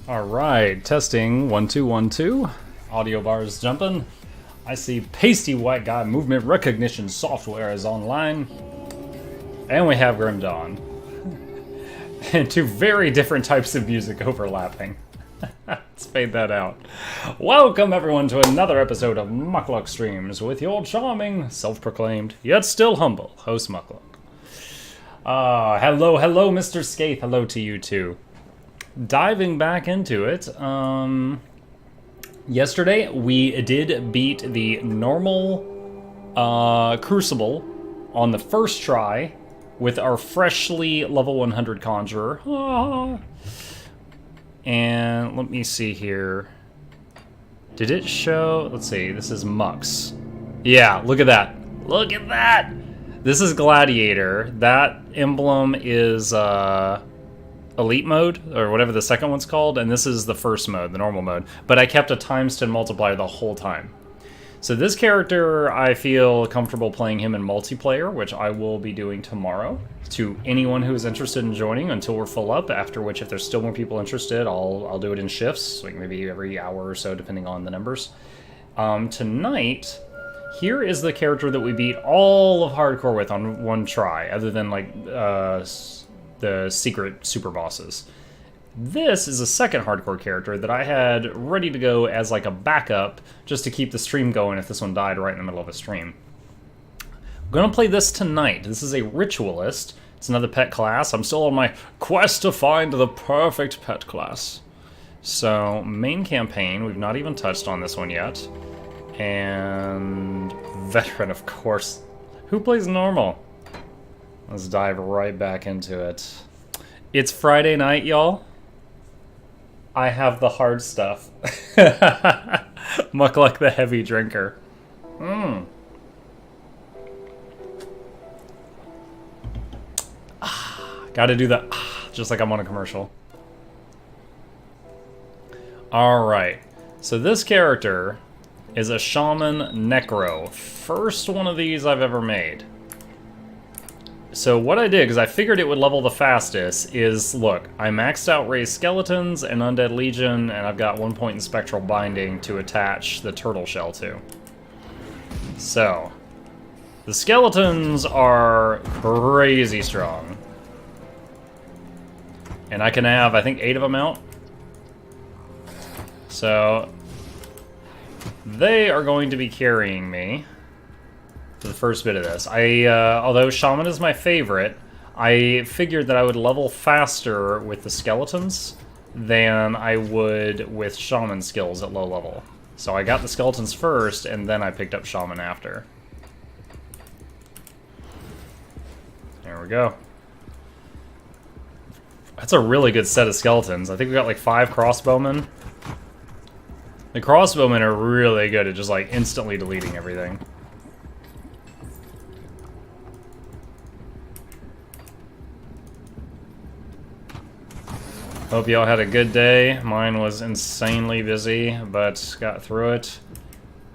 Alright, testing 1 2 1 2. Audio bars jumping. I see pasty white guy movement recognition software is online. And we have Grim Dawn. And two very different types of music overlapping. Let's fade that out. Welcome everyone to another episode of Muckluck Streams with your charming, self-proclaimed, yet still humble host Muckluck. Hello, Mr. Skaith. Hello to you too. Diving back into it, yesterday we did beat the normal Crucible on the first try with our freshly level 100 Conjurer. And let me see here. Did it show? Let's see, this is Mux. Yeah, look at that. Look at that! This is Gladiator. That emblem is Elite mode, or whatever the second one's called, and this is the first mode, the normal mode. But I kept a times 10 multiplier the whole time. So this character, I feel comfortable playing him in multiplayer, which I will be doing tomorrow, to anyone who is interested in joining until we're full up, after which if there's still more people interested, I'll do it in shifts, like maybe every hour or so, depending on the numbers. Tonight, here is the character that we beat all of Hardcore with on one try, other than like the secret super bosses. This is a second Hardcore character that I had ready to go as like a backup, just to keep the stream going if this one died right in the middle of a stream. I'm gonna play this tonight. This is a Ritualist. It's another pet class. I'm still on my quest to find the perfect pet class. So, main campaign, we've not even touched on this one yet. And veteran, of course. Who plays normal? Let's dive right back into it. It's Friday night, y'all. I have the hard stuff. Muckluck the heavy drinker. Gotta do the just like I'm on a commercial. Alright. So this character is a Shaman Necro. First one of these I've ever made. So what I did, because I figured it would level the fastest, is, look, I maxed out Raised Skeletons and Undead Legion, and I've got 1 point in Spectral Binding to attach the turtle shell to. So, the skeletons are crazy strong. And I can have, I think, 8 of them out. So, they are going to be carrying me for the first bit of this. Although Shaman is my favorite, I figured that I would level faster with the skeletons than I would with Shaman skills at low level. So I got the skeletons first, and then I picked up Shaman after. There we go. That's a really good set of skeletons. I think we got like 5 crossbowmen. The crossbowmen are really good at just like instantly deleting everything. Hope y'all had a good day. Mine was insanely busy, but got through it.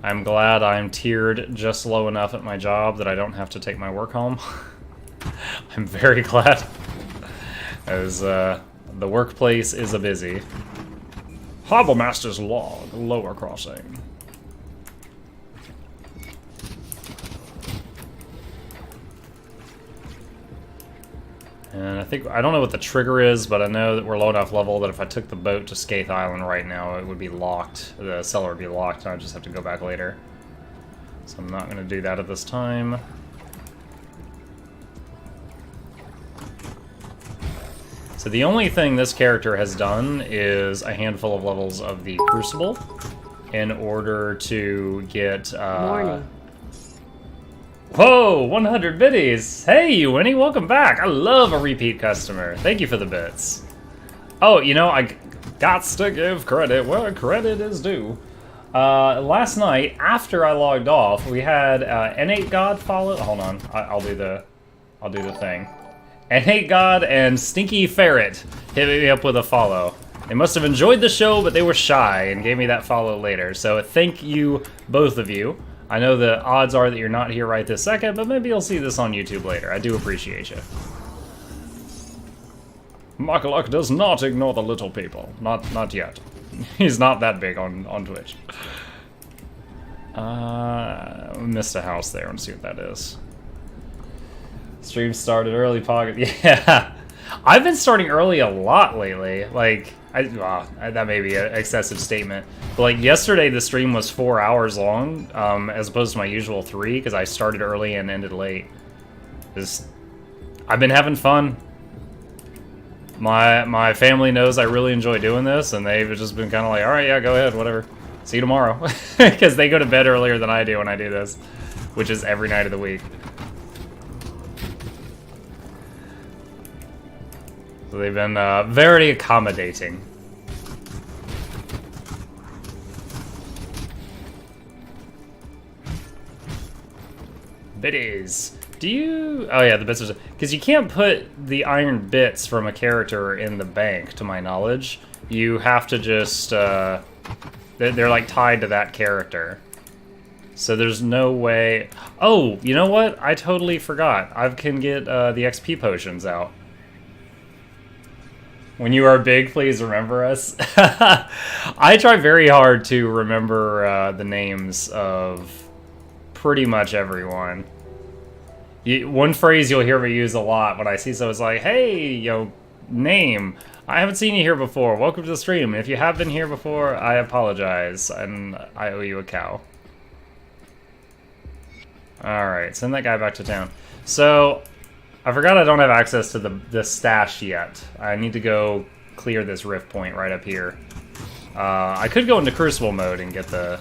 I'm glad I'm tiered just low enough at my job that I don't have to take my work home. I'm very glad, as the workplace is a busy. Harbormaster's Log, lower crossing. And I don't know what the trigger is, but I know that we're low enough level that if I took the boat to Skaith Island right now, it would be locked. The cellar would be locked, and I'd just have to go back later. So I'm not going to do that at this time. So the only thing this character has done is a handful of levels of the Crucible in order to get... Morning. Whoa, 100 biddies! Hey, Winnie, welcome back! I love a repeat customer. Thank you for the bits. Oh, you know, I gots to give credit where credit is due. Last night, after I logged off, we had Innate God follow... Hold on, I'll do the thing. Innate God and Stinky Ferret hit me up with a follow. They must have enjoyed the show, but they were shy and gave me that follow later. So thank you, both of you. I know the odds are that you're not here right this second, but maybe you'll see this on YouTube later. I do appreciate you. Makaluk does not ignore the little people. Not yet. He's not that big on Twitch. Missed a house there. Let's see what that is. Stream started early, Pocket. Yeah. I've been starting early a lot lately. Like, that may be an excessive statement. But like yesterday, the stream was 4 hours long, as opposed to my usual 3, because I started early and ended late. I've been having fun. My family knows I really enjoy doing this, and they've just been kind of like, all right, yeah, go ahead, whatever. See you tomorrow. Because they go to bed earlier than I do when I do this, which is every night of the week. So they've been very accommodating. Biddies. Do you... Oh yeah, the bits are... Because you can't put the iron bits from a character in the bank, to my knowledge. You have to just... They're like tied to that character. So there's no way... Oh, you know what? I totally forgot. I can get the XP potions out. When you are big, please remember us. I try very hard to remember the names of pretty much everyone. One phrase you'll hear me use a lot when I see someone, it's like, hey, name. I haven't seen you here before. Welcome to the stream. If you have been here before, I apologize, and I owe you a cow. Alright, send that guy back to town. So... I forgot I don't have access to the stash yet. I need to go clear this rift point right up here. I could go into Crucible mode and get the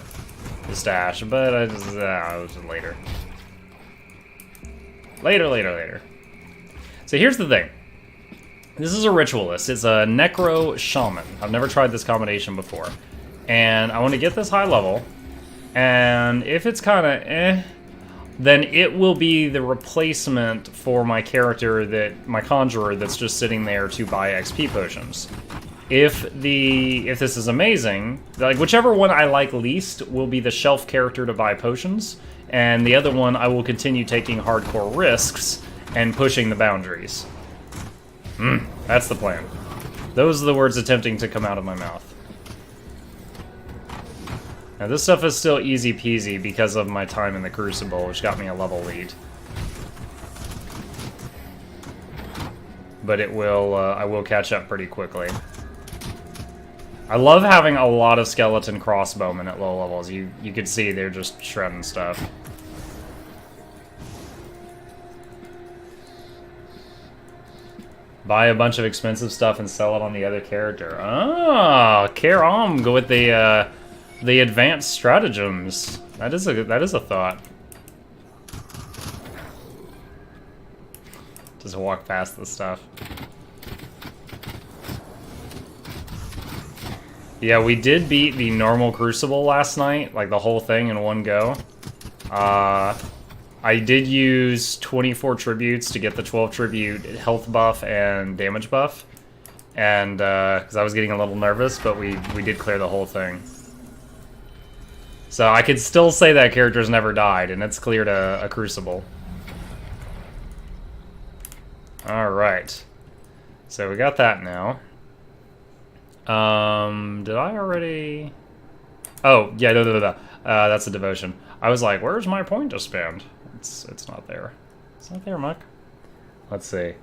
stash, but I just later. Later. So here's the thing. This is a Ritualist. It's a Necro Shaman. I've never tried this combination before. And I want to get this high level. And if it's kind of then it will be the replacement for my character, my conjurer, that's just sitting there to buy XP potions. If this is amazing, like whichever one I like least will be the shelf character to buy potions, and the other one I will continue taking hardcore risks and pushing the boundaries. That's the plan. Those are the words attempting to come out of my mouth. Now this stuff is still easy peasy because of my time in the Crucible, which got me a level lead. But it will, I will catch up pretty quickly. I love having a lot of skeleton crossbowmen at low levels. You could see they're just shredding stuff. Buy a bunch of expensive stuff and sell it on the other character. Oh, Karam, go with the advanced stratagems. That is a thought. Just walk past this stuff. Yeah, we did beat the normal Crucible last night, like the whole thing in one go. I did use 24 tributes to get the 12 tribute health buff and damage buff. And, because I was getting a little nervous, but we did clear the whole thing. So I could still say that character's never died, and it's cleared a Crucible. Alright. So we got that now. Did I already... Oh, yeah, no. That's a devotion. I was like, where's my point to spend? It's not there. It's not there, Muck. Let's see.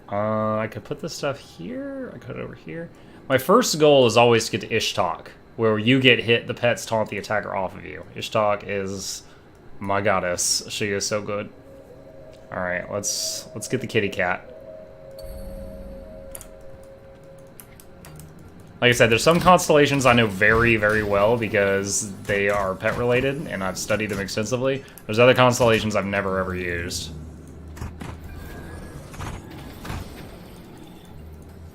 I could put this stuff here. I could it over here. My first goal is always to get to Ishtalk, where you get hit, the pets taunt the attacker off of you. Ishtalk is my goddess. She is so good. Alright, let's get the kitty cat. Like I said, there's some constellations I know very, very well because they are pet related and I've studied them extensively. There's other constellations I've never ever used.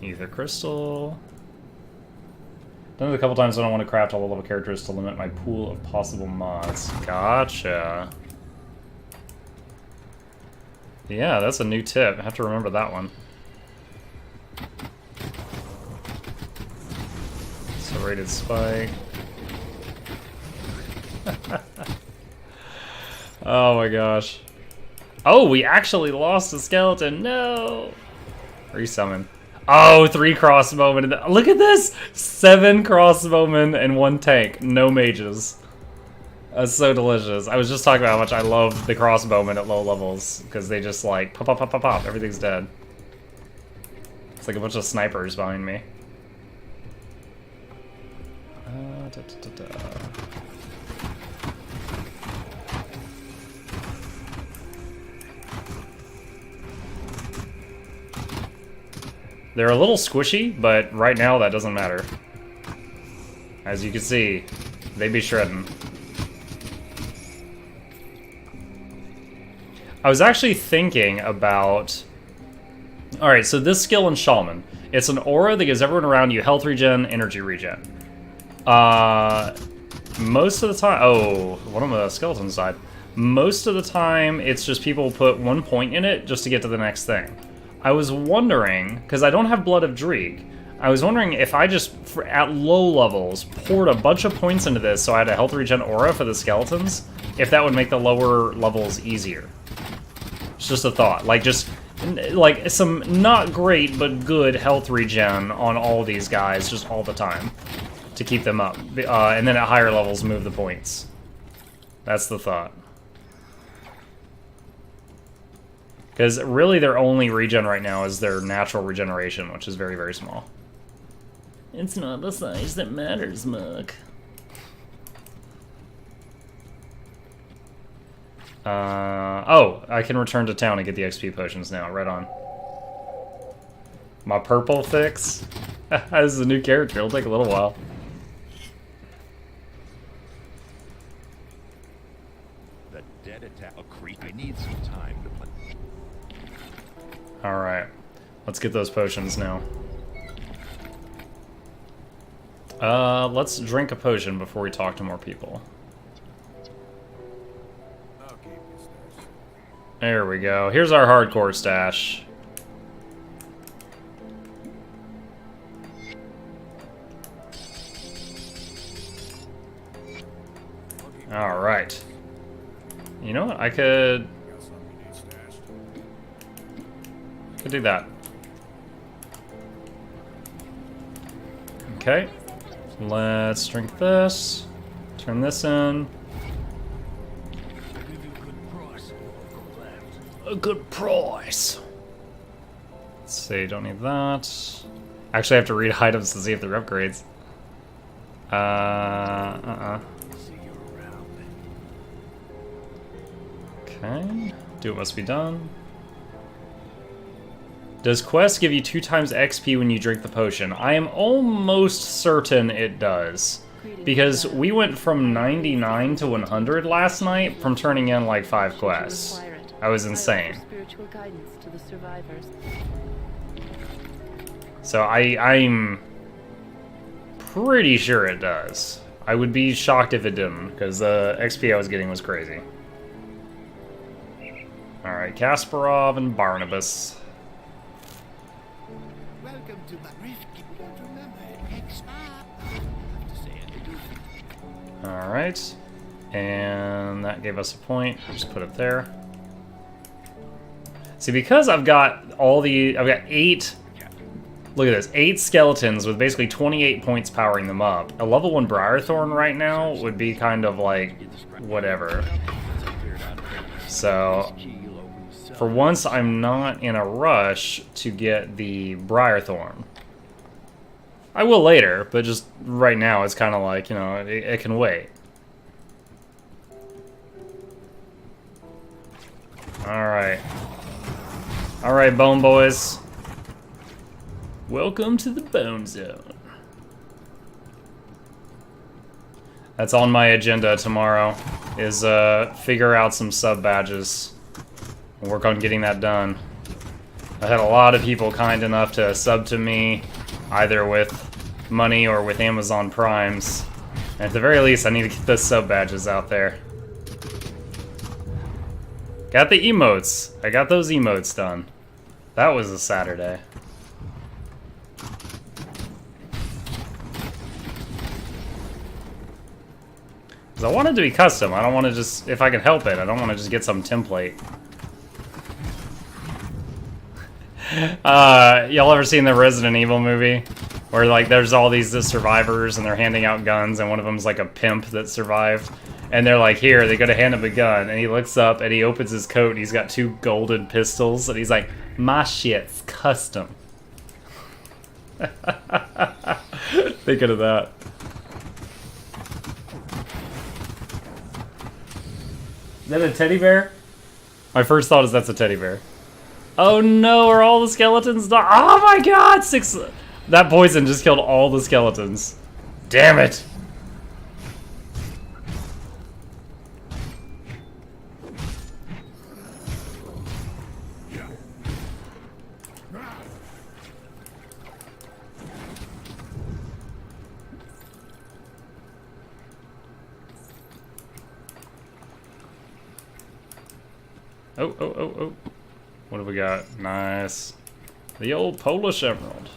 Ether crystal. Done it a couple times when I want to craft all level characters to limit my pool of possible mods. Gotcha. Yeah, that's a new tip. I have to remember that one. Serrated spike. Oh my gosh. Oh, we actually lost a skeleton. No! Resummon. Oh, 3 crossbowmen. Look at this! 7 crossbowmen and 1 tank. No mages. That's so delicious. I was just talking about how much I love the crossbowmen at low levels, because they just like pop, pop, pop, pop, pop. Everything's dead. It's like a bunch of snipers behind me. Da, da, da, da. They're a little squishy, but right now that doesn't matter. As you can see, they be shredding. I was actually thinking about... Alright, so this skill in Shaman, it's an aura that gives everyone around you health regen, energy regen. Most of the time... Oh, one of the skeletons died. Most of the time, it's just people put 1 point in it just to get to the next thing. I was wondering, because I don't have Blood of Dreeg, I was wondering if I just, at low levels, poured a bunch of points into this so I had a health regen aura for the skeletons, if that would make the lower levels easier. It's just a thought. Like, just, like, some not great but good health regen on all these guys, just all the time, to keep them up. And then at higher levels, move the points. That's the thought. Because really their only regen right now is their natural regeneration, which is very, very small. It's not the size that matters, Muck. Oh, I can return to town and get the XP potions now. Right on. My purple fix? This is a new character. It'll take a little while. The dead attack. I need some time to play. Alright. Let's get those potions now. Let's drink a potion before we talk to more people. There we go. Here's our hardcore stash. Alright. You know what? I could do that. Okay. Let's drink this. Turn this in. A good price. Let's see, don't need that. Actually, I have to read items to see if they're upgrades. Okay. Do what must be done. Does quest give you 2 times XP when you drink the potion? I am almost certain it does. Because we went from 99 to 100 last night from turning in like 5 quests. I was insane. So I'm pretty sure it does. I would be shocked if it didn't, because the XP I was getting was crazy. Alright, Kasparov and Barnabas. Welcome to my rift. Alright. And that gave us a point. Just put it there. See, because I've got I've got 8, look at this, 8 skeletons with basically 28 points powering them up. A level 1 Briarthorn right now would be kind of like, whatever. So, for once, I'm not in a rush to get the Briarthorn. I will later, but just right now, it's kind of like, you know, it can wait. Alright. Alright, Bone Boys. Welcome to the Bone Zone. That's on my agenda tomorrow, is figure out some sub badges. And work on getting that done. I had a lot of people kind enough to sub to me, either with money or with Amazon Primes. And at the very least, I need to get those sub badges out there. Got the emotes. I got those emotes done. That was a Saturday. Because I want it to be custom. I don't want to just, if I can help it, I don't want to just get some template. Y'all ever seen the Resident Evil movie? Where, like, there's all these survivors and they're handing out guns, and one of them's like a pimp that survived. And they're like, here, they go to hand him a gun, and he looks up and he opens his coat and he's got 2 golden pistols, and he's like, my shit's custom. Thinking of that. Is that a teddy bear? My first thought is that's a teddy bear. Oh no, are all the skeletons die? Oh my god! 6. That poison just killed all the skeletons. Damn it! Oh. What have we got? Nice. The old Polish emerald.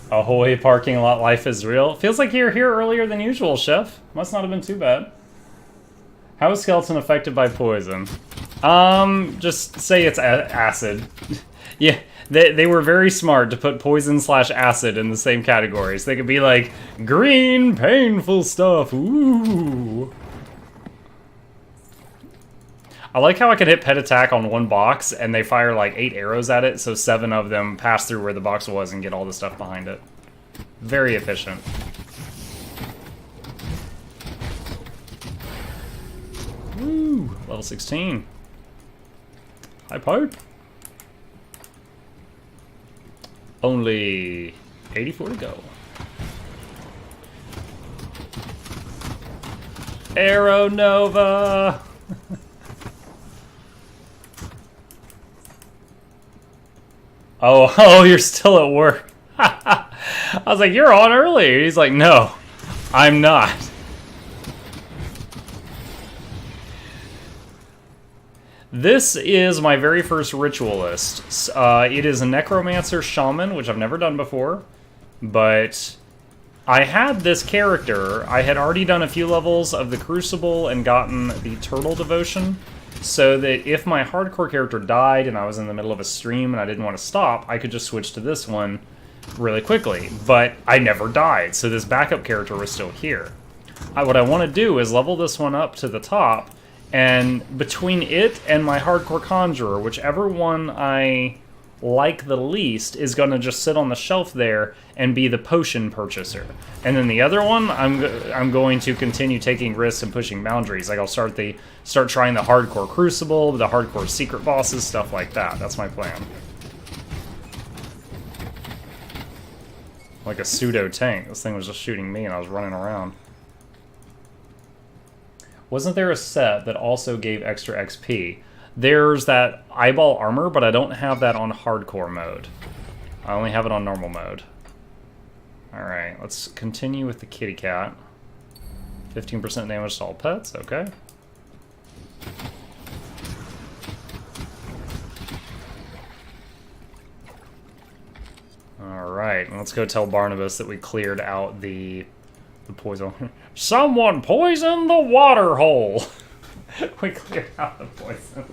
Ahoy, parking lot life is real. Feels like you're here earlier than usual, Chef. Must not have been too bad. How is skeleton affected by poison? Just say it's acid. Yeah. They were very smart to put poison / acid in the same categories. They could be like, green, painful stuff, ooh. I like how I can hit pet attack on one box, and they fire like 8 arrows at it, so 7 of them pass through where the box was and get all the stuff behind it. Very efficient. Woo, level 16. High pipe. Only 84 to go. Arrow Nova! Oh, you're still at work. I was like, you're on early. He's like, no, I'm not. This is my very first Ritualist. It is a Necromancer Shaman, which I've never done before, but I had this character. I had already done a few levels of the Crucible and gotten the Turtle Devotion, so that if my hardcore character died and I was in the middle of a stream and I didn't want to stop, I could just switch to this one really quickly. But I never died, so this backup character was still here. What I want to do is level this one up to the top, and between it and my hardcore conjurer, whichever one I like the least is going to just sit on the shelf there and be the potion purchaser. And then the other one, I'm going to continue taking risks and pushing boundaries. Like I'll start trying the hardcore crucible, the hardcore secret bosses, stuff like that. That's my plan. Like a pseudo tank. This thing was just shooting me and I was running around. Wasn't there a set that also gave extra XP? There's that eyeball armor, but I don't have that on hardcore mode. I only have it on normal mode. Alright, let's continue with the kitty cat. 15% damage to all pets, okay. Alright, let's go tell Barnabas that we cleared out the poison. Someone poisoned the water hole! We cleared out the poison.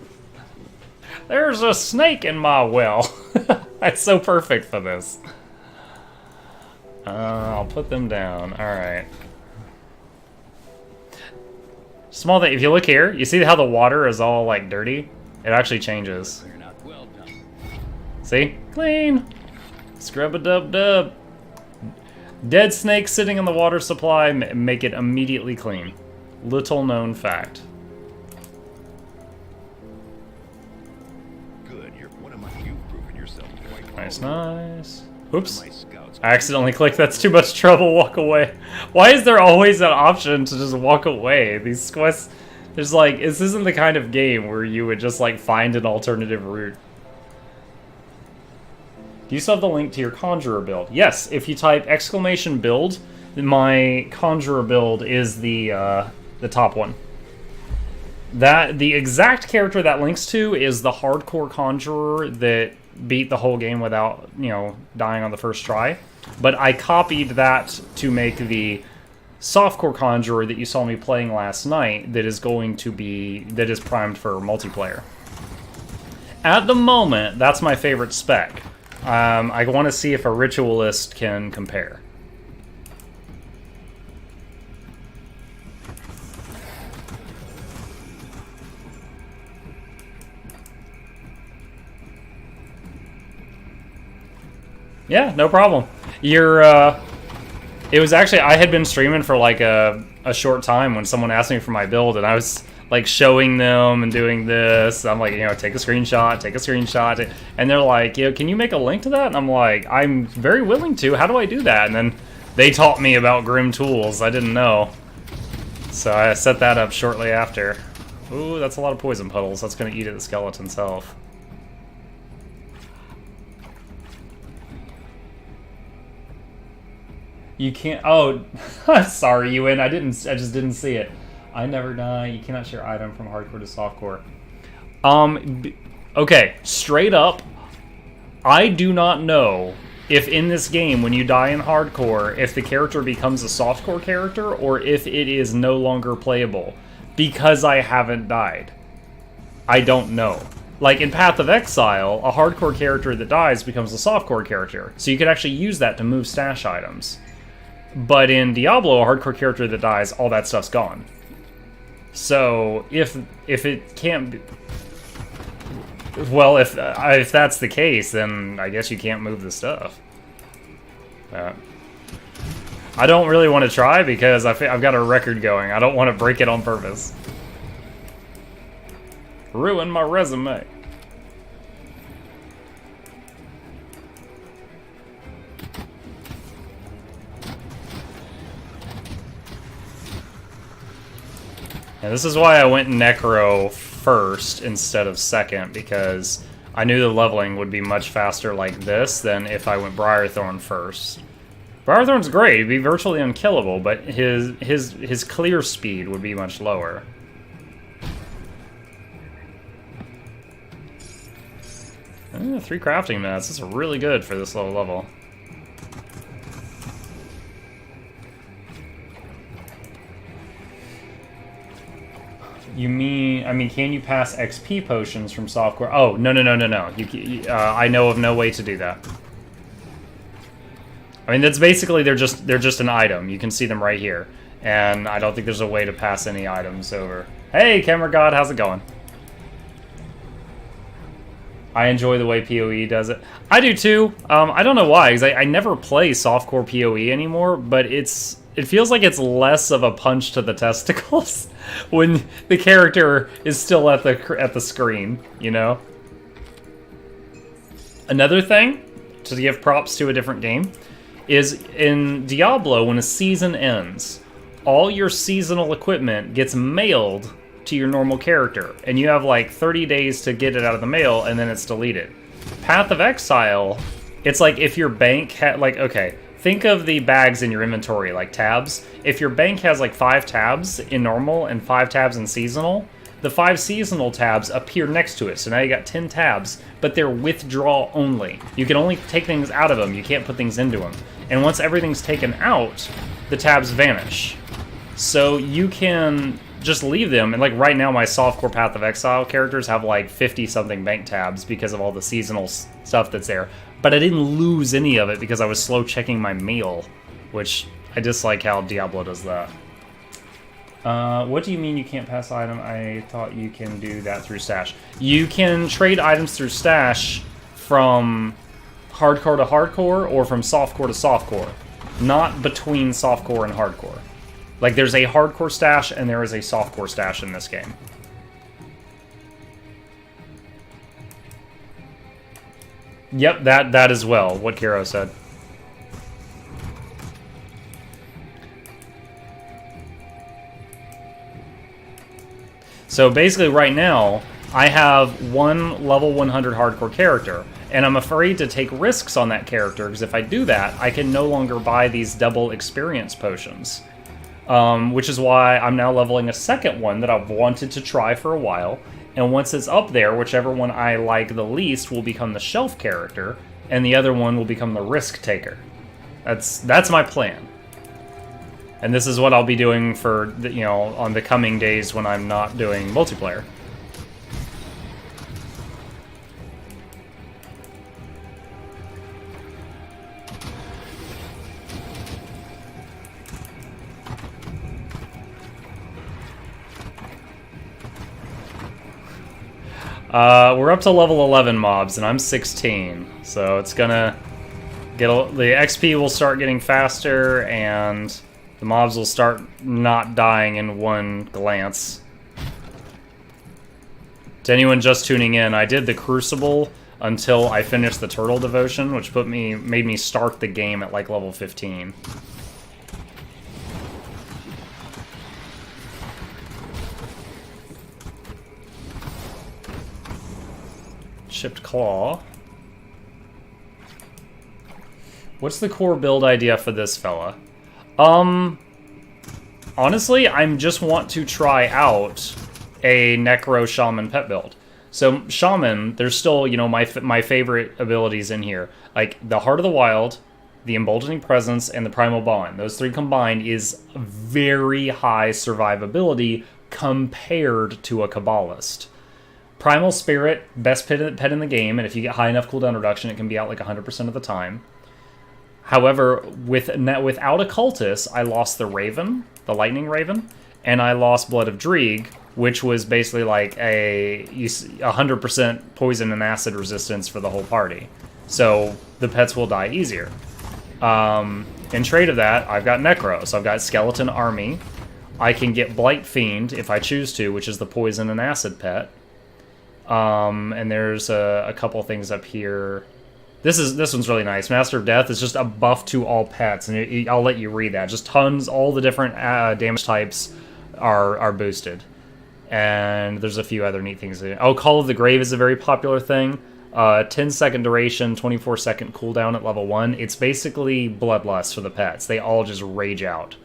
There's a snake in my well. That's so perfect for this. I'll put them down. Alright. Small thing, if you look here, you see how the water is all like dirty? It actually changes. See? Clean! Scrub-a-dub-dub. Dead snakes sitting in the water supply make it immediately clean. Little known fact. Good, you've proven yourself quite Nice, nice. Oops. I accidentally clicked. That's too much trouble. Walk away. Why is there always an option to just walk away? These quests, there's like, this isn't the kind of game where you would just like find an alternative route. Do you still have the link to your Conjurer build? Yes, if you type !build, my Conjurer build is the top one. The exact character that links to is the hardcore Conjurer that beat the whole game without, you know, dying on the first try. But I copied that to make the softcore conjurer that you saw me playing last night that is primed for multiplayer. At the moment, that's my favorite spec. I want to see if a Ritualist can compare. Yeah, no problem. It was actually, I had been streaming for like a short time when someone asked me for my build, and I was like showing them and doing this. I'm like, take a screenshot. And they're like, can you make a link to that? And I'm like, I'm very willing to. How do I do that? And then they taught me about Grim Tools. I didn't know. So I set that up shortly after. Ooh, that's a lot of poison puddles. That's going to eat at the skeleton's health. You can't. Oh, sorry, Ewan. I just didn't see it. I never die. You cannot share item from hardcore to softcore. Okay, straight up, I do not know if in this game, when you die in hardcore, if the character becomes a softcore character or if it is no longer playable, because I haven't died. I don't know. Like in Path of Exile, a hardcore character that dies becomes a softcore character, so you could actually use that to move stash items. But in Diablo, a hardcore character that dies, all that stuff's gone. So if it can't be, well, if that's the case, then I guess you can't move the stuff. I don't really want to try because I've got a record going. I don't want to break it on purpose. Ruin my resume. And this is why I went Necro first instead of second, because I knew the leveling would be much faster like this than if I went Briarthorn first. Briarthorn's great, he'd be virtually unkillable, but his clear speed would be much lower. 3 crafting mats, this is really good for this low level. You mean, can you pass XP potions from softcore? Oh, no. I know of no way to do that. I mean, that's basically, they're just an item. You can see them right here. And I don't think there's a way to pass any items over. Hey, Camera God, how's it going? I enjoy the way PoE does it. I do too. I don't know why, because I never play softcore PoE anymore, but it feels like it's less of a punch to the testicles when the character is still at the screen, you know? Another thing, to give props to a different game, is in Diablo, when a season ends, all your seasonal equipment gets mailed to your normal character, and you have like 30 days to get it out of the mail, and then it's deleted. Path of Exile, it's like if your bank had, like, okay, think of the bags in your inventory, like tabs. If your bank has like 5 tabs in normal and 5 tabs in seasonal, the 5 seasonal tabs appear next to it. So now you got 10 tabs, but they're withdrawal only. You can only take things out of them, you can't put things into them. And once everything's taken out, the tabs vanish. So you can just leave them, and like right now my softcore Path of Exile characters have like 50-something bank tabs because of all the seasonal stuff that's there. But I didn't lose any of it because I was slow checking my mail, which I dislike how Diablo does that. What do you mean you can't pass item? I thought you can do that through stash. You can trade items through stash from hardcore to hardcore or from softcore to softcore, not between softcore and hardcore. Like there's a hardcore stash and there is a softcore stash in this game. Yep, that as well, what Kiro said. So basically right now, I have one level 100 hardcore character, and I'm afraid to take risks on that character, because if I do that, I can no longer buy these double experience potions. Which is why I'm now leveling a second one that I've wanted to try for a while, and once it's up there, whichever one I like the least will become the shelf character, and the other one will become the risk taker. That's my plan. And this is what I'll be doing for, you know, on the coming days when I'm not doing multiplayer. We're up to level 11 mobs, and I'm 16, so it's gonna get the XP will start getting faster, and the mobs will start not dying in one glance. To anyone just tuning in, I did the Crucible until I finished the Turtle Devotion, which made me start the game at like level 15. Chipped Claw. What's the core build idea for this fella? Honestly, I just want to try out a Necro Shaman pet build. So Shaman, there's still, you know, my favorite abilities in here. Like the Heart of the Wild, the Emboldening Presence, and the Primal Bond. Those three combined is very high survivability compared to a Kabbalist. Primal Spirit, best pet in the game, and if you get high enough cooldown reduction, it can be out like 100% of the time. However, without a Cultist, I lost the Raven, the Lightning Raven, and I lost Blood of Dreeg, which was basically like a 100% poison and acid resistance for the whole party. So the pets will die easier. In trade of that, I've got Necro, so I've got Skeleton Army. I can get Blight Fiend if I choose to, which is the poison and acid pet. And there's a couple things up here. This one's really nice. Master of Death is just a buff to all pets, and I'll let you read that. Just tons, all the different damage types are boosted. And there's a few other neat things. Oh, Call of the Grave is a very popular thing. 10-second duration, 24-second cooldown at level 1. It's basically Bloodlust for the pets. They all just rage out.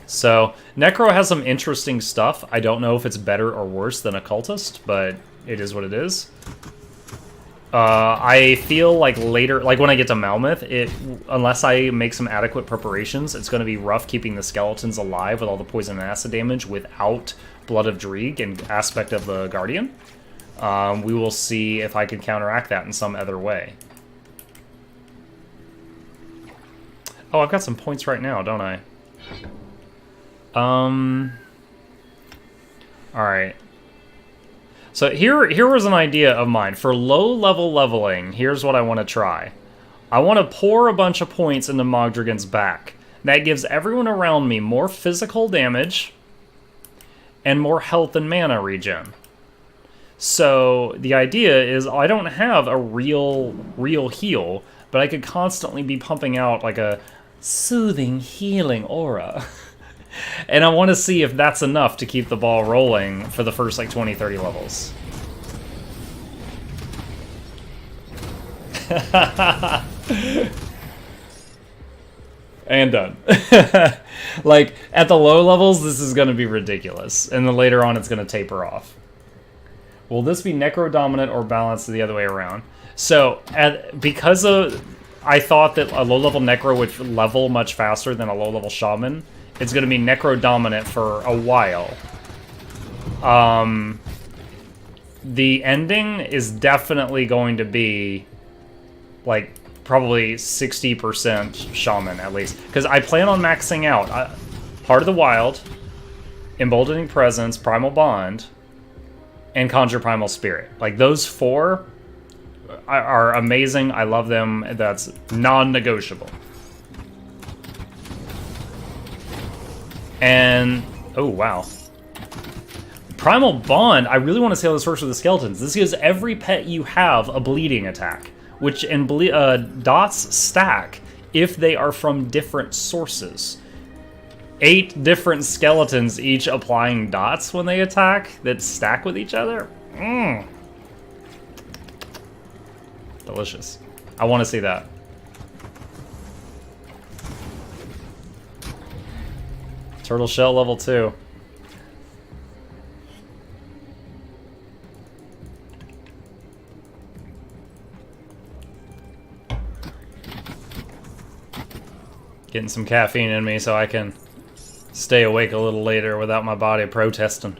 So, Necro has some interesting stuff. I don't know if it's better or worse than Occultist, but it is what it is. I feel like later, like when I get to Malmouth, unless I make some adequate preparations, it's going to be rough keeping the skeletons alive with all the poison and acid damage without Blood of Dreeg and aspect of the Guardian. We will see if I can counteract that in some other way. Oh, I've got some points right now, don't I? Alright. So here was an idea of mine. For low-level leveling, here's what I want to try. I want to pour a bunch of points into Mogdragon's back. That gives everyone around me more physical damage and more health and mana regen. So the idea is I don't have a real heal, but I could constantly be pumping out like a soothing, healing aura. And I want to see if that's enough to keep the ball rolling for the first like 20, 30 levels. And done. Like, at the low levels, this is going to be ridiculous. And then later on, it's going to taper off. Will this be Necro dominant or balanced the other way around? So, because I thought that a low-level Necro would level much faster than a low-level Shaman, it's going to be Necro dominant for a while. The ending is definitely going to be, like, probably 60% Shaman, at least. Because I plan on maxing out Heart of the Wild, Emboldening Presence, Primal Bond, and Conjure Primal Spirit. Like, those four are amazing. I love them. That's non-negotiable. And, oh, wow. Primal Bond, I really want to see how this works with the skeletons. This gives every pet you have a bleeding attack, which dots stack if they are from different sources. 8 different skeletons each applying dots when they attack that stack with each other. Delicious. I want to see that. Turtle Shell level 2. Getting some caffeine in me so I can stay awake a little later without my body protesting.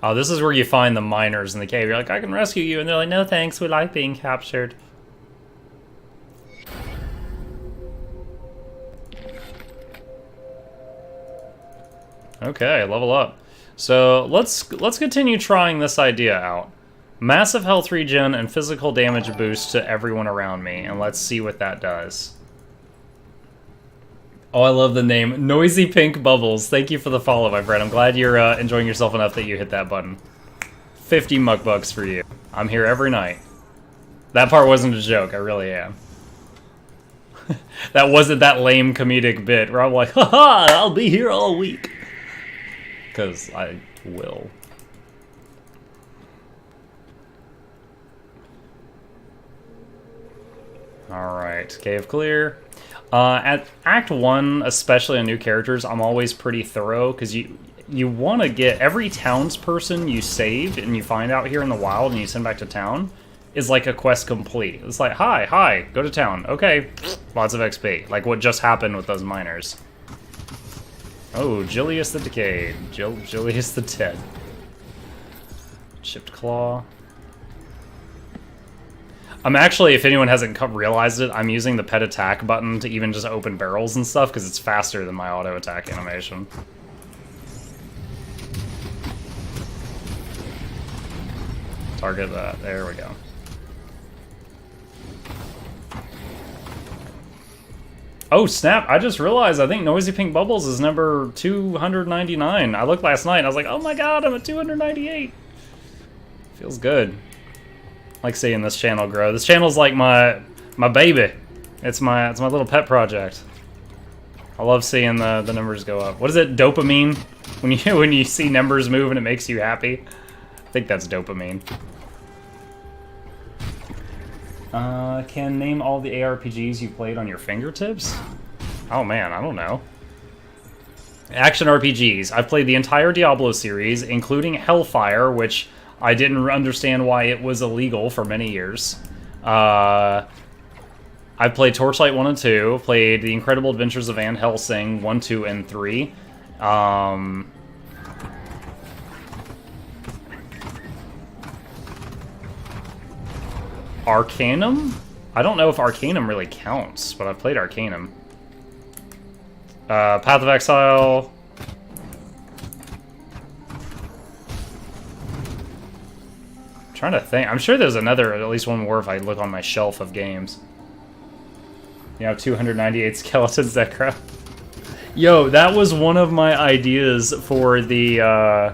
Oh, this is where you find the miners in the cave. You're like, I can rescue you. And they're like, no thanks, we like being captured. Okay, level up. So let's continue trying this idea out. Massive health regen and physical damage boost to everyone around me, and let's see what that does. Oh, I love the name. Noisy Pink Bubbles. Thank you for the follow, my friend. I'm glad you're enjoying yourself enough that you hit that button. 50 muck bucks for you. I'm here every night. That part wasn't a joke, I really am. That wasn't that lame comedic bit where I'm like, haha, I'll be here all week. Because I will. Alright, cave clear. At Act 1, especially on new characters, I'm always pretty thorough, because you want to get every townsperson you save and you find out here in the wild and you send back to town is like a quest complete. It's like, hi, go to town. Okay, lots of XP. Like what just happened with those miners. Oh, Julius the Decayed. Julius the Dead. Chipped Claw. I'm actually, if anyone hasn't realized it, I'm using the pet attack button to even just open barrels and stuff because it's faster than my auto attack animation. Target that. There we go. Oh, snap. I just realized I think Noisy Pink Bubbles is number 299. I looked last night and I was like, oh my god, I'm at 298. Feels good. I like seeing this channel grow. This channel's like my baby. It's my little pet project. I love seeing the numbers go up. What is it? Dopamine? When you see numbers move and it makes you happy? I think that's dopamine. Can name all the ARPGs you played on your fingertips? Oh man, I don't know. Action RPGs. I've played the entire Diablo series, including Hellfire, which I didn't understand why it was illegal for many years. I played Torchlight 1 and 2, played The Incredible Adventures of Van Helsing 1, 2, and 3. Arcanum? I don't know if Arcanum really counts, but I've played Arcanum. Path of Exile. I'm trying to think. I'm sure there's another, at least one more if I look on my shelf of games. You know, 298 skeletons that crap. Yo, that was one of my ideas for the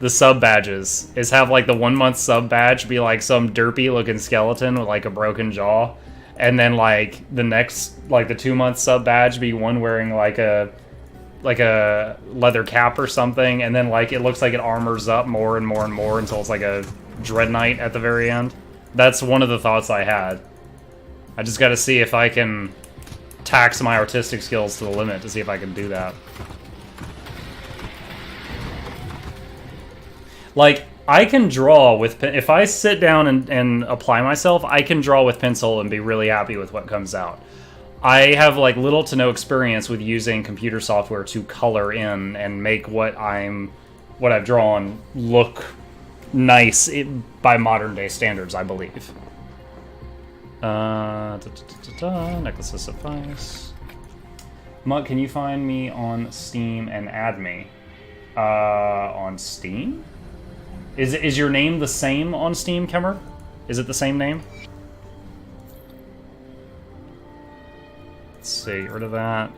sub badges, is have like the 1 month sub badge be like some derpy looking skeleton with like a broken jaw, and then like the next, like the 2 month sub badge be one wearing like a leather cap or something, and then like it looks like it armors up more and more and more until it's like a Dread Knight at the very end. That's one of the thoughts I had. I just gotta see if I can tax my artistic skills to the limit to see if I can do that. Like, I can draw with... If I sit down and apply myself, I can draw with pencil and be really happy with what comes out. I have, like, little to no experience with using computer software to color in and make what I've drawn look nice by modern-day standards, I believe. Necklaces suffice. Mutt, can you find me on Steam and add me? On Steam? Is your name the same on Steam, Kemmer? Is it the same name? Let's see, get rid of that.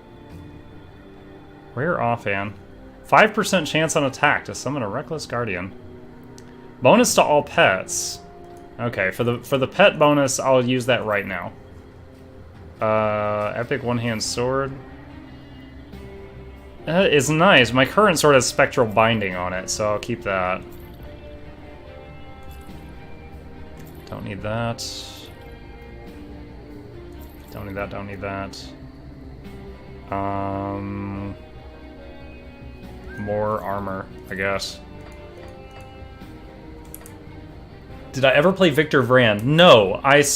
Rare offhand. 5% chance on attack to summon a Reckless Guardian. Bonus to all pets. Okay, for the pet bonus, I'll use that right now. Epic one-hand sword. It's nice. My current sword has spectral binding on it, so I'll keep that. Don't need that. Don't need that, don't need that. More armor, I guess. Did I ever play Victor Vran? No, I've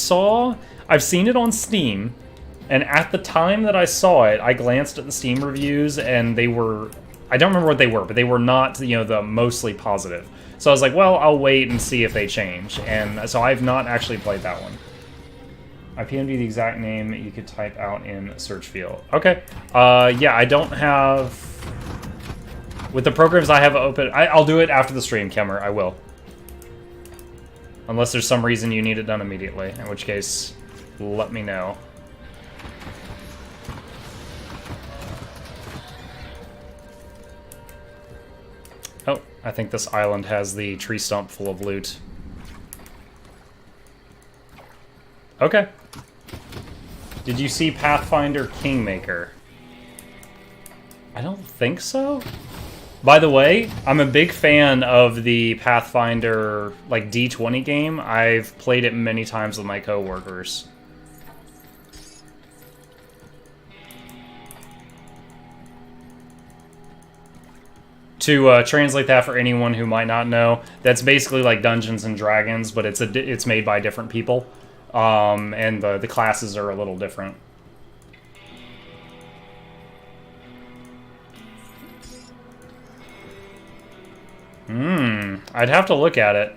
seen it on Steam, and at the time that I saw it, I glanced at the Steam reviews, and they were, I don't remember what they were, but they were not, you know, the mostly positive. So I was like, well, I'll wait and see if they change, and so I've not actually played that one. I PM'd you the exact name you could type out in search field. Okay, yeah, I don't have, with the programs I have open, I'll do it after the stream, Kemmer, I will. Unless there's some reason you need it done immediately, in which case, let me know. Oh, I think this island has the tree stump full of loot. Okay. Did you see Pathfinder Kingmaker? I don't think so. By the way, I'm a big fan of the Pathfinder, like, D20 game. I've played it many times with my coworkers. To translate that for anyone who might not know, that's basically like Dungeons and Dragons, but it's made by different people, and the classes are a little different. I'd have to look at it.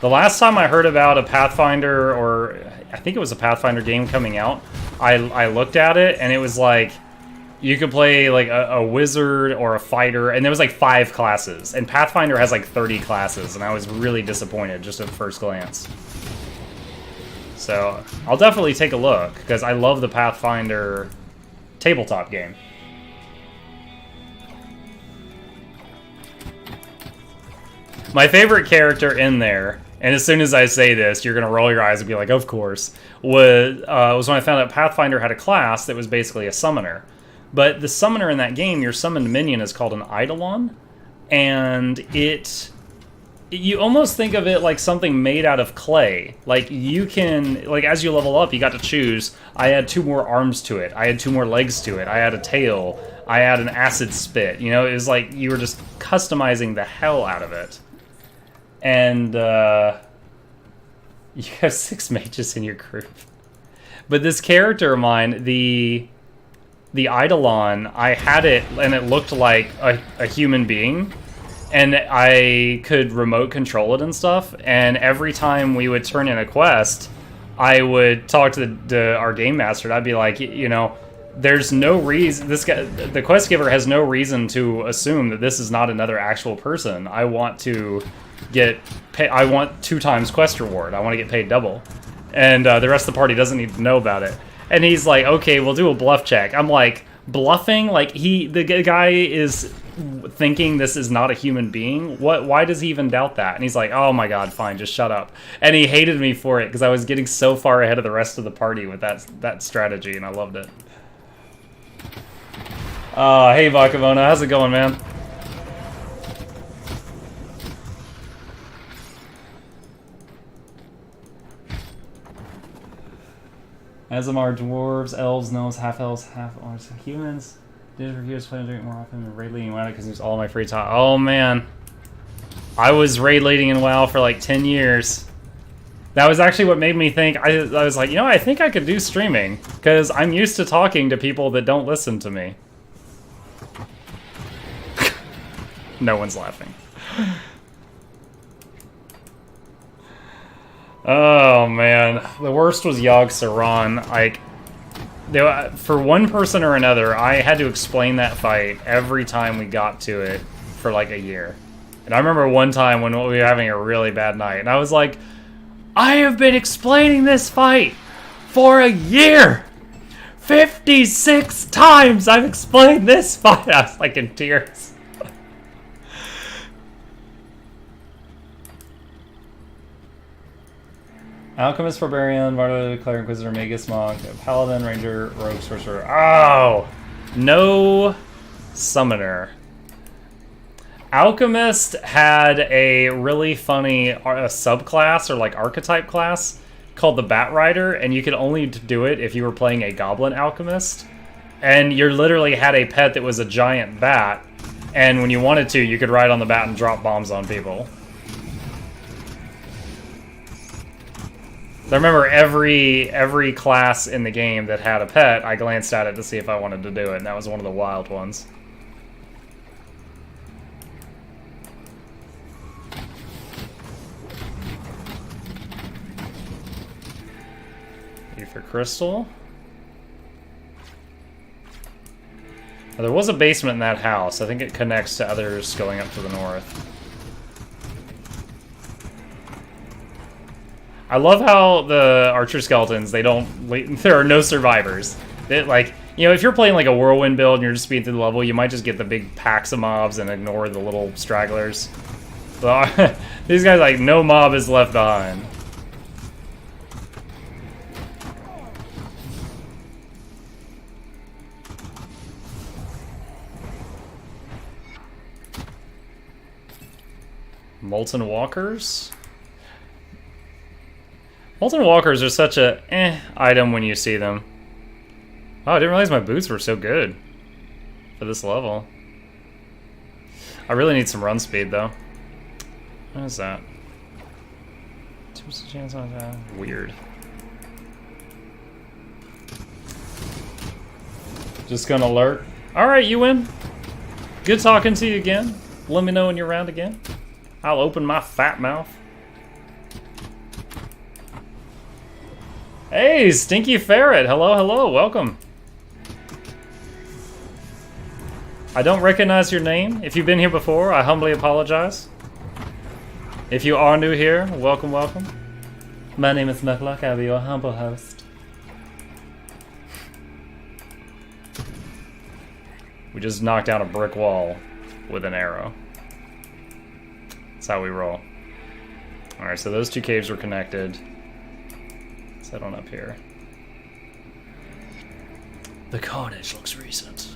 The last time I heard about a Pathfinder, or I think it was a Pathfinder game coming out, I looked at it, and it was like, you could play like a wizard or a fighter, and there was like 5 classes, and Pathfinder has like 30 classes, and I was really disappointed just at first glance. So I'll definitely take a look, because I love the Pathfinder tabletop game. My favorite character in there, and as soon as I say this, you're going to roll your eyes and be like, of course, was when I found out Pathfinder had a class that was basically a summoner. But the summoner in that game, your summoned minion, is called an Eidolon, and you almost think of it like something made out of clay. Like, you can, like, as you level up, you got to choose. I had 2 more arms to it. I had 2 more legs to it. I had a tail. I had an acid spit. You know, it was like you were just customizing the hell out of it. And you have 6 mages in your group. But this character of mine, the Eidolon, I had it, and it looked like a human being. And I could remote control it and stuff. And every time we would turn in a quest, I would talk to our game master, and I'd be like, you know, there's no reason, this guy, the quest giver has no reason to assume that this is not another actual person. I want to get pay, I want 2 times quest reward. I want to get paid double. And the rest of the party doesn't need to know about it. And he's like, okay, we'll do a bluff check. I'm like, bluffing? Like, the guy is thinking this is not a human being? Why does he even doubt that? And he's like, oh my god, fine, just shut up. And he hated me for it because I was getting so far ahead of the rest of the party with that strategy, and I loved it. Hey Bakavona, how's it going, man? As them are dwarves, elves, gnomes, half-elves, half-orcs, humans. Did reviewers play drink more often than raid leading WoW because it was all my free time. Oh man. I was raid leading in WoW for like 10 years. That was actually what made me think, I was like, you know, I think I could do streaming. Because I'm used to talking to people that don't listen to me. No one's laughing. Oh man, the worst was Yogg Saron. Like, for one person or another, I had to explain that fight every time we got to it for like a year. And I remember one time when we were having a really bad night, and I was like, I have been explaining this fight for a year! 56 times I've explained this fight! I was like in tears. Alchemist, Barbarian, Vardo, Cleric, Inquisitor, Magus, Monk, Paladin, Ranger, Rogue, Sorcerer. Oh! No Summoner. Alchemist had a really funny subclass, or like archetype class, called the Bat Rider, and you could only do it if you were playing a Goblin Alchemist. And you literally had a pet that was a giant bat, And when you wanted to, you could ride on the bat and drop bombs on people. I remember every class in the game that had a pet, I glanced at it to see if I wanted to do it, and that was one of the wild ones. Ether crystal. Oh, there was a basement in that house. I think it connects to others going up to the north. I love how the archer skeletons, there are no survivors. Like, you know, if you're playing like a whirlwind build and you're just speeding through the level, you might just get the big packs of mobs and ignore the little stragglers. So, these guys, like, no mob is left behind. Molten walkers? Molten walkers are such a item when you see them. Oh, I didn't realize my boots were so good for this level. I really need some run speed though. What is that? 2% chance on that. Weird. Just gonna lurk. Alright, you win. Good talking to you again. Let me know when you're around again. I'll open my fat mouth. Hey, Stinky Ferret. Hello, hello. Welcome. I don't recognize your name. If you've been here before, I humbly apologize. If you are new here, welcome, welcome. My name is Muckluck. I'll be your humble host. We just knocked down a brick wall with an arrow. That's how we roll. Alright, so those two caves were connected. Let's head on up here. The carnage looks recent.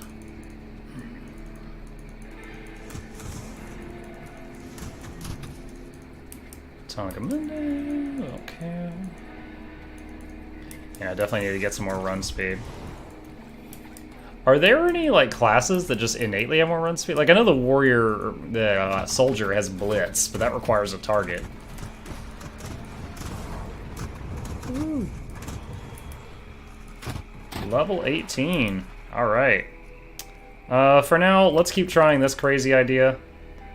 Tonka Mundo, okay. Yeah, I definitely need to get some more run speed. Are there any, like, classes that just innately have more run speed? Like, I know the warrior, the soldier has blitz, but that requires a target. Ooh. Level 18. Alright. For now, let's keep trying this crazy idea.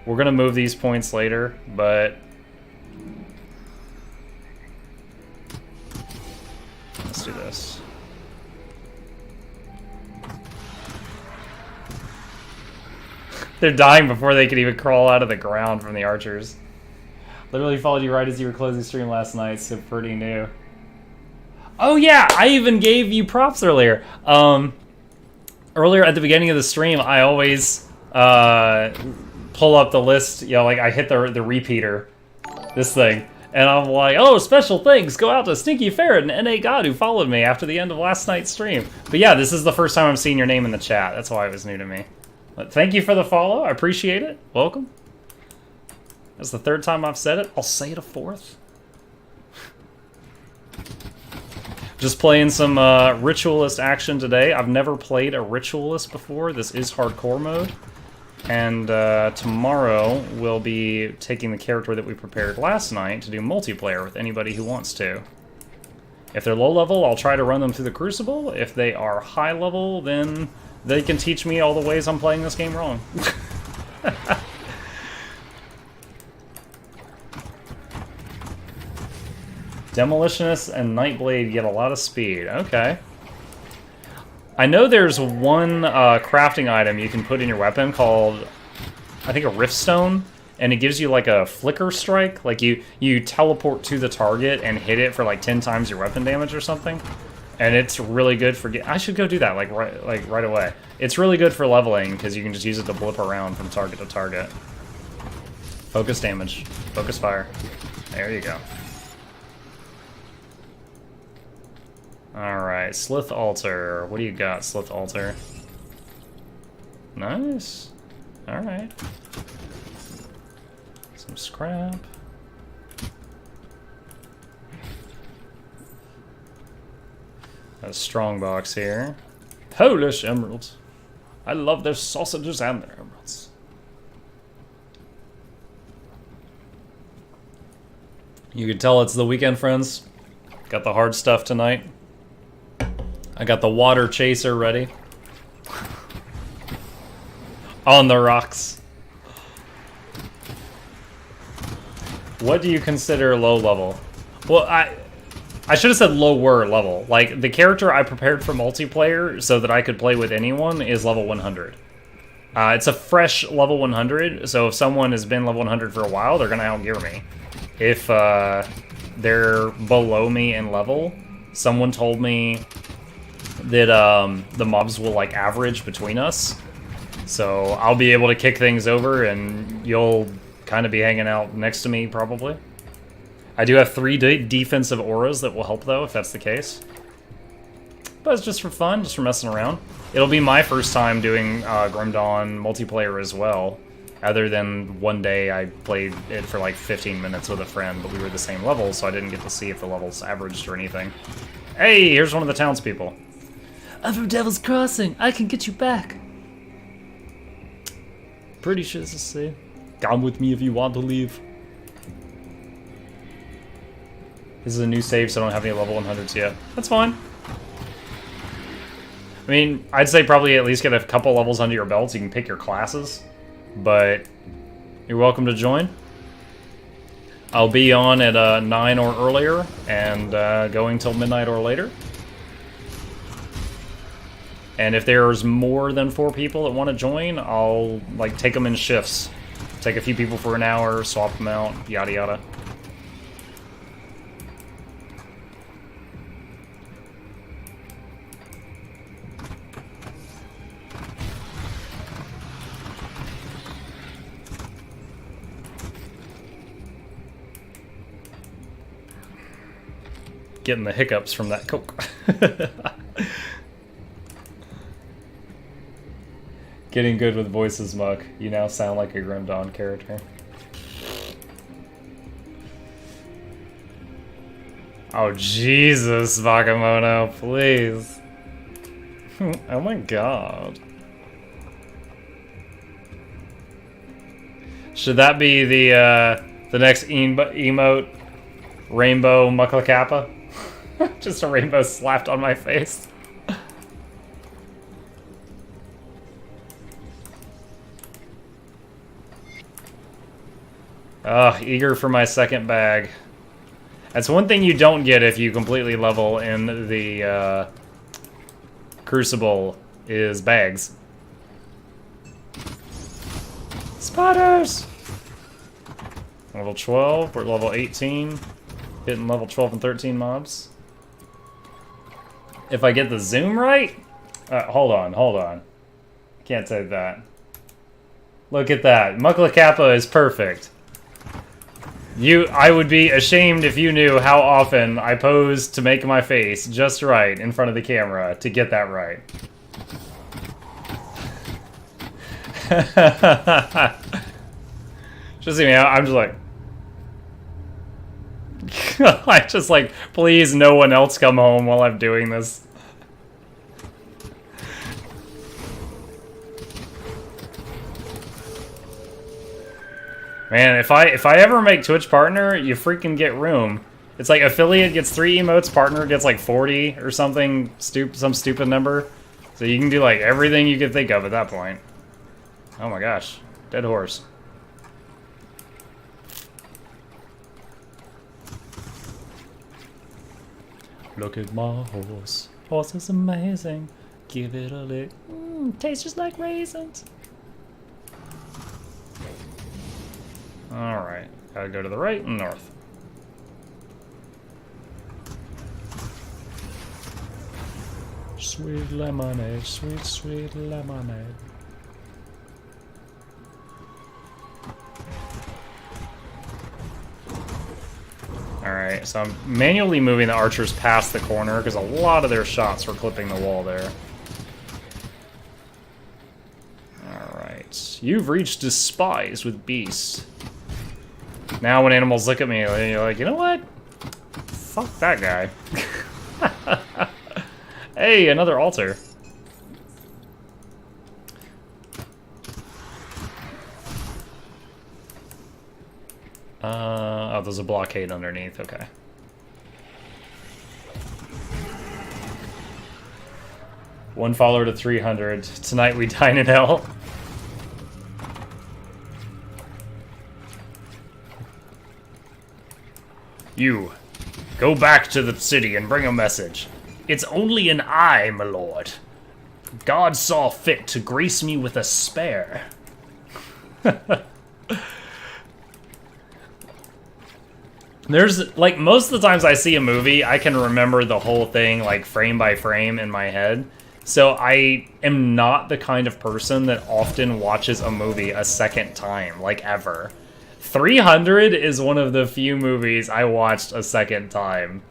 We're gonna move these points later, but... let's do this. They're dying before they can even crawl out of the ground from the archers. Literally followed you right as you were closing stream last night, so pretty new. Oh yeah, I even gave you props earlier. Earlier at the beginning of the stream, I always pull up the list, you know, like I hit the repeater, this thing, and I'm like, oh, special thanks go out to Stinky Ferret and NA God who followed me after the end of last night's stream. But yeah, this is the first time I'm seeing your name in the chat. That's why it was new to me. But thank you for the follow. I appreciate it. Welcome. That's the third time I've said it. I'll say it a fourth. Just playing some Ritualist action today. I've never played a Ritualist before. This is hardcore mode. And tomorrow we'll be taking the character that we prepared last night to do multiplayer with anybody who wants to. If they're low level, I'll try to run them through the Crucible. If they are high level, then they can teach me all the ways I'm playing this game wrong. Demolitionist and Nightblade get a lot of speed. Okay. I know there's one crafting item you can put in your weapon called, I think, a Riftstone, and it gives you like a flicker strike. Like you teleport to the target and hit it for like 10 times your weapon damage or something. And it's really good for I should go do that right away. It's really good for leveling because you can just use it to blip around from target to target. Focus damage. Focus fire. There you go. Alright, Slith Altar. What do you got, Slith Altar? Nice. Alright. Some scrap. Got a strong box here. Polish emeralds. I love their sausages and their emeralds. You can tell it's the weekend, friends. Got the hard stuff tonight. I got the water chaser ready. On the rocks. What do you consider low level? Well, I should have said lower level. Like, the character I prepared for multiplayer so that I could play with anyone is level 100. It's a fresh level 100, so if someone has been level 100 for a while, they're going to outgear me. If they're below me in level, someone told me that the mobs will, like, average between us. So I'll be able to kick things over, and you'll kind of be hanging out next to me, probably. I do have 3 defensive auras that will help, though, if that's the case. But it's just for fun, just for messing around. It'll be my first time doing Grim Dawn multiplayer as well. Other than one day I played it for like 15 minutes with a friend, but we were the same level, so I didn't get to see if the levels averaged or anything. Hey, here's one of the townspeople. I'm from Devil's Crossing. I can get you back. Pretty sure this is safe. Come with me if you want to leave. This is a new save, so I don't have any level 100s yet. That's fine. I mean, I'd say probably at least get a couple levels under your belt so you can pick your classes. But you're welcome to join. I'll be on at 9 or earlier, and going till midnight or later. And if there's more than 4 people that want to join, I'll like take them in shifts. Take a few people for an hour, swap them out, yada yada. Getting the hiccups from that Coke. Getting good with voices, Muck. You now sound like a Grim Dawn character. Oh, Jesus, Bakamono, please. Oh my god. Should that be the next emote? Rainbow Mucklekappa? Just a rainbow slapped on my face. Ugh, eager for my second bag. That's one thing you don't get if you completely level in the Crucible, is bags. Spiders! Level 12, we're at level 18. Hitting level 12 and 13 mobs. If I get the zoom right? Hold on. Can't say that. Look at that. Mucklekappa is perfect. I would be ashamed if you knew how often I pose to make my face just right in front of the camera to get that right. Just see me, I'm just like... I just like, please no one else come home while I'm doing this. Man, if I ever make Twitch partner, you freaking get room. It's like affiliate gets 3 emotes, partner gets like 40 or something, some stupid number. So you can do like everything you can think of at that point. Oh my gosh, dead horse. Look at my horse. Horse is amazing. Give it a lick. Tastes just like raisins. Alright. Gotta go to the right and north. Sweet lemonade, sweet, sweet lemonade. Alright, so I'm manually moving the archers past the corner because a lot of their shots were clipping the wall there. Alright, you've reached Despise with Beast. Now when animals look at me, you're like, you know what? Fuck that guy. Hey, another altar. Oh, there's a blockade underneath, okay. One follower to 300. Tonight we dine in hell. You, go back to the city and bring a message. It's only an eye, my lord. God saw fit to grace me with a spare. There's, like, most of the times I see a movie, I can remember the whole thing, like, frame by frame in my head. So I am not the kind of person that often watches a movie a second time, like, ever. 300 is one of the few movies I watched a second time.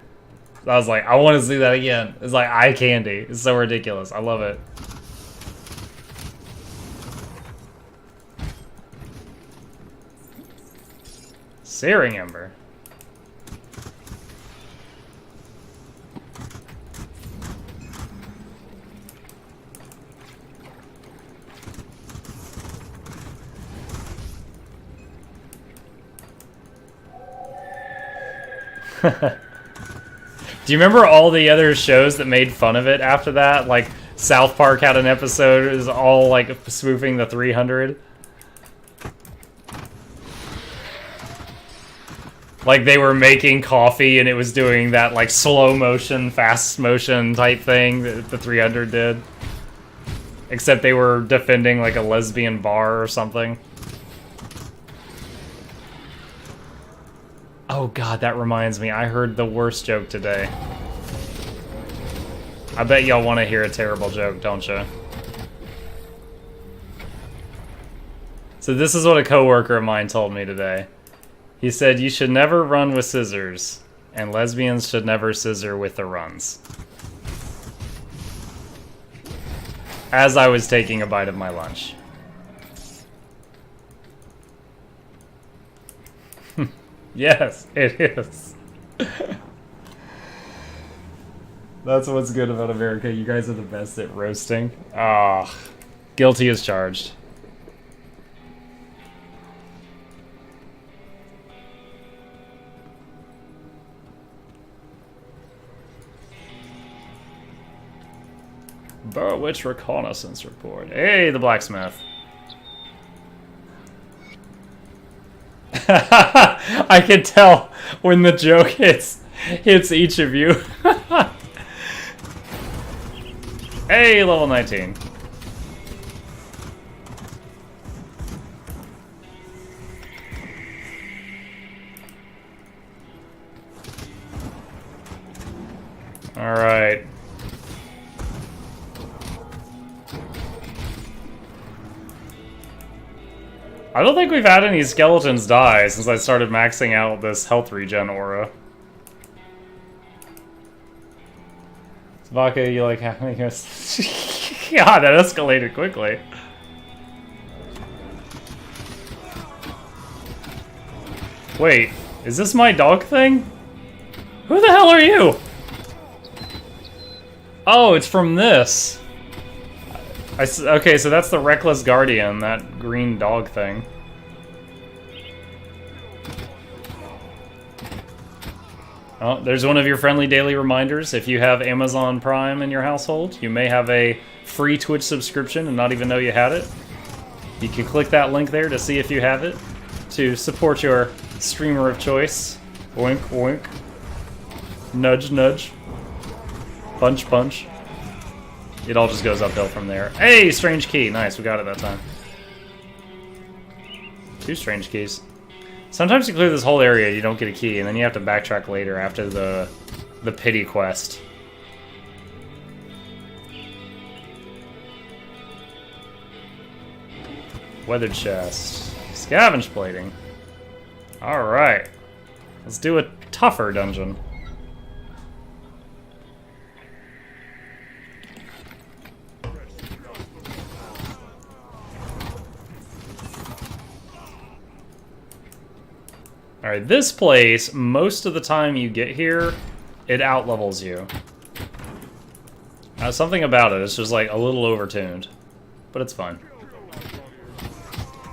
I was like, I want to see that again. It's like eye candy. It's so ridiculous. I love it. Searing Ember. Do you remember all the other shows that made fun of it after that? Like, South Park had an episode, it was all, like, spoofing the 300. Like, they were making coffee and it was doing that, like, slow motion, fast motion type thing that the 300 did. Except they were defending, like, a lesbian bar or something. Oh god, that reminds me. I heard the worst joke today. I bet y'all want to hear a terrible joke, don't you? So this is what a coworker of mine told me today. He said, you should never run with scissors, and lesbians should never scissor with the runs. As I was taking a bite of my lunch. Yes, it is. That's what's good about America. You guys are the best at roasting. Ah, guilty as charged. Burwitch reconnaissance report. Hey, the blacksmith. I can tell when the joke hits each of you. Hey, level 19. All right. I don't think we've had any skeletons die since I started maxing out this health regen aura. Vodka, you like having us? God, that escalated quickly. Wait, is this my dog thing? Who the hell are you? Oh, it's from this. Okay, so that's the Reckless Guardian, that green dog thing. Oh, there's one of your friendly daily reminders. If you have Amazon Prime in your household, you may have a free Twitch subscription and not even know you had it. You can click that link there to see if you have it, to support your streamer of choice. Wink, wink. Nudge, nudge. Punch, punch. It all just goes uphill from there. Hey, strange key. Nice, we got it that time. 2 strange keys. Sometimes you clear this whole area, you don't get a key, and then you have to backtrack later after the pity quest. Weathered chest. Scavenge plating. Alright. Let's do a tougher dungeon. Alright, this place, most of the time you get here, it outlevels you. Something about it, it's just like a little overtuned. But it's fine.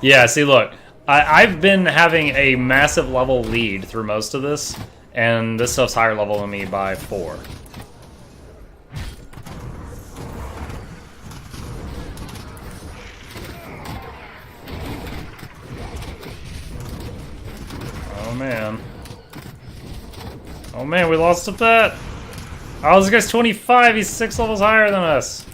Yeah, see look, I've been having a massive level lead through most of this, and this stuff's higher level than me by 4. Oh man. Oh man, we lost a pet! Oh, this guy's 25, he's 6 levels higher than us!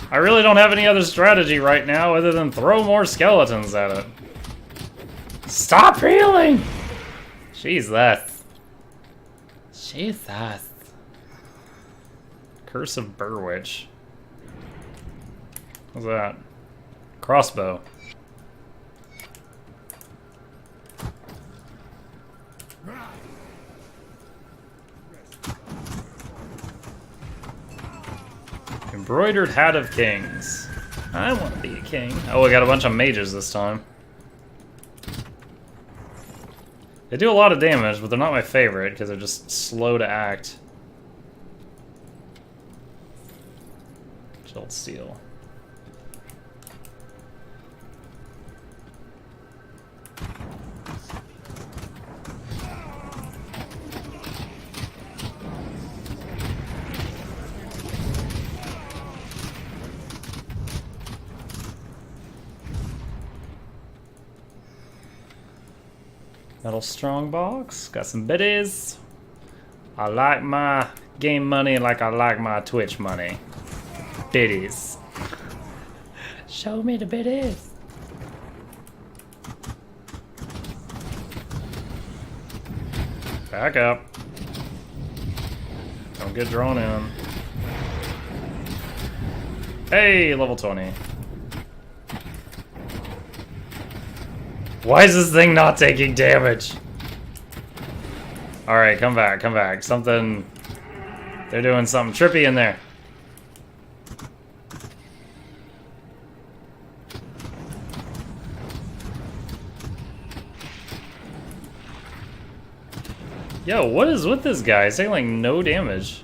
I really don't have any other strategy right now other than throw more skeletons at it. Stop healing! Jesus. Jesus. Curse of Burwitch. What's that? Crossbow. Embroidered Hat of Kings. I want to be a king. Oh, we got a bunch of mages this time. They do a lot of damage, but they're not my favorite because they're just slow to act. Chilled Steel. Metal Strongbox, got some biddies. I like my game money like I like my Twitch money. Biddies. Show me the biddies. Back up. Don't get drawn in. Hey, level 20. Why is this thing not taking damage? Alright, come back, come back. Something... They're doing something trippy in there. Yo, what is with this guy? He's taking like no damage.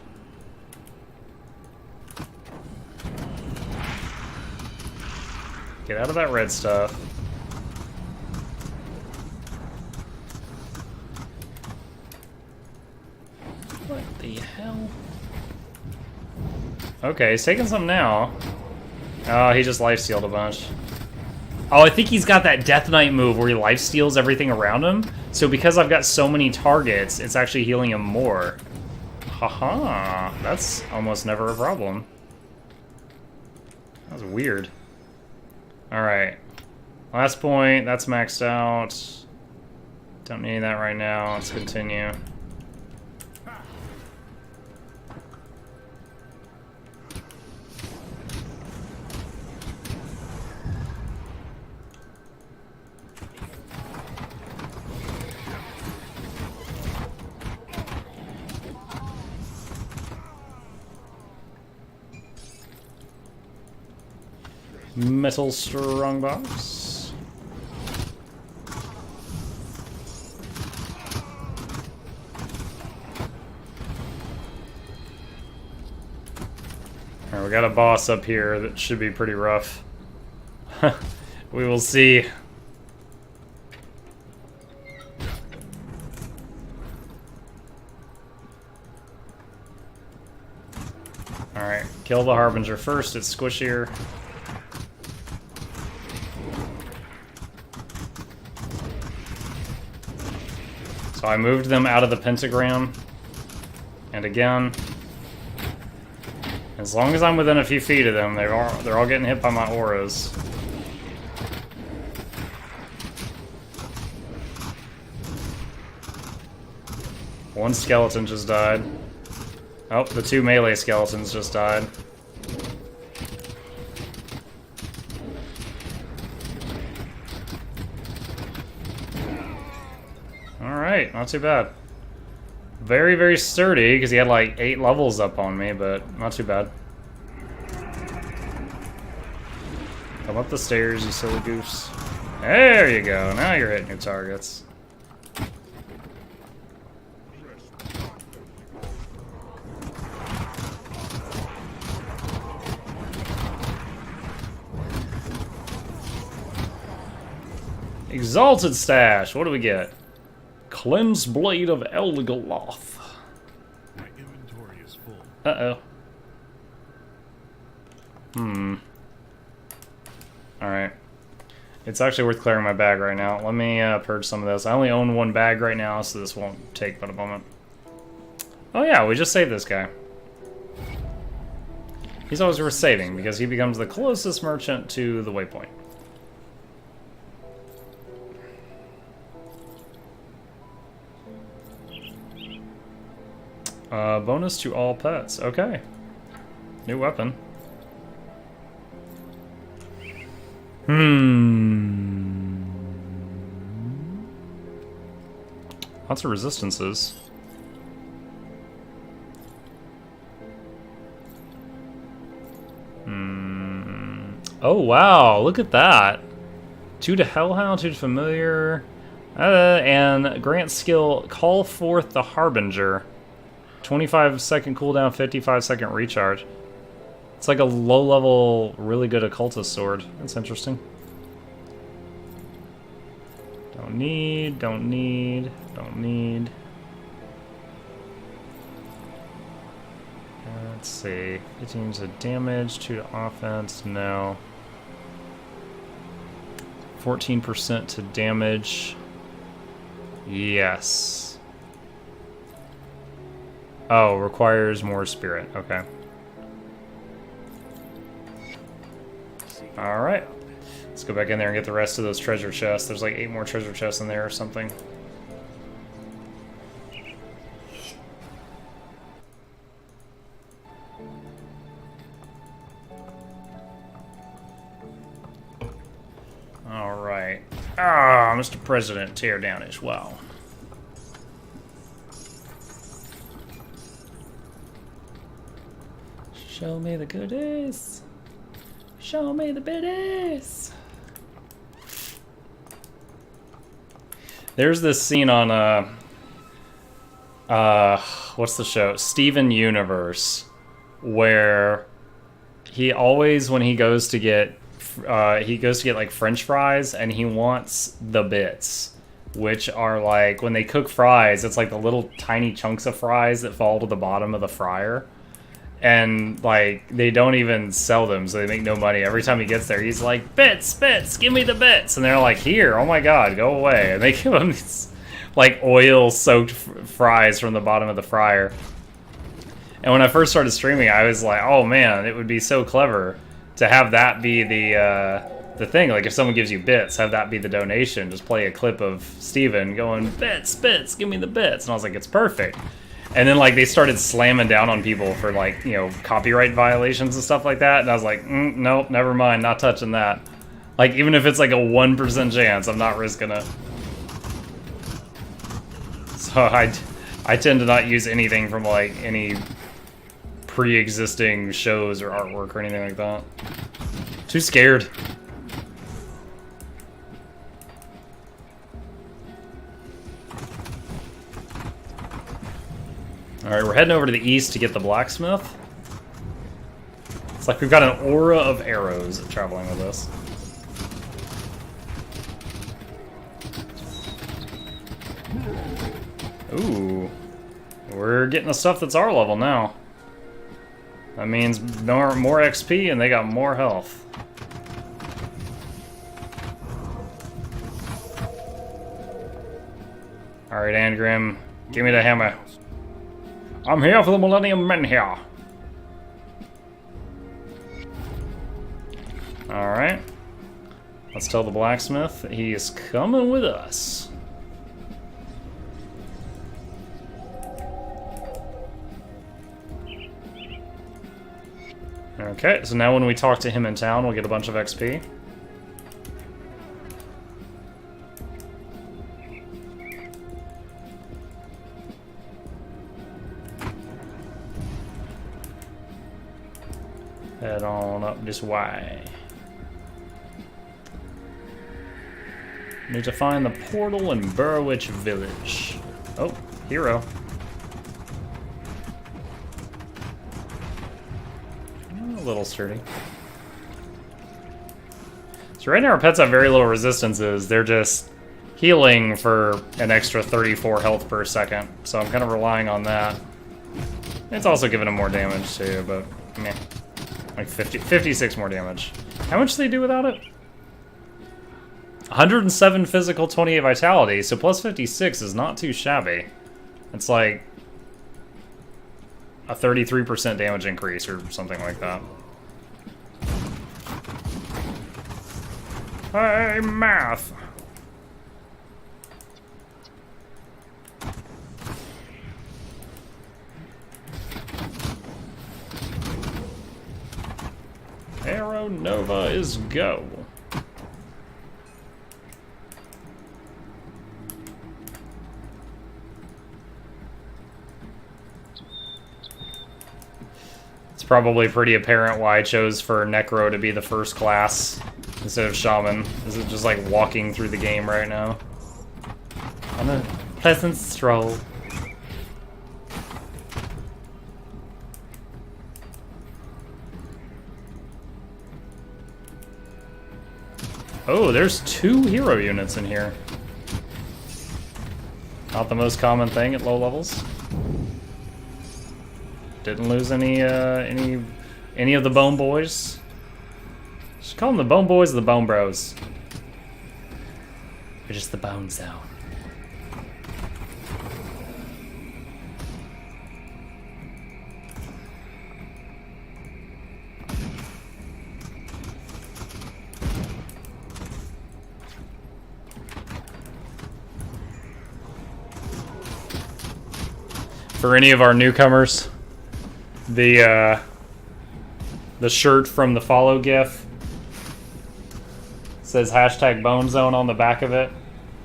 Get out of that red stuff. What the hell? Okay, he's taking some now. Oh, he just lifestealed a bunch. Oh, I think he's got that Death Knight move where he lifesteals everything around him. So because I've got so many targets, it's actually healing him more. Haha, that's almost never a problem. That was weird. Alright. Last point, that's maxed out. Don't need that right now, let's continue. Metal Strongbox. Alright, we got a boss up here that should be pretty rough. We will see. Alright, kill the Harbinger first, it's squishier. So I moved them out of the pentagram. And again. As long as I'm within a few feet of them, they're all getting hit by my auras. One skeleton just died. Oh, the 2 melee skeletons just died. Alright, not too bad. Very, very sturdy, because he had like 8 levels up on me, but not too bad. Come up the stairs, you silly goose. There you go, now you're hitting your targets. Exalted stash. What do we get? Cleansed Blade of Elgaloth. My inventory is full. Uh-oh. Alright. It's actually worth clearing my bag right now. Let me purge some of this. I only own one bag right now, so this won't take but a moment. Oh yeah, we just saved this guy. He's always worth saving, because he becomes the closest merchant to the waypoint. Bonus to all pets. Okay. New weapon. Lots of resistances. Oh wow, look at that. 2 to Hellhound, 2 to Familiar. And grant skill, Call Forth the Harbinger. 25-second cooldown, 55-second recharge. It's like a low-level, really good occultist sword. That's interesting. Don't need, don't need, don't need. Let's see. 15 to damage, 2 to offense, no. 14% to damage. Yes. Oh, requires more spirit. Okay. Alright. Let's go back in there and get the rest of those treasure chests. There's like 8 more treasure chests in there or something. Alright. Ah, Mr. President, tear down his wall. Show me the goodies. Show me the biddies. There's this scene on what's the show? Steven Universe, where he always, when he goes to get like French fries, and he wants the bits, which are like, when they cook fries, it's like the little tiny chunks of fries that fall to the bottom of the fryer. And, like, they don't even sell them, so they make no money. Every time he gets there, he's like, bits, bits, give me the bits. And they're like, here, oh my god, go away. And they give him these, like, oil-soaked fries from the bottom of the fryer. And when I first started streaming, I was like, oh man, it would be so clever to have that be the thing. Like, if someone gives you bits, have that be the donation. Just play a clip of Steven going, bits, bits, give me the bits. And I was like, it's perfect. And then, like, they started slamming down on people for, like, you know, copyright violations and stuff like that. And I was like, nope, never mind, not touching that. Like, even if it's like a 1% chance, I'm not risking it. So I tend to not use anything from, like, any pre-existing shows or artwork or anything like that. Too scared. Alright, we're heading over to the east to get the blacksmith. It's like we've got an aura of arrows traveling with us. Ooh. We're getting the stuff that's our level now. That means more XP and they got more health. Alright, Angrim, give me the hammer. I'm here for the Millennium Men here. Alright. Let's tell the blacksmith that he is coming with us. Okay, so now when we talk to him in town, we'll get a bunch of XP. Head on up this way. Need to find the portal in Burwich Village. Oh, hero. A little sturdy. So right now our pets have very little resistances. They're just healing for an extra 34 health per second. So I'm kind of relying on that. It's also giving them more damage too, but meh. Like 56 more damage. How much do they do without it? 107 physical, 28 vitality, so plus 56 is not too shabby. It's like a 33% damage increase or something like that. Hey, math! Arrow Nova is go. It's probably pretty apparent why I chose for Necro to be the first class instead of Shaman. Is it just like walking through the game right now? On a pleasant stroll. Oh, there's 2 hero units in here. Not the most common thing at low levels. Didn't lose any of the Bone Boys. Just call them the Bone Boys or the Bone Bros. They're just the Bone Zone. For any of our newcomers, the shirt from the follow GIF says hashtag Bone Zone on the back of it.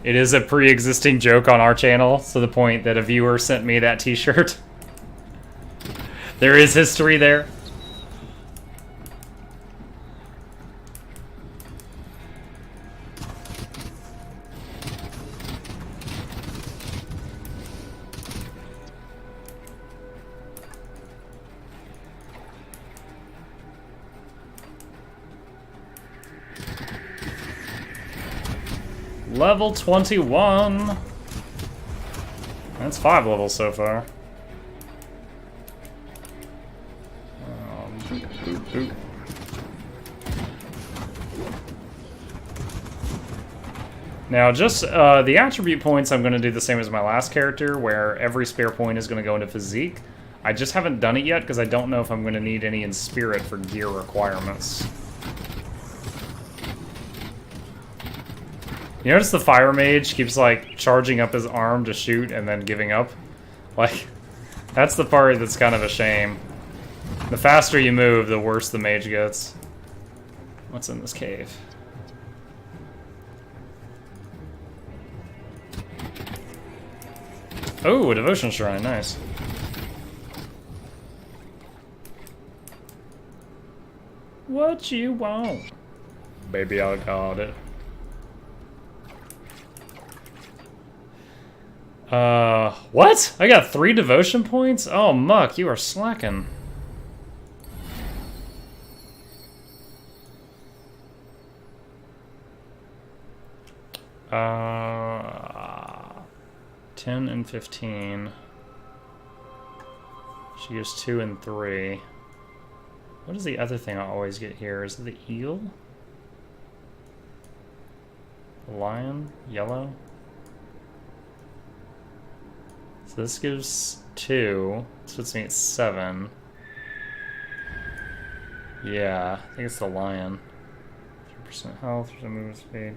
It is a pre-existing joke on our channel, to the point that a viewer sent me that t-shirt. There is history there. Level 21. That's 5 levels so far. Boop, boop. Now, just the attribute points, I'm going to do the same as my last character, where every spare point is going to go into physique. I just haven't done it yet because I don't know if I'm going to need any in spirit for gear requirements. You notice the fire mage keeps like charging up his arm to shoot and then giving up? Like, that's the part that's kind of a shame. The faster you move, the worse the mage gets. What's in this cave? Oh, a devotion shrine, nice. What you want? Baby, I got it. What? I got 3 devotion points? Oh, Muck, you are slacking. Uh, 10 and 15. She gives 2 and 3. What is the other thing I always get here? Is it the eel? The lion? Yellow? So this gives 2. This puts me at 7. Yeah, I think it's the lion. 3% health, 3% movement speed.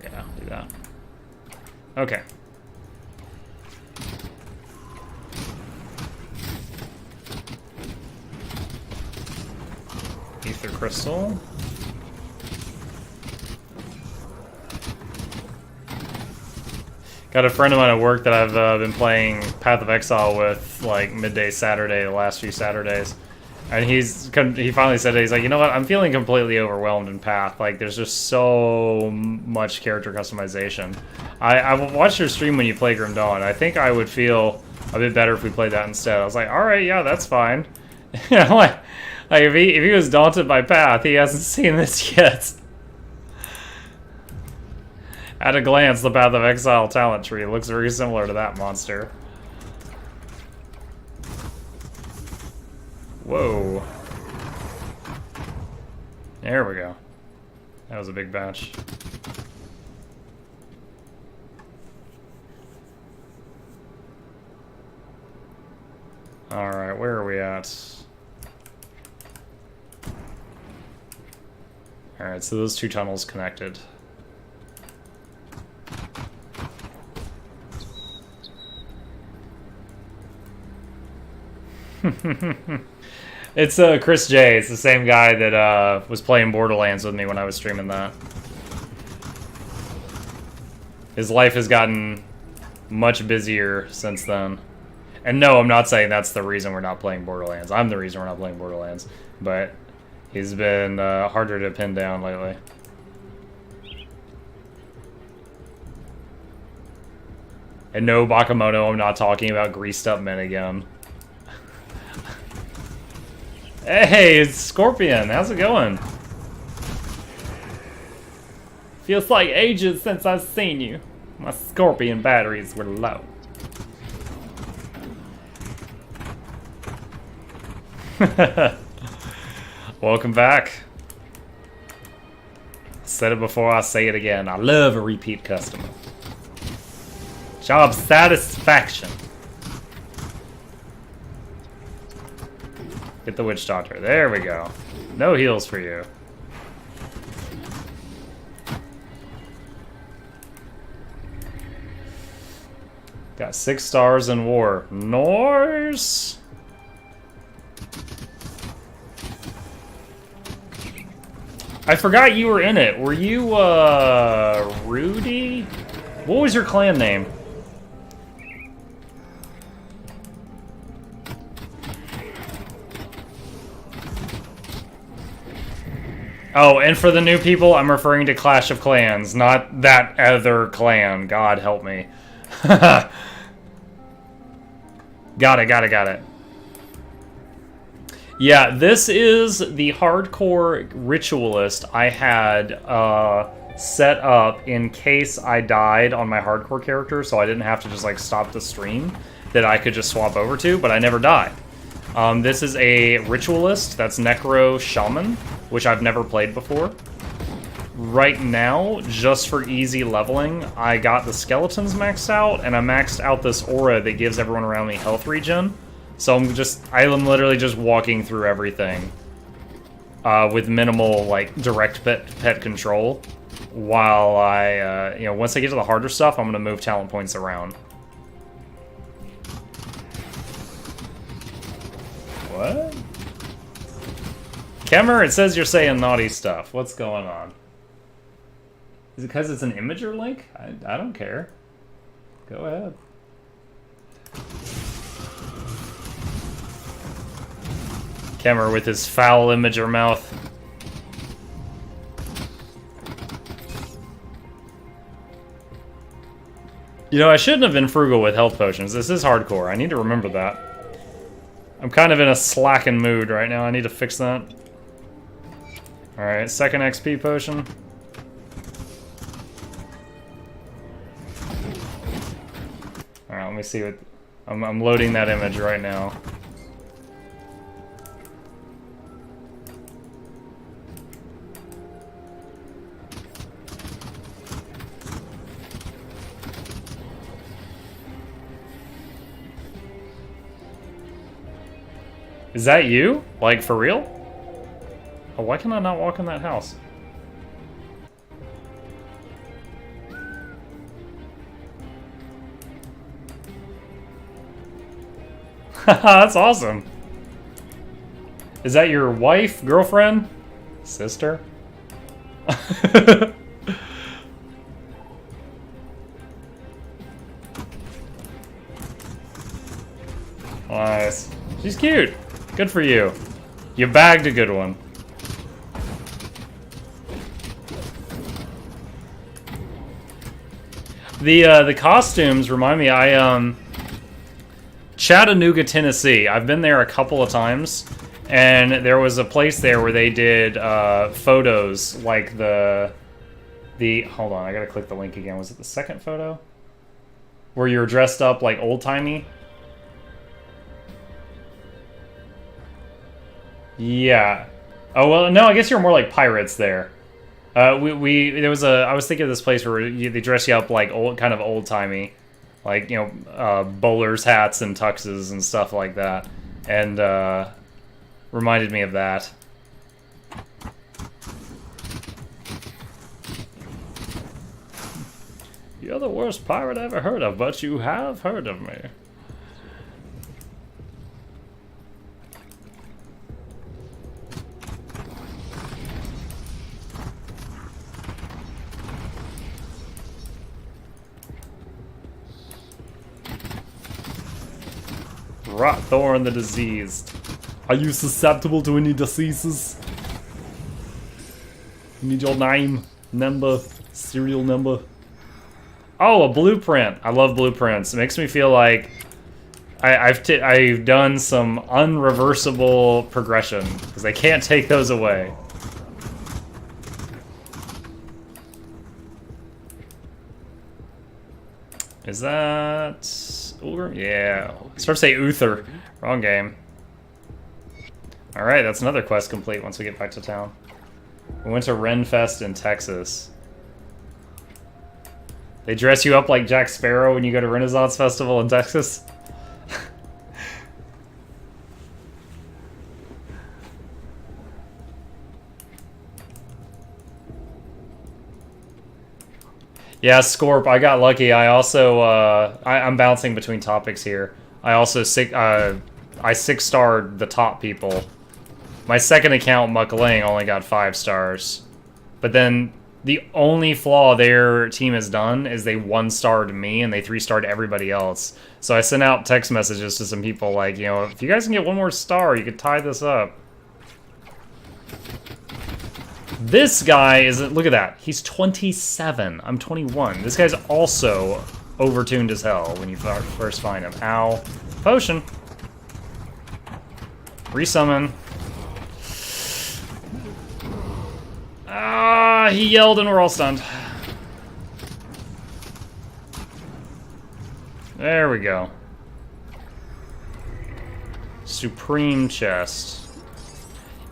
Yeah, I'll do that. Okay. Ether crystal. Got a friend of mine at work that I've been playing Path of Exile with, like, midday Saturday, the last few Saturdays. And he finally said it, he's like, you know what, I'm feeling completely overwhelmed in Path. Like, there's just so much character customization. I watched your stream when you play Grim Dawn. I think I would feel a bit better if we played that instead. I was like, alright, yeah, that's fine. You know, like, Like, if he was daunted by Path, he hasn't seen this yet. At a glance, the Path of Exile talent tree looks very similar to that monster. Whoa. There we go. That was a big batch. Alright, where are we at? Alright, so those two tunnels connected. It's Chris J. It's the same guy that was playing Borderlands with me when I was streaming that. His life has gotten much busier since then. And no, I'm not saying that's the reason we're not playing Borderlands. I'm the reason we're not playing Borderlands. But he's been harder to pin down lately. And no, Bakamoto, I'm not talking about greased up men again. Hey, it's Scorpion. How's it going? Feels like ages since I've seen you. My Scorpion batteries were low. Welcome back. I said it before, I say it again. I love a repeat customer. Job satisfaction. Get the witch doctor. There we go. No heals for you. Got 6 stars in war. Nice. I forgot you were in it. Were you, Rudy? What was your clan name? Oh, and for the new people, I'm referring to Clash of Clans, not that other clan. God help me. Got it. Yeah, this is the hardcore ritualist I had set up in case I died on my hardcore character, so I didn't have to just like stop the stream, that I could just swap over to, but I never died. This is a ritualist, that's Necro Shaman, which I've never played before. Right now, just for easy leveling, I got the skeletons maxed out, and I maxed out this aura that gives everyone around me health regen. So I'm literally just walking through everything with minimal, like, direct pet control, while I, you know, once I get to the harder stuff, I'm gonna move talent points around. What? Kemmer, it says you're saying naughty stuff. What's going on? Is it because it's an imager link? I don't care. Go ahead. Kemmer with his foul imager mouth. You know, I shouldn't have been frugal with health potions. This is hardcore. I need to remember that. I'm kind of in a slacking mood right now. I need to fix that. Alright, second XP potion. Alright, let me see what... I'm loading that image right now. Is that you? Like, for real? Oh, why can I not walk in that house? That's awesome. Is that your wife, girlfriend, sister? Nice. She's cute. Good for you. You bagged a good one. The costumes remind me, Chattanooga, Tennessee. I've been there a couple of times, And there was a place there where they did photos, like the hold on, I gotta click the link again. Was it the second photo? Where you were dressed up like old-timey? Yeah. Oh, well, no, I guess you're more like pirates there. There was I was thinking of this place where they dress you up like kind of old-timey. Like, you know, bowlers hats and tuxes and stuff like that. And, reminded me of that. You're the worst pirate I ever heard of, but you have heard of me. Rot Thorn the diseased. Are you susceptible to any diseases? Need your name, number, serial number. Oh, a blueprint. I love blueprints. It makes me feel like I've done some unreversible progression because I can't take those away. Is that Ulgrim? Yeah. I was supposed to say Uther. Wrong game. Alright, that's another quest complete once we get back to town. We went to Renfest in Texas. They dress you up like Jack Sparrow when you go to Renaissance Festival in Texas? Yeah, Scorp, I got lucky. I also, I'm bouncing between topics here. I also, I 6-starred the top people. My second account, Muckling, only got 5 stars. But then, the only flaw their team has done is they 1-starred me and they 3-starred everybody else. So I sent out text messages to some people like, you know, if you guys can get 1 more star, you could tie this up. This guy is, look at that, he's 27, I'm 21. This guy's also overtuned as hell when you first find him. Ow. Potion. Resummon. Ah, he yelled and we're all stunned. There we go. Supreme chest.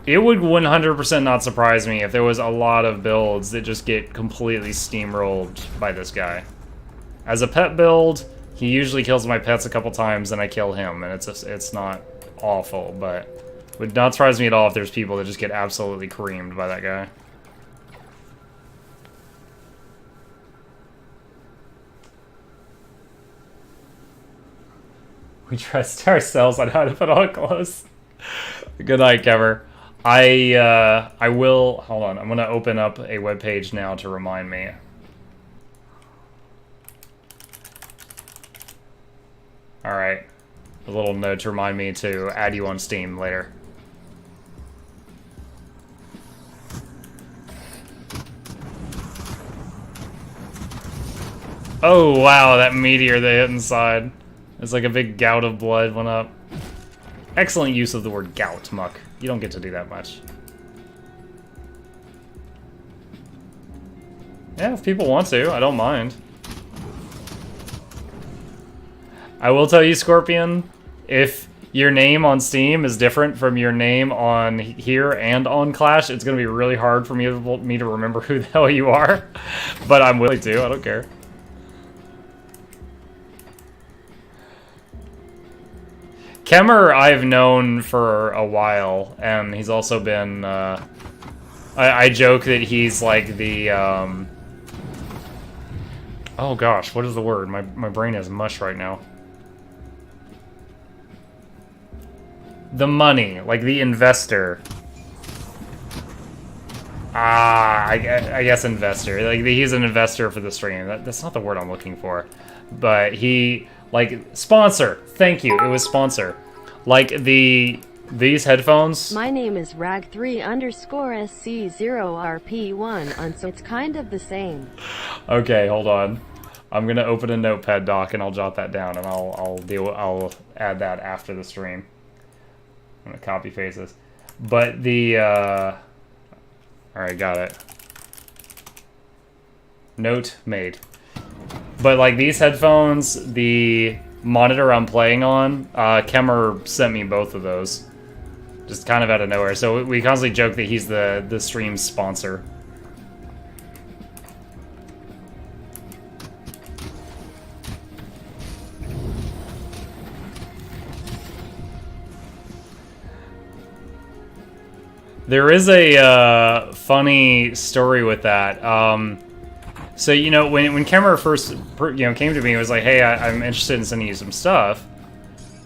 It would 100% not surprise me if there was a lot of builds that just get completely steamrolled by this guy. As a pet build, he usually kills my pets a couple times and I kill him, and it's not awful, but it would not surprise me at all if there's people that just get absolutely creamed by that guy. We trust ourselves on how to put on clothes. Good night, Kever. I will, hold on, I'm gonna open up a web page now to remind me. Alright, a little note to remind me to add you on Steam later. Oh wow, that meteor they hit inside. It's like a big gout of blood went up. Excellent use of the word gout, Muck. You don't get to do that much. Yeah, if people want to, I don't mind. I will tell you, Scorpion, if your name on Steam is different from your name on here and on Clash, it's going to be really hard for me to remember who the hell you are. But I'm willing to, I don't care. Kemmer I've known for a while, and he's also been, I joke that he's like the, oh gosh, what is the word? My brain is mush right now. The money, like the investor. Ah, I guess investor. Like, he's an investor for the stream. That's not the word I'm looking for. But he... Like, sponsor. Thank you. It was sponsor. Like, these headphones. My name is rag3_SC0RP1, so it's kind of the same. Okay, hold on. I'm gonna open a notepad doc and I'll jot that down and I'll add that after the stream. I'm gonna copy paste this. But the, alright, got it. Note made. But like these headphones, the monitor I'm playing on, Kemmer sent me both of those. Just kind of out of nowhere. So we constantly joke that he's the stream sponsor. There is a funny story with that. So, you know, when Kemmer first, came to me and was like, hey, I'm interested in sending you some stuff,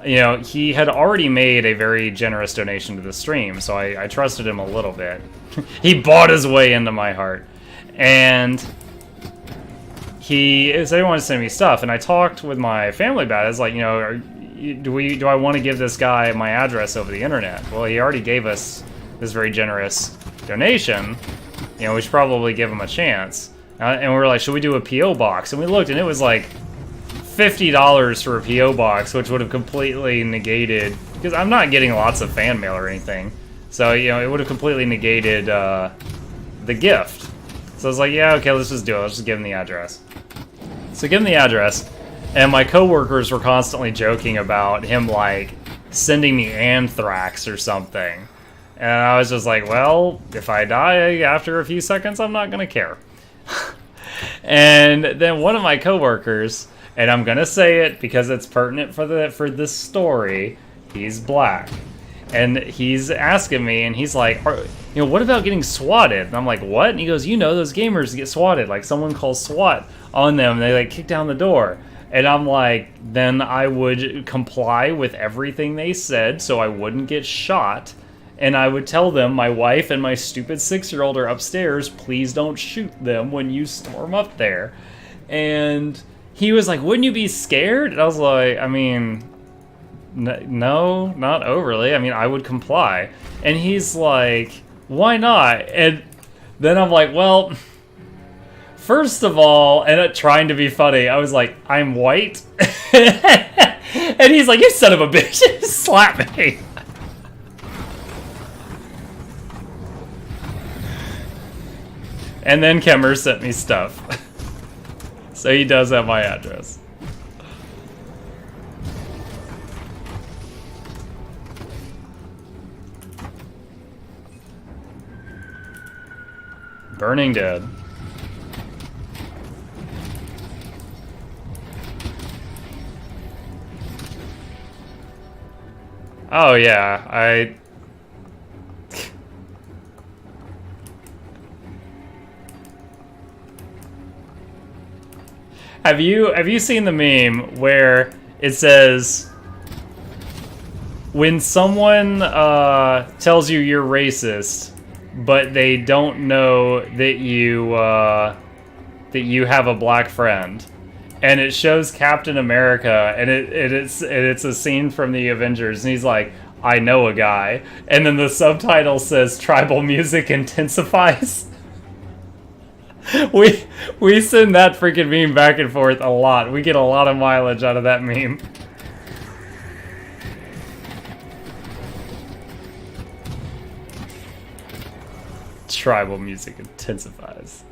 you know, he had already made a very generous donation to the stream, so I trusted him a little bit. He bought his way into my heart. And he said he wanted to send me stuff, and I talked with my family about it. It's like, you know, do I want to give this guy my address over the internet? Well, he already gave us this very generous donation, you know, we should probably give him a chance. And we were like, should we do a P.O. box? And we looked, and it was like $50 for a P.O. box, which would have completely negated, because I'm not getting lots of fan mail or anything, so, you know, it would have completely negated the gift. So I was like, yeah, okay, let's just do it. Let's just give him the address. So give him the address, and my coworkers were constantly joking about him, like, sending me anthrax or something. And I was just like, well, if I die after a few seconds, I'm not going to care. And then one of my coworkers, and I'm going to say it because it's pertinent for this story, he's black. And he's asking me, and he's like, you know, what about getting swatted? And I'm like, what? And he goes, you know, those gamers get swatted. Like, someone calls SWAT on them, and they, like, kick down the door. And I'm like, then I would comply with everything they said so I wouldn't get shot. And I would tell them, my wife and my stupid 6-year-old are upstairs, please don't shoot them when you storm up there. And he was like, wouldn't you be scared? And I was like, I mean, no, not overly. I mean, I would comply. And he's like, why not? And then I'm like, well, first of all, and trying to be funny, I was like, I'm white. And he's like, you son of a bitch, slap me. And then Kemmer sent me stuff. So he does have my address. Burning Dead. Oh yeah, Have you seen the meme where it says, when someone tells you you're racist, but they don't know that you have a black friend, and it shows Captain America, and it's a scene from the Avengers, and he's like, I know a guy, and then the subtitle says tribal music intensifies. We send that freaking meme back and forth a lot. We get a lot of mileage out of that meme. Tribal music intensifies.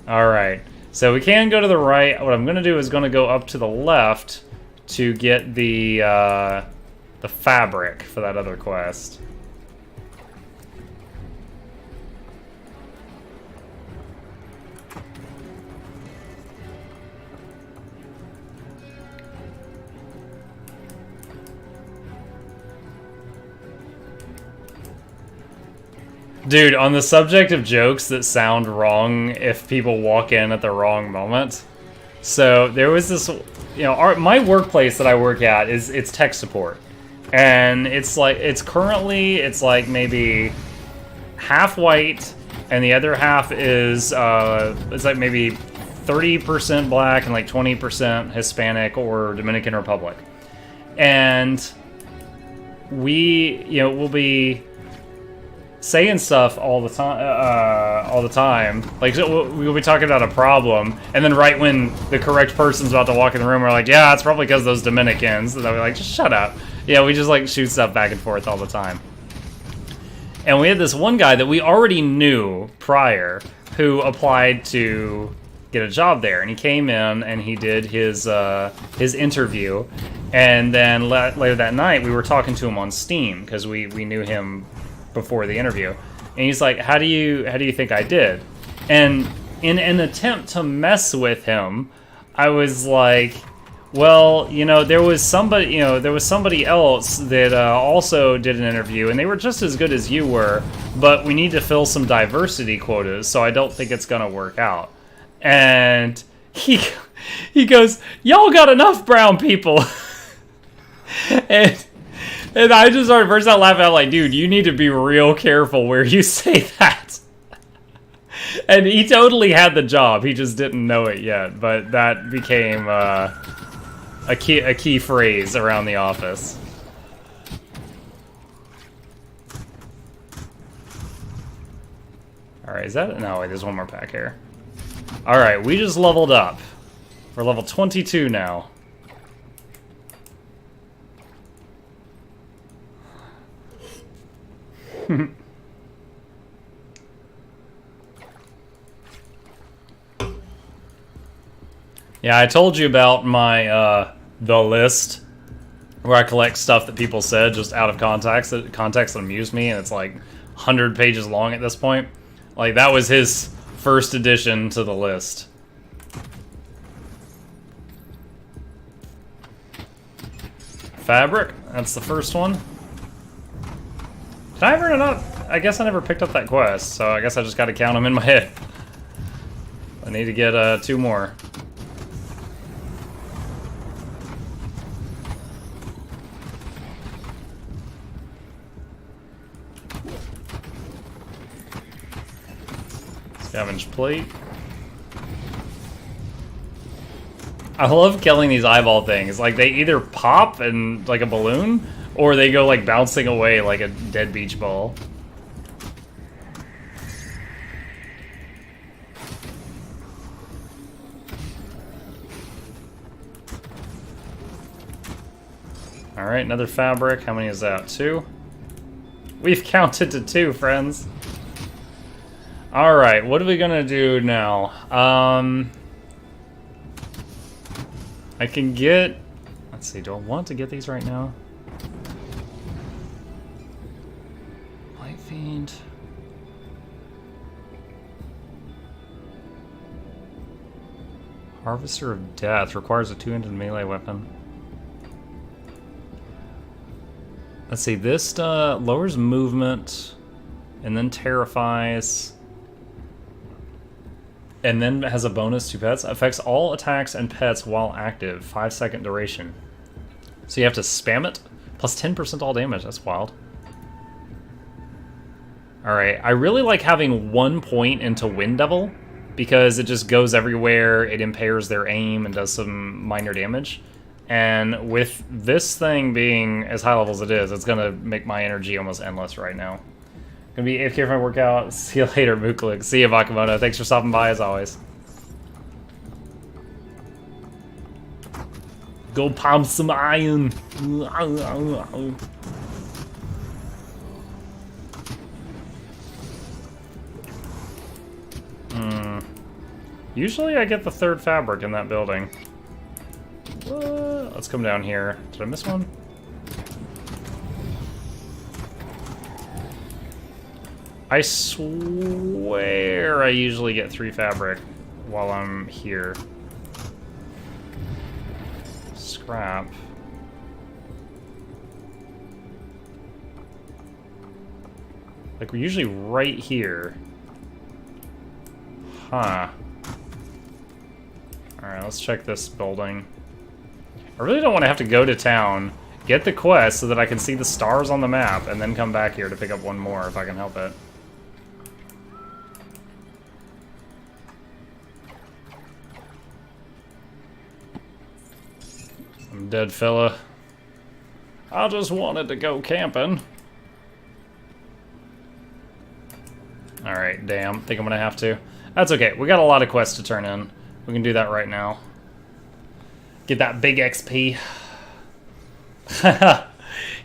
Alright, so we can go to the right. What I'm going to do is going to go up to the left to get the fabric for that other quest. Dude, on the subject of jokes that sound wrong if people walk in at the wrong moment. So there was this, you know, my workplace that I work at it's tech support. And it's currently like maybe half white and the other half is it's like maybe 30% black and like 20% Hispanic or Dominican Republic. And we, you know, will be saying stuff all the time. Like, so we'll be talking about a problem, and then right when the correct person's about to walk in the room, we're like, yeah, it's probably because those Dominicans. And then we're like, just shut up. Yeah, we just like shoot stuff back and forth all the time. And we had this one guy that we already knew prior who applied to get a job there, and he came in and he did his interview, and then later that night we were talking to him on Steam because we knew him before the interview, and he's like, how do you think I did? And in an attempt to mess with him, I was like, well, you know, there was somebody else that also did an interview, and they were just as good as you were, but we need to fill some diversity quotas, so I don't think it's gonna work out. And he goes, y'all got enough brown people. and I just started bursting out laughing. I'm like, dude, you need to be real careful where you say that. And he totally had the job. He just didn't know it yet. But that became a key phrase around the office. All right, is that? No, wait, there's one more pack here. All right, we just leveled up. We're level 22 now. Yeah, I told you about my the list where I collect stuff that people said just out of context that amused me, and it's like 100 pages long at this point. Like, that was his first addition to the list. Fabric, that's the first one. Did I ever not? I guess I never picked up that quest, so I guess I just gotta count them in my head. I need to get 2 more. Scavenge plate. I love killing these eyeball things. Like, they either pop and like a balloon, or they go like bouncing away like a dead beach ball. Alright, another fabric. How many is that? 2? We've counted to 2, friends. Alright, what are we gonna do now? I can get... Let's see, do I want to get these right now? Light Fiend... Harvester of Death requires a 2-handed melee weapon. Let's see, this lowers movement, and then terrifies... And then has a bonus to pets. Affects all attacks and pets while active. 5-second duration. So you have to spam it. Plus 10% all damage. That's wild. Alright. I really like having 1 point into Wind Devil, because it just goes everywhere. It impairs their aim and does some minor damage. And with this thing being as high level as it is, it's going to make my energy almost endless right now. Gonna be AFK for my workout. See you later, Mooklik. See you, Bakamoto. Thanks for stopping by, as always. Go pump some iron. Usually I get the 3rd fabric in that building. Let's come down here. Did I miss one? I swear I usually get 3 fabric while I'm here. Scrap. Like, we're usually right here. Huh. Alright, let's check this building. I really don't want to have to go to town, get the quest so that I can see the stars on the map, and then come back here to pick up 1 more if I can help it. Some dead fella. I just wanted to go camping. Alright, damn. Think I'm gonna have to. That's okay. We got a lot of quests to turn in. We can do that right now. Get that big XP.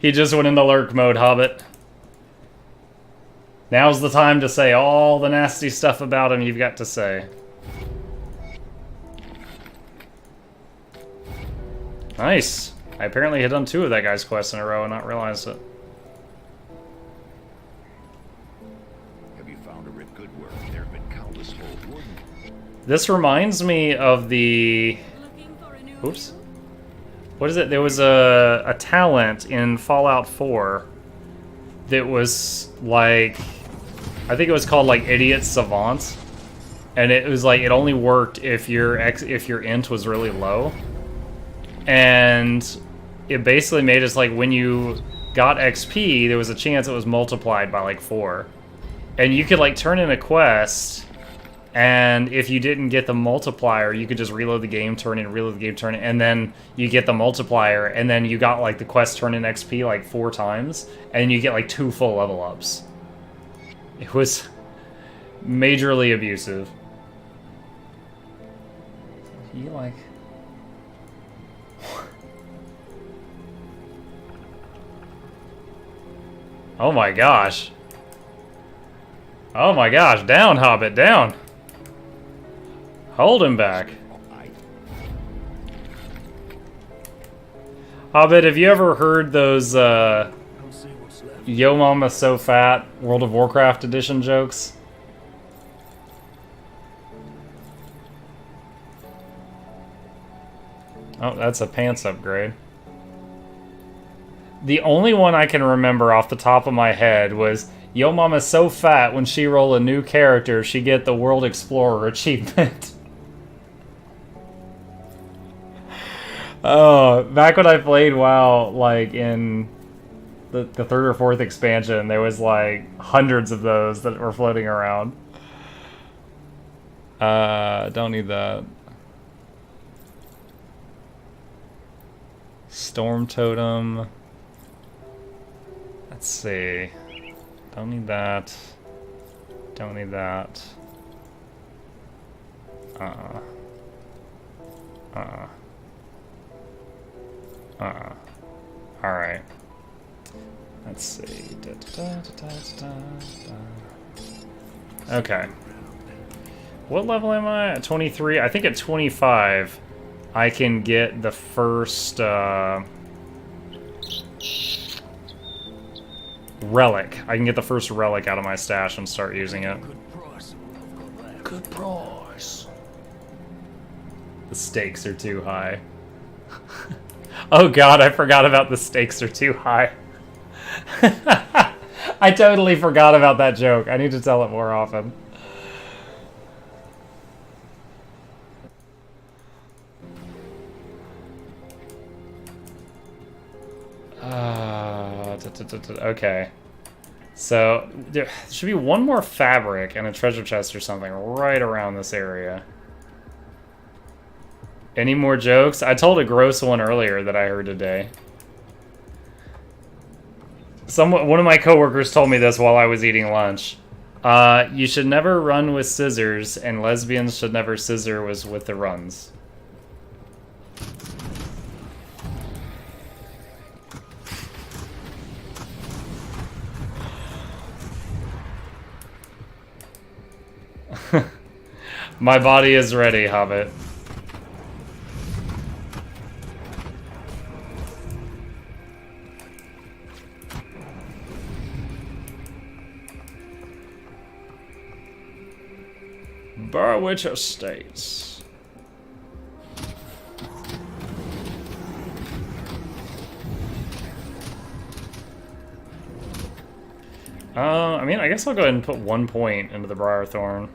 He just went into lurk mode, Hobbit. Now's the time to say all the nasty stuff about him you've got to say. Nice. I apparently had done 2 of that guy's quests in a row and not realized it. Have you found a good work? There have been countless old warden. This reminds me of the... Oops. What is it? There was a talent in Fallout 4 that was like... I think it was called like Idiot Savant. And it was like, it only worked if your int was really low. And it basically made us like, when you got XP, there was a chance it was multiplied by like 4. And you could like turn in a quest, and if you didn't get the multiplier, you could just reload the game, turn in, reload the game, turn in, and then you get the multiplier, and then you got like the quest turn in XP like 4 times, and you get like 2 full level ups. It was majorly abusive. You like... Oh my gosh. Oh my gosh, down, Hobbit, down. Hold him back. Hobbit, have you ever heard those, Yo Mama So Fat World of Warcraft edition jokes? Oh, that's a pants upgrade. The only one I can remember off the top of my head was, Yo Mama's so fat when she roll a new character, she get the World Explorer achievement. Oh, back when I played WoW, like in the 3rd or 4th expansion, there was like hundreds of those that were floating around. Don't need that. Storm Totem. Let's see. Don't need that. Don't need that. Alright. Let's see. Okay. What level am I? At 23? I think at 25, I can get the first, relic. I can get the first relic out of my stash and start using it. Good price. The stakes are too high. Oh god, I forgot about the stakes are too high. I totally forgot about that joke. I need to tell it more often. Okay. So, there should be one more fabric and a treasure chest or something right around this area. Any more jokes? I told a gross one earlier that I heard today. One of my coworkers told me this while I was eating lunch. You should never run with scissors, and lesbians should never scissor with the runs. My body is ready, Hobbit. Barwich Estates. I mean, I guess I'll go ahead and put 1 point into the Briarthorn.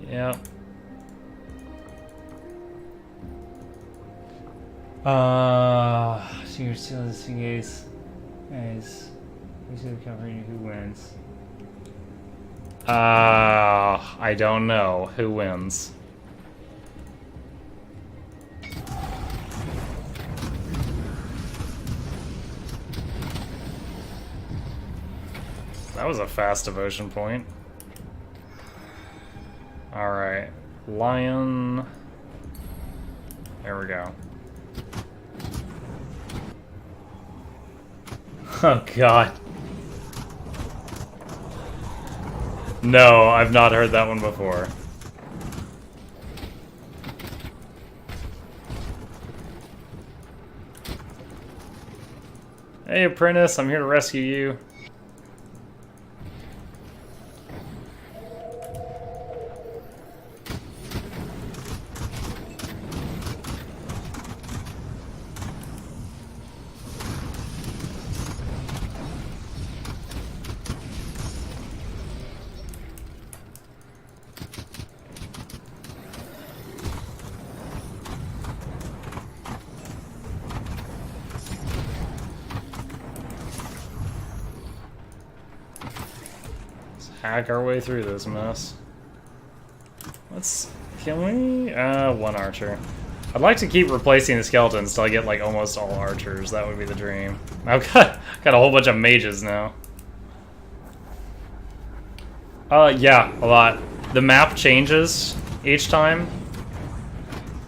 Yep. So you're still the CAs. Guys, we should cover who wins. I don't know who wins. That was a fast devotion point. Alright. Lion. There we go. Oh god. No, I've not heard that one before. Hey apprentice, I'm here to rescue you. Hack our way through this mess. Can we? One archer. I'd like to keep replacing the skeletons till I get like almost all archers. That would be the dream. I've got a whole bunch of mages now. Yeah, a lot. The map changes each time.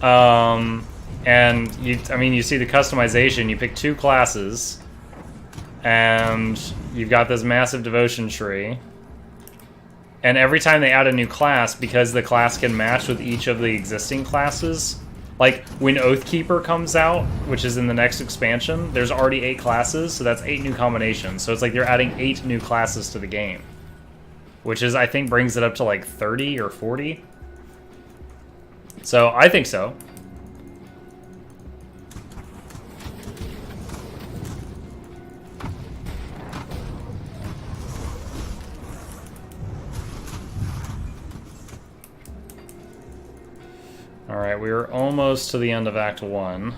And you see the customization. You pick 2 classes, and you've got this massive devotion tree. And every time they add a new class, because the class can match with each of the existing classes, like when Oathkeeper comes out, which is in the next expansion, there's already 8 classes, so that's 8 new combinations. So it's like they're adding 8 new classes to the game, which is, I think, brings it up to like 30 or 40. So I think so. Alright, we are almost to the end of Act 1.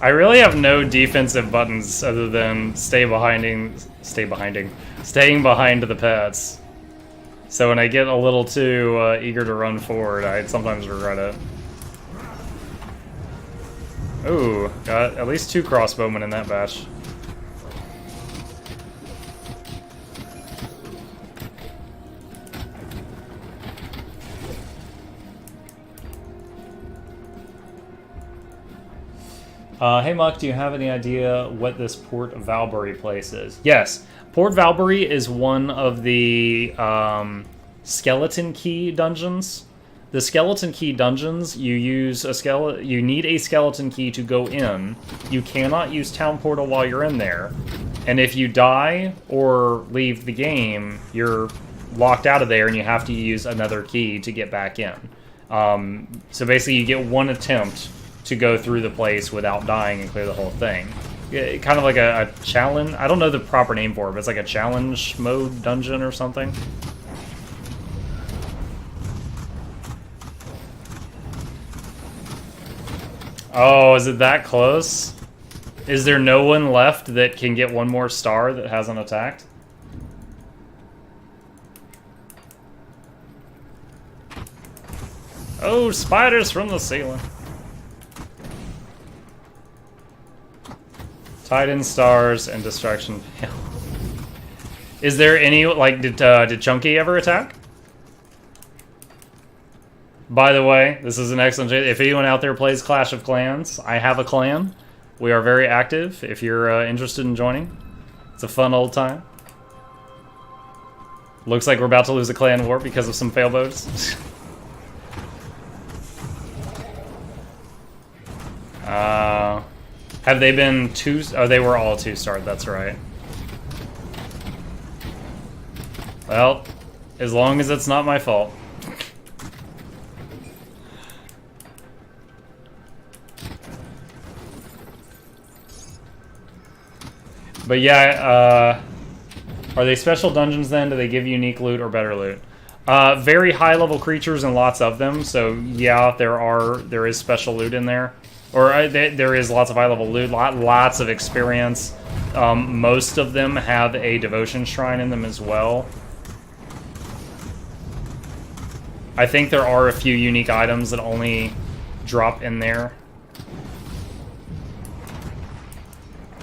I really have no defensive buttons other than staying behind the pets. So when I get a little too eager to run forward, I sometimes regret it. Ooh, got at least 2 crossbowmen in that batch. Hey Muck, do you have any idea what this Port Valbury place is? Yes, Port Valbury is one of the skeleton key dungeons. The skeleton key dungeons, you need a skeleton key to go in. You cannot use Town Portal while you're in there. And if you die or leave the game, you're locked out of there and you have to use another key to get back in. So basically you get one attempt to go through the place without dying and clear the whole thing. Kind of like a challenge. I don't know the proper name for it, but it's like a challenge mode dungeon or something. Oh, is it that close? Is there no one left that can get one more star that hasn't attacked? Oh, spiders from the ceiling. Titan stars and destruction. Is there any, like, did Chunky ever attack? By the way, this is an excellent. If anyone out there plays Clash of Clans, I have a clan. We are very active. If you're interested in joining, it's a fun old time. Looks like we're about to lose a clan war because of some fail boats. Have they been 2? Oh, they were all 2-starred, that's right. Well, as long as it's not my fault. But yeah, are they special dungeons then? Do they give unique loot or better loot? Very high level creatures and lots of them, so yeah, there is special loot in there. Or there is lots of high-level loot, lots of experience. Most of them have a devotion shrine in them as well. I think there are a few unique items that only drop in there.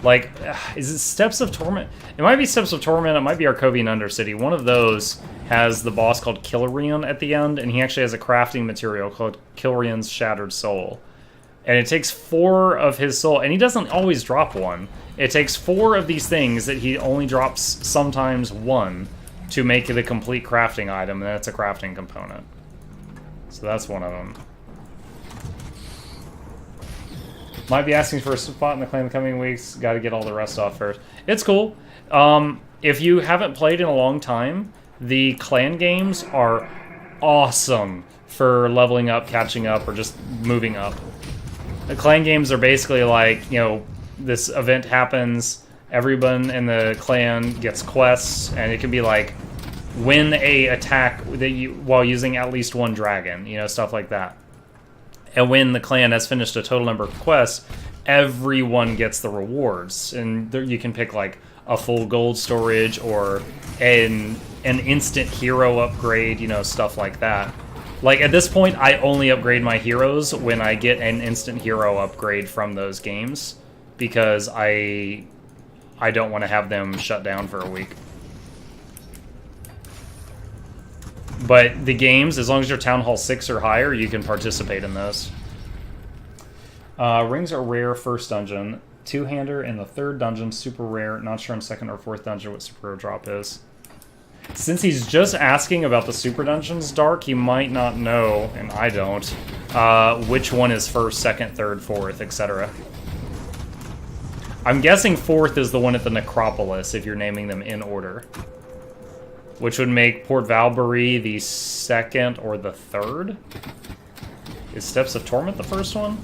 Like, is it Steps of Torment? It might be Steps of Torment, it might be Arcovian Undercity. One of those has the boss called Kilrian at the end, and he actually has a crafting material called Kilrian's Shattered Soul. And it takes 4 of his soul, and he doesn't always drop one. It takes 4 of these things that he only drops sometimes 1 to make it a complete crafting item, and that's a crafting component. So that's one of them. Might be asking for a spot in the clan in the coming weeks. Got to get all the rest off first. It's cool. If you haven't played in a long time, the clan games are awesome for leveling up, catching up, or just moving up. The clan games are basically like, you know, this event happens, everyone in the clan gets quests, and it can be like, win a attack that while using at least 1 dragon, you know, stuff like that. And when the clan has finished a total number of quests, everyone gets the rewards. And there, you can pick like a full gold storage or an instant hero upgrade, you know, stuff like that. Like at this point, I only upgrade my heroes when I get an instant hero upgrade from those games, because I don't want to have them shut down for a week. But the games, as long as you're Town Hall 6 or higher, you can participate in those. Rings are rare first dungeon. 2-hander in the 3rd dungeon, super rare. Not sure in 2nd or 4th dungeon what super rare drop is. Since he's just asking about the super dungeons, Dark, he might not know, and I don't, which one is 1st, 2nd, 3rd, 4th, etc. I'm guessing 4th is the one at the Necropolis, if you're naming them in order. Which would make Port Valbury the 2nd or the 3rd? Is Steps of Torment the first one?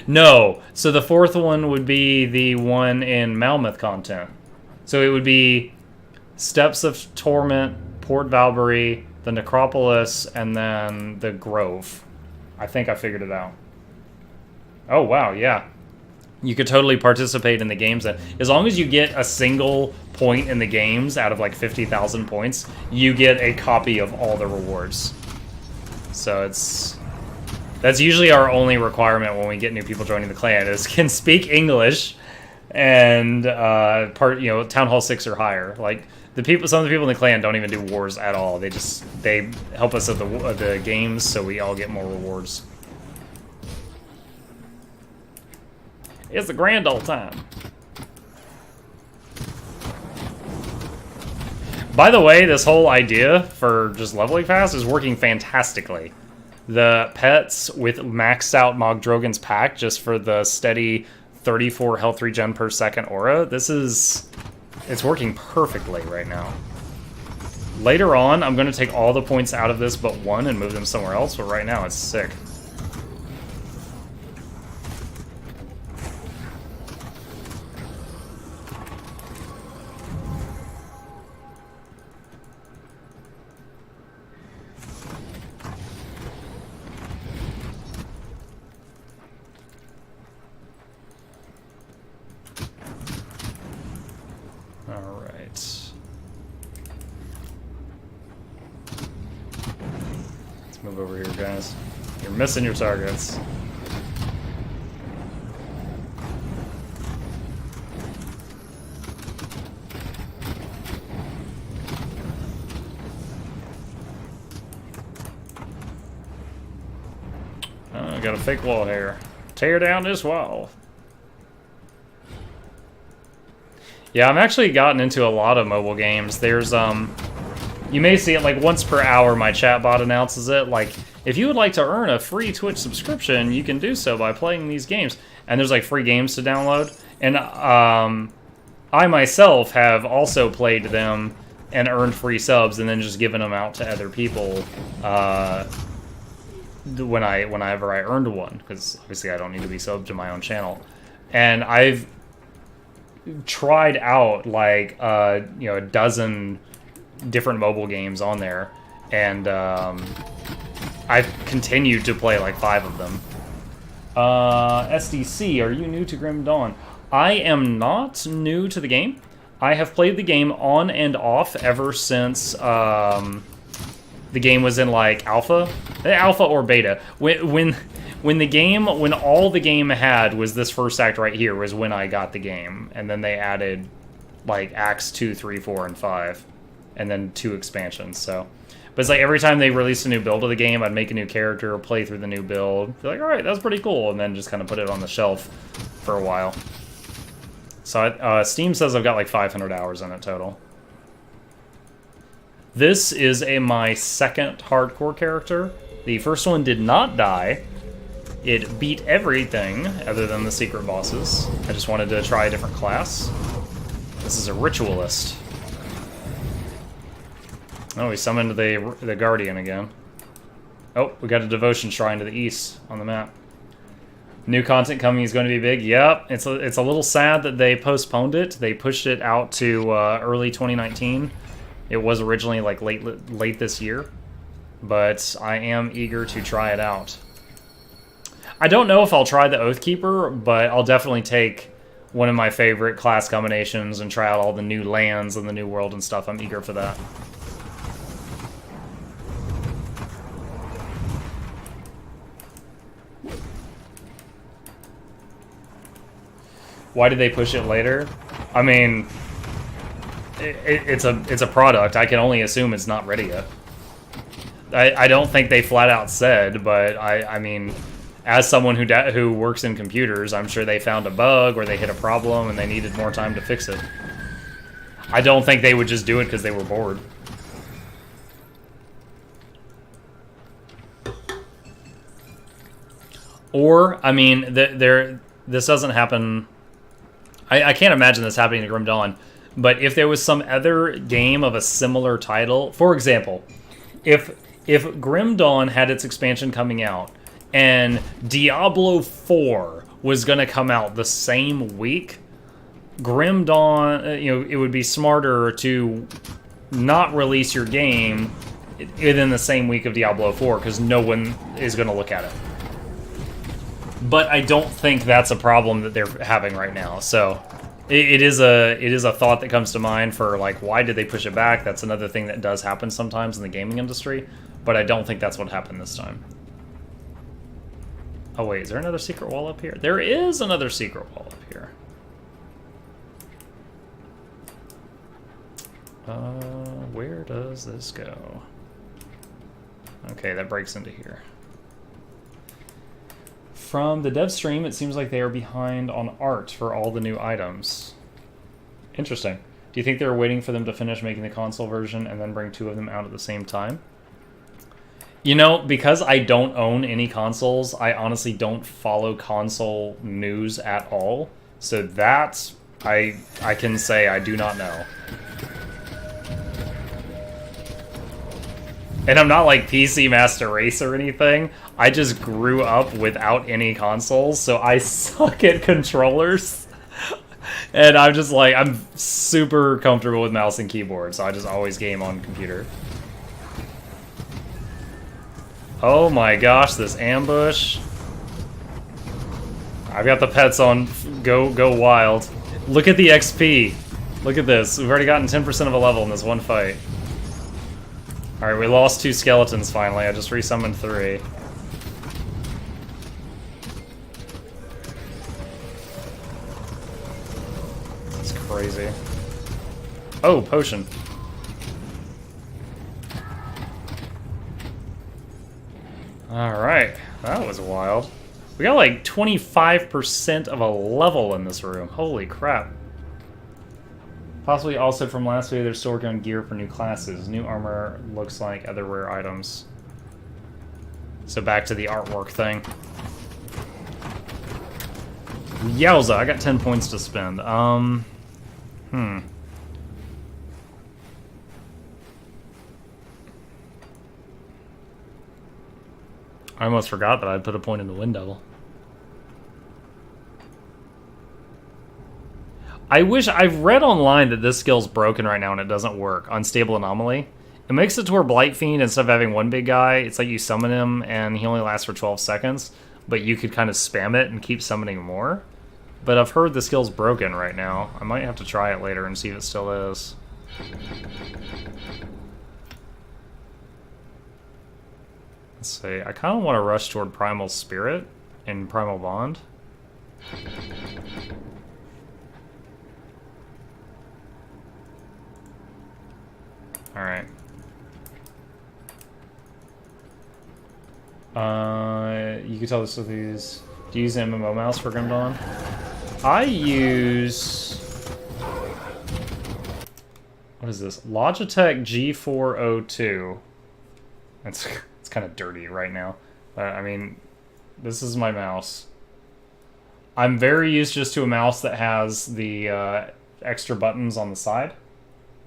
No. So the 4th one would be the one in Malmouth content. So it would be Steps of Torment, Port Valbury, the Necropolis, and then the Grove. I think I figured it out. Oh, wow, yeah. You could totally participate in the games. As long as you get a single point in the games out of like 50,000 points, you get a copy of all the rewards. So that's usually our only requirement when we get new people joining the clan, is can speak English and Town Hall 6 or higher. Like some of the people in the clan don't even do wars at all. They help us at the games, so we all get more rewards. It's a grand old time. By the way, this whole idea for just leveling fast is working fantastically. The pets with maxed out Mogdrogan's pack just for the steady 34 health regen per second aura, it's working perfectly right now. Later on, I'm going to take all the points out of this but 1 and move them somewhere else, but right now it's sick. Move over here, guys. You're missing your targets. I got a fake wall here. Tear down this wall. Yeah, I've actually gotten into a lot of mobile games. There's, you may see it like once per hour, my chatbot announces it. Like, if you would like to earn a free Twitch subscription, you can do so by playing these games. And there's like free games to download. And I myself have also played them and earned free subs and then just given them out to other people whenever I earned one. Because obviously I don't need to be subbed to my own channel. And I've tried out like a dozen different mobile games on there, and I've continued to play like 5 of them. SDC, are you new to Grim Dawn? I am not new to the game. I have played the game on and off ever since the game was in like alpha or beta. When all the game had was this first act right here was when I got the game, and then they added like acts 2, 3, 4, and 5, and then 2 expansions. So, but it's like every time they released a new build of the game, I'd make a new character, play through the new build, be like, all right, that's pretty cool, and then just kind of put it on the shelf for a while. So Steam says I've got like 500 hours in it total. This is my second hardcore character. The first one did not die. It beat everything other than the secret bosses. I just wanted to try a different class. This is a Ritualist. Oh, we summoned the Guardian again. Oh, we got a Devotion Shrine to the east on the map. New content coming is going to be big. Yep, it's a little sad that they postponed it. They pushed it out to early 2019. It was originally like late this year, but I am eager to try it out. I don't know if I'll try the Oathkeeper, but I'll definitely take one of my favorite class combinations and try out all the new lands and the new world and stuff. I'm eager for that. Why did they push it later? I mean, it's a product. I can only assume it's not ready yet. I don't think they flat out said, but I mean, as someone who works in computers, I'm sure they found a bug or they hit a problem and they needed more time to fix it. I don't think they would just do it because they were bored. Or, I mean, this doesn't happen. I can't imagine this happening to Grim Dawn, but if there was some other game of a similar title, for example, if Grim Dawn had its expansion coming out and Diablo 4 was going to come out the same week, Grim Dawn, it would be smarter to not release your game within the same week of Diablo 4 because no one is going to look at it. But I don't think that's a problem that they're having right now. So it is a thought that comes to mind for like, why did they push it back? That's another thing that does happen sometimes in the gaming industry, but I don't think that's what happened this time. Oh wait, is there another secret wall up here? There is another secret wall up here. Where does this go? Okay, that breaks into here. From the dev stream, it seems like they are behind on art for all the new items. Interesting. Do you think they were waiting for them to finish making the console version and then bring 2 of them out at the same time? You know, because I don't own any consoles, I honestly don't follow console news at all. So that, I can say I do not know. And I'm not like PC Master Race or anything. I just grew up without any consoles, so I suck at controllers. And I'm just like, I'm super comfortable with mouse and keyboard, so I just always game on computer. Oh my gosh, this ambush. I've got the pets on go wild. Look at the XP. Look at this. We've already gotten 10% of a level in this one fight. Alright, we lost 2 skeletons finally. I just resummoned 3. It's crazy. Oh, potion. Alright, that was wild. We got like 25% of a level in this room. Holy crap. Possibly also from last video, they're still working on gear for new classes. New armor looks like other rare items. So back to the artwork thing. Yowza, I got 10 points to spend. I almost forgot that I put a point in the Wind Devil. I wish, I've read online that this skill's broken right now and it doesn't work. Unstable Anomaly. It makes it to where Blight Fiend, instead of having one big guy, it's like you summon him and he only lasts for 12 seconds, but you could kind of spam it and keep summoning more. But I've heard the skill's broken right now. I might have to try it later and see if it still is. Let's see, I kind of want to rush toward Primal Spirit and Primal Bond. Alright. You can tell this with these. Do you use an MMO mouse for Grim Dawn? I use... What is this? Logitech G402. It's kind of dirty right now. But, I mean, this is my mouse. I'm very used just to a mouse that has the extra buttons on the side.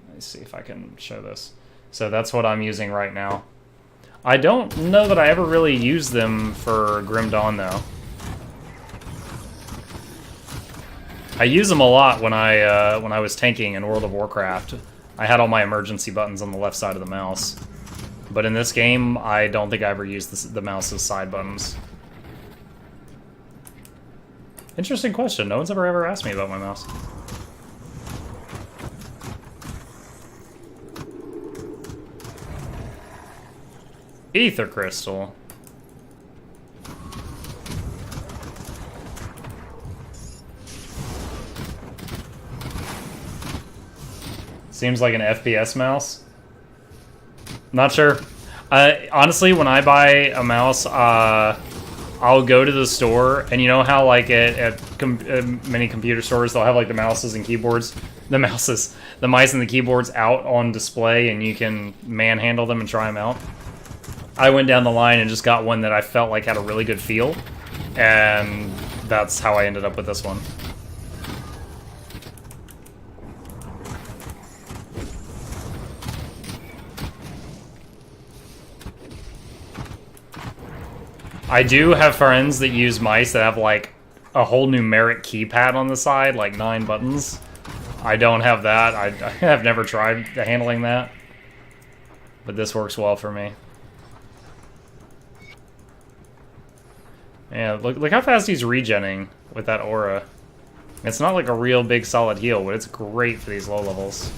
Let me see if I can show this. So that's what I'm using right now. I don't know that I ever really used them for Grim Dawn, though. I use them a lot when I was tanking in World of Warcraft. I had all my emergency buttons on the left side of the mouse. But in this game, I don't think I ever used the mouse's side buttons. Interesting question. No one's ever asked me about my mouse. Ether Crystal. Seems like an FPS mouse. Not sure. Honestly, when I buy a mouse, I'll go to the store, and you know how like at many computer stores they'll have like the mouses and keyboards, the mice and the keyboards out on display, and you can manhandle them and try them out. I went down the line and just got one that I felt like had a really good feel, and that's how I ended up with this one. I do have friends that use mice that have like a whole numeric keypad on the side, like 9 buttons. I don't have that. I have never tried handling that, but this works well for me. Yeah, look how fast he's regenning with that aura. It's not like a real big solid heal, but it's great for these low levels.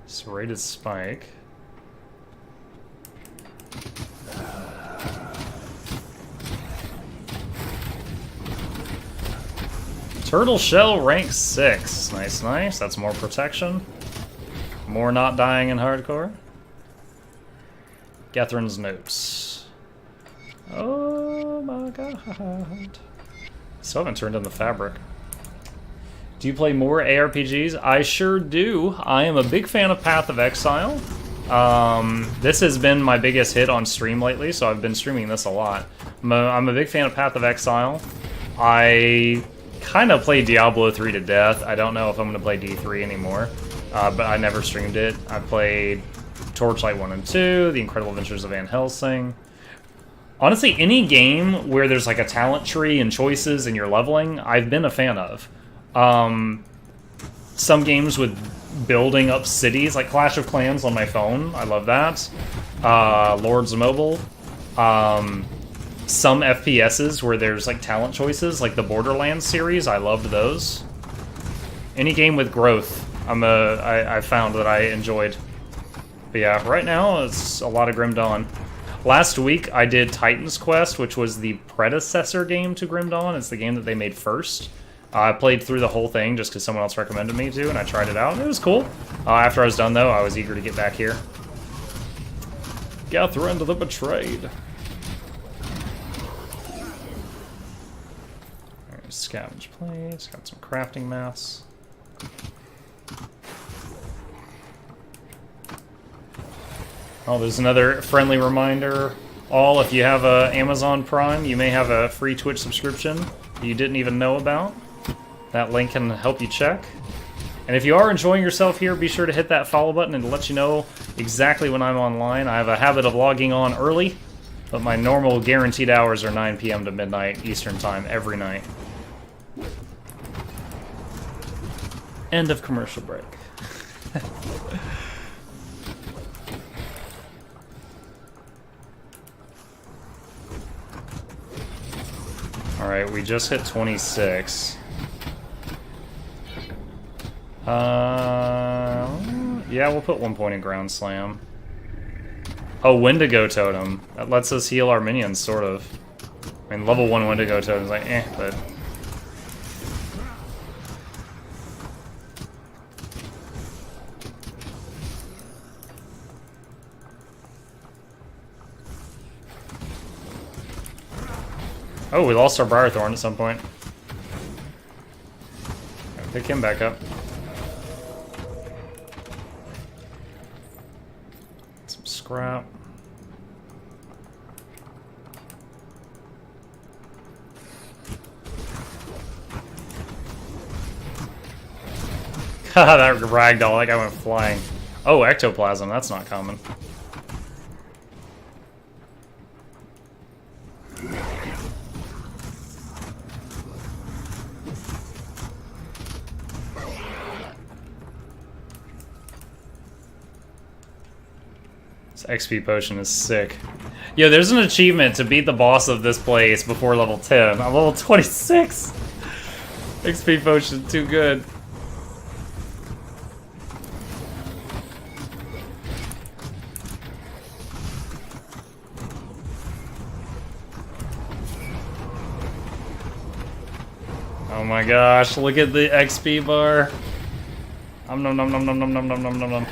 Serrated Spike. Turtle Shell rank 6. Nice, nice. That's more protection. More not dying in hardcore. Gethrin's Notes. Oh my god. Still haven't turned in the fabric. Do you play more ARPGs? I sure do. I am a big fan of Path of Exile. This has been my biggest hit on stream lately, so I've been streaming this a lot. I'm a big fan of Path of Exile. I kind of played Diablo 3 to death. I don't know if I'm going to play D3 anymore, but I never streamed it. I played Torchlight 1 and 2, The Incredible Adventures of Van Helsing. Honestly, any game where there's like a talent tree and choices and you're leveling, I've been a fan of. Some games with building up cities, like Clash of Clans on my phone, I love that. Lords of Mobile. Some FPSs where there's like talent choices, like the Borderlands series, I loved those. Any game with growth, I found that I enjoyed. But yeah, right now it's a lot of Grim Dawn. Last week I did Titan's Quest, which was the predecessor game to Grim Dawn. It's the game that they made first. I played through the whole thing just because someone else recommended me to, and I tried it out, and it was cool. After I was done, though, I was eager to get back here. Gethrin to the Betrayed. Alright, scavenge plates, got some crafting mats. Oh, there's another friendly reminder. All, if you have Amazon Prime, you may have a free Twitch subscription you didn't even know about. That link can help you check. And if you are enjoying yourself here, be sure to hit that follow button and to let you know exactly when I'm online. I have a habit of logging on early, but my normal guaranteed hours are 9 p.m. to midnight Eastern Time every night. End of commercial break. Alright, we just hit 26. Yeah, we'll put 1 point in Ground Slam. Oh, Wendigo Totem. That lets us heal our minions, sort of. I mean, level 1 Wendigo Totem is like, eh, but... Oh, we lost our Briarthorn at some point. Pick him back up. Some scrap. Haha, that ragdoll, like I went flying. Oh, ectoplasm, that's not common. This XP potion is sick. Yo, there's an achievement to beat the boss of this place before level 10. I'm level 26! XP potion, too good. Oh my gosh, look at the XP bar. Nom nom nom nom nom nom nom nom nom nom nom.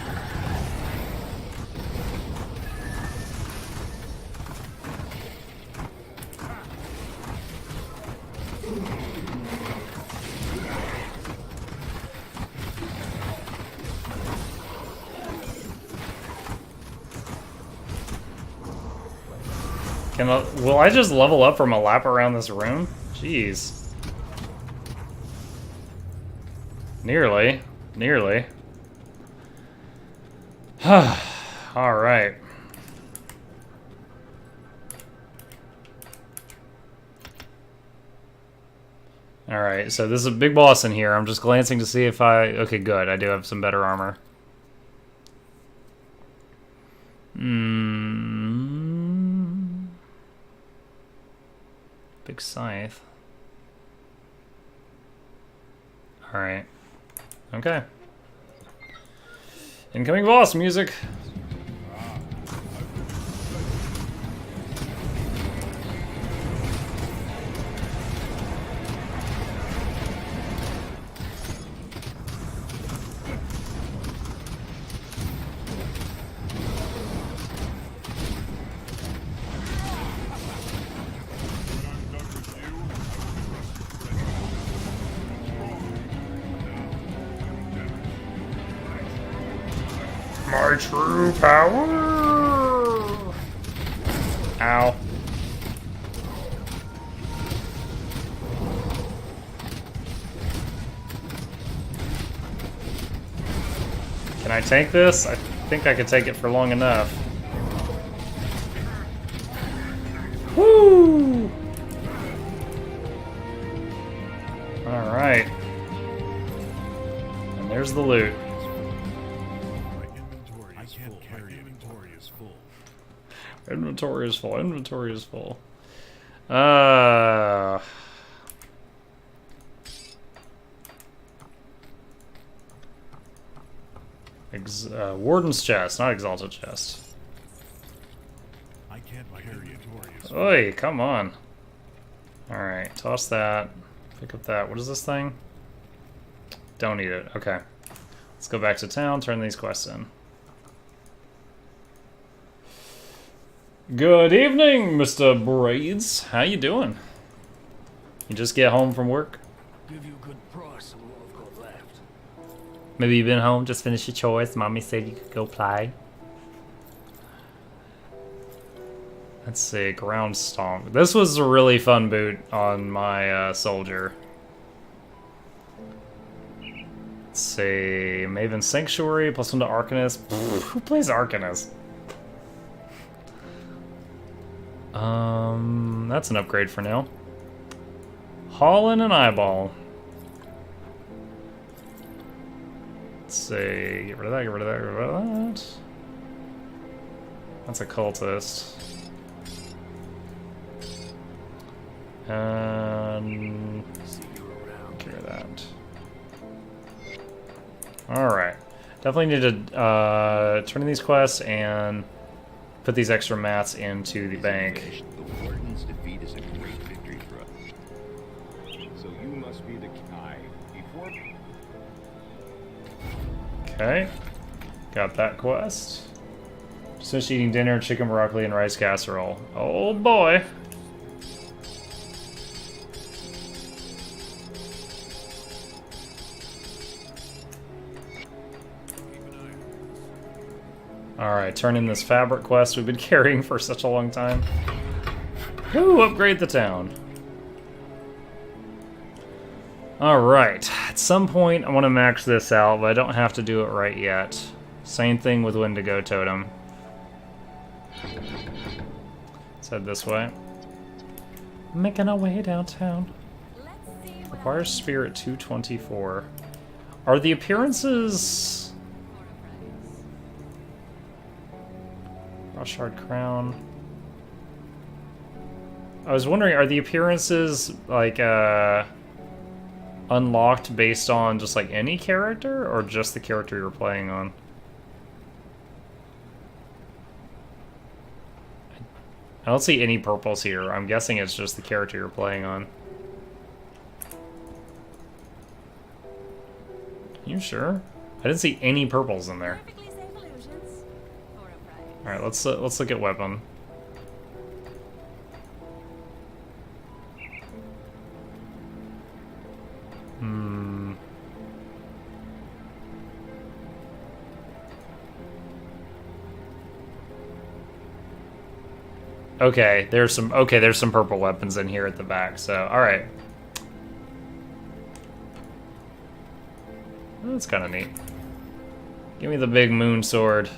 Will I just level up from a lap around this room? Jeez. Nearly. Nearly. Alright. Alright, so this is a big boss in here. I'm just glancing to see if I... Okay, good. I do have some better armor. Big scythe. Alright. Okay. Incoming boss music. My true power! Ow. Can I take this? I think I could take it for long enough. Woo! Alright. And there's the loot. Inventory is full. Inventory is full. Warden's chest, not exalted chest. I can't carry it. Oi, come on. Alright, toss that. Pick up that. What is this thing? Don't eat it. Okay. Let's go back to town, turn these quests in. Good evening, Mr. Braids. How you doing? You just get home from work? Give you a good price on what I've got left. Maybe you've been home, just finished your chores. Mommy said you could go play. Let's see, ground stomp. This was a really fun boot on my soldier. Let's see, Maven Sanctuary, +1 to Arcanist. Who plays Arcanist? That's an upgrade for now. Haul in an eyeball. Let's see. Get rid of that, get rid of that, get rid of that. That's a cultist. Get rid of that. Alright. Definitely need to turn in these quests and put these extra mats into the bank. The Warden's defeat is a great victory for us. So you must be the guy before. Okay. Got that quest. Just finished eating dinner, chicken broccoli, and rice casserole. Oh boy. Alright, turn in this fabric quest we've been carrying for such a long time. Woo, upgrade the town. Alright, at some point I want to max this out, but I don't have to do it right yet. Same thing with Wendigo Totem. Let's head this way. Making our way downtown. Requires Spirit 224. Are the appearances... Shard Crown. I was wondering, are the appearances like unlocked based on just like any character or just the character you're playing on? I don't see any purples here. I'm guessing it's just the character you're playing on. You sure? I didn't see any purples in there. All right, let's look at weapon. Okay, there's some purple weapons in here at the back. So, all right. That's kind of neat. Give me the big moon sword.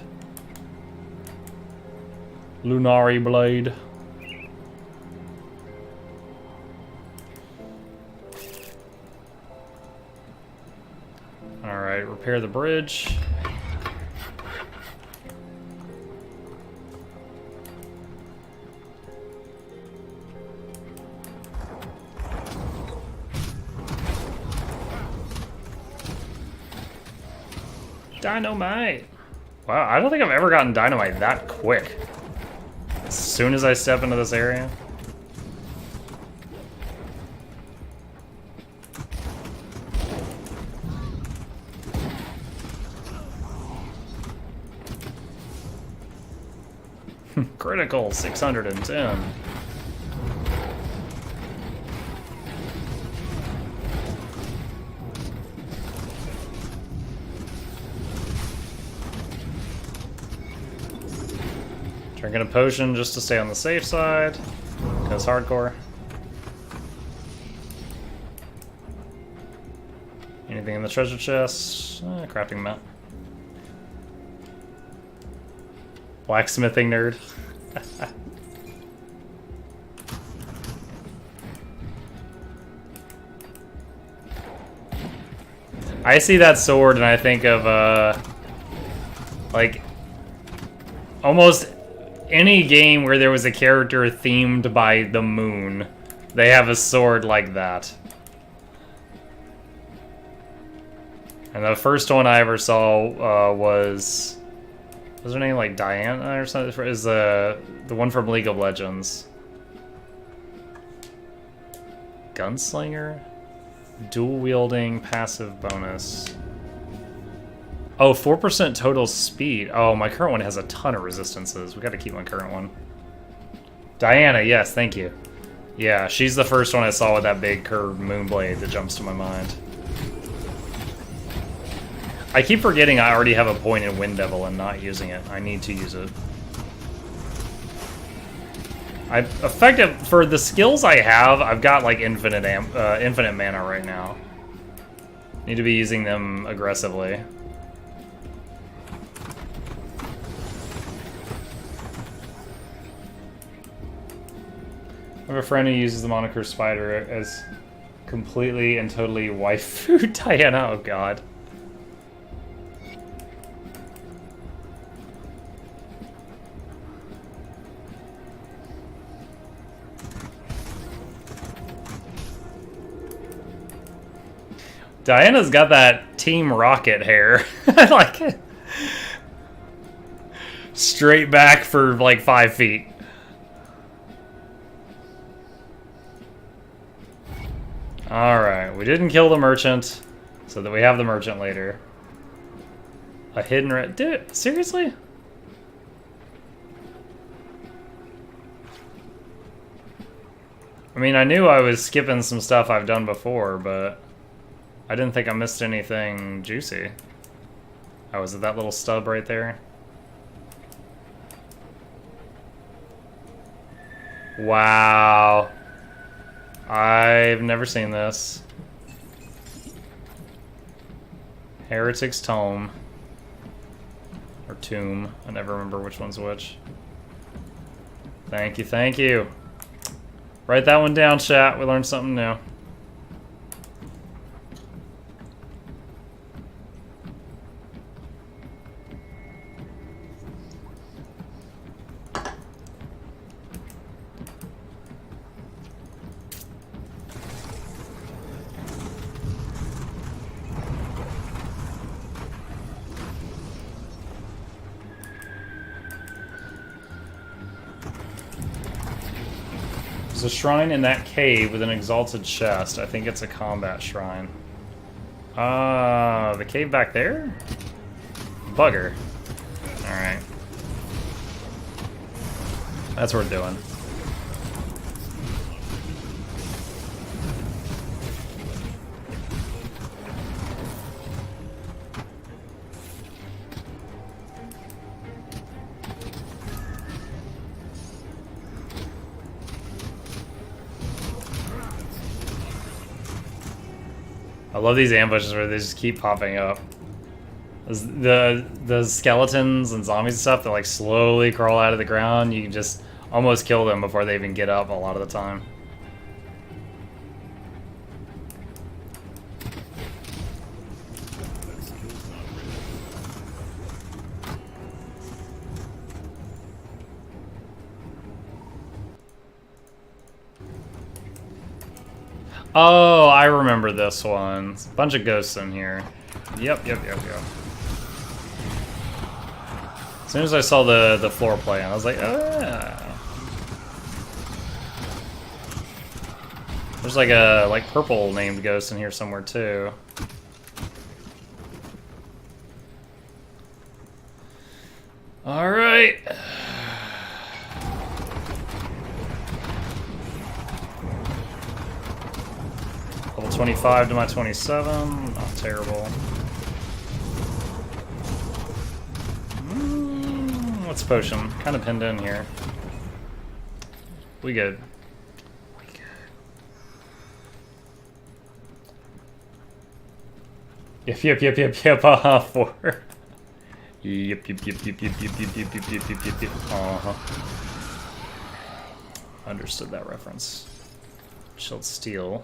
Lunari blade. Alright, repair the bridge. Dynamite! Wow, I don't think I've ever gotten dynamite that quick. As soon as I step into this area. Critical 610. Drinking a potion just to stay on the safe side, because hardcore. Anything in the treasure chest? Crafting mat. Blacksmithing nerd. I see that sword and I think of, like, almost any game where there was a character themed by the moon, they have a sword like that. And the first one I ever saw was her name like Diana or something? Is the one from League of Legends. Gunslinger? Dual wielding passive bonus. Oh, 4% total speed. Oh, my current one has a ton of resistances. We gotta keep my current one. Diana, yes, thank you. Yeah, she's the first one I saw with that big curved moon blade that jumps to my mind. I keep forgetting I already have a point in Wind Devil and not using it. I need to use it. For the skills I have, I've got like infinite mana right now. Need to be using them aggressively. I have a friend who uses the moniker Spider as completely and totally waifu Diana. Oh god. Diana's got that Team Rocket hair. I like it. Straight back for like 5 feet. Alright, we didn't kill the merchant, so that we have the merchant later. A hidden red. Dude, seriously? I mean, I knew I was skipping some stuff I've done before, but I didn't think I missed anything juicy. Oh, was it that little stub right there? Wow. I've never seen this. Heretic's Tome. Or Tomb. I never remember which one's which. Thank you, thank you. Write that one down, chat. We learned something new. There's a shrine in that cave with an exalted chest. I think it's a combat shrine. The cave back there? Bugger. Alright. That's what we're doing. I love these ambushes where they just keep popping up. The skeletons and zombies and stuff that like slowly crawl out of the ground, you can just almost kill them before they even get up a lot of the time. Oh, I remember this one. It's a bunch of ghosts in here. Yep. As soon as I saw the floor plan, I was like, ah. There's like a purple named ghost in here somewhere too. All right. Level 25 to my 27. Not terrible. What's potion? Kind of pinned in here. We good. Yep. 4. Yep. Understood that reference. Shield steel.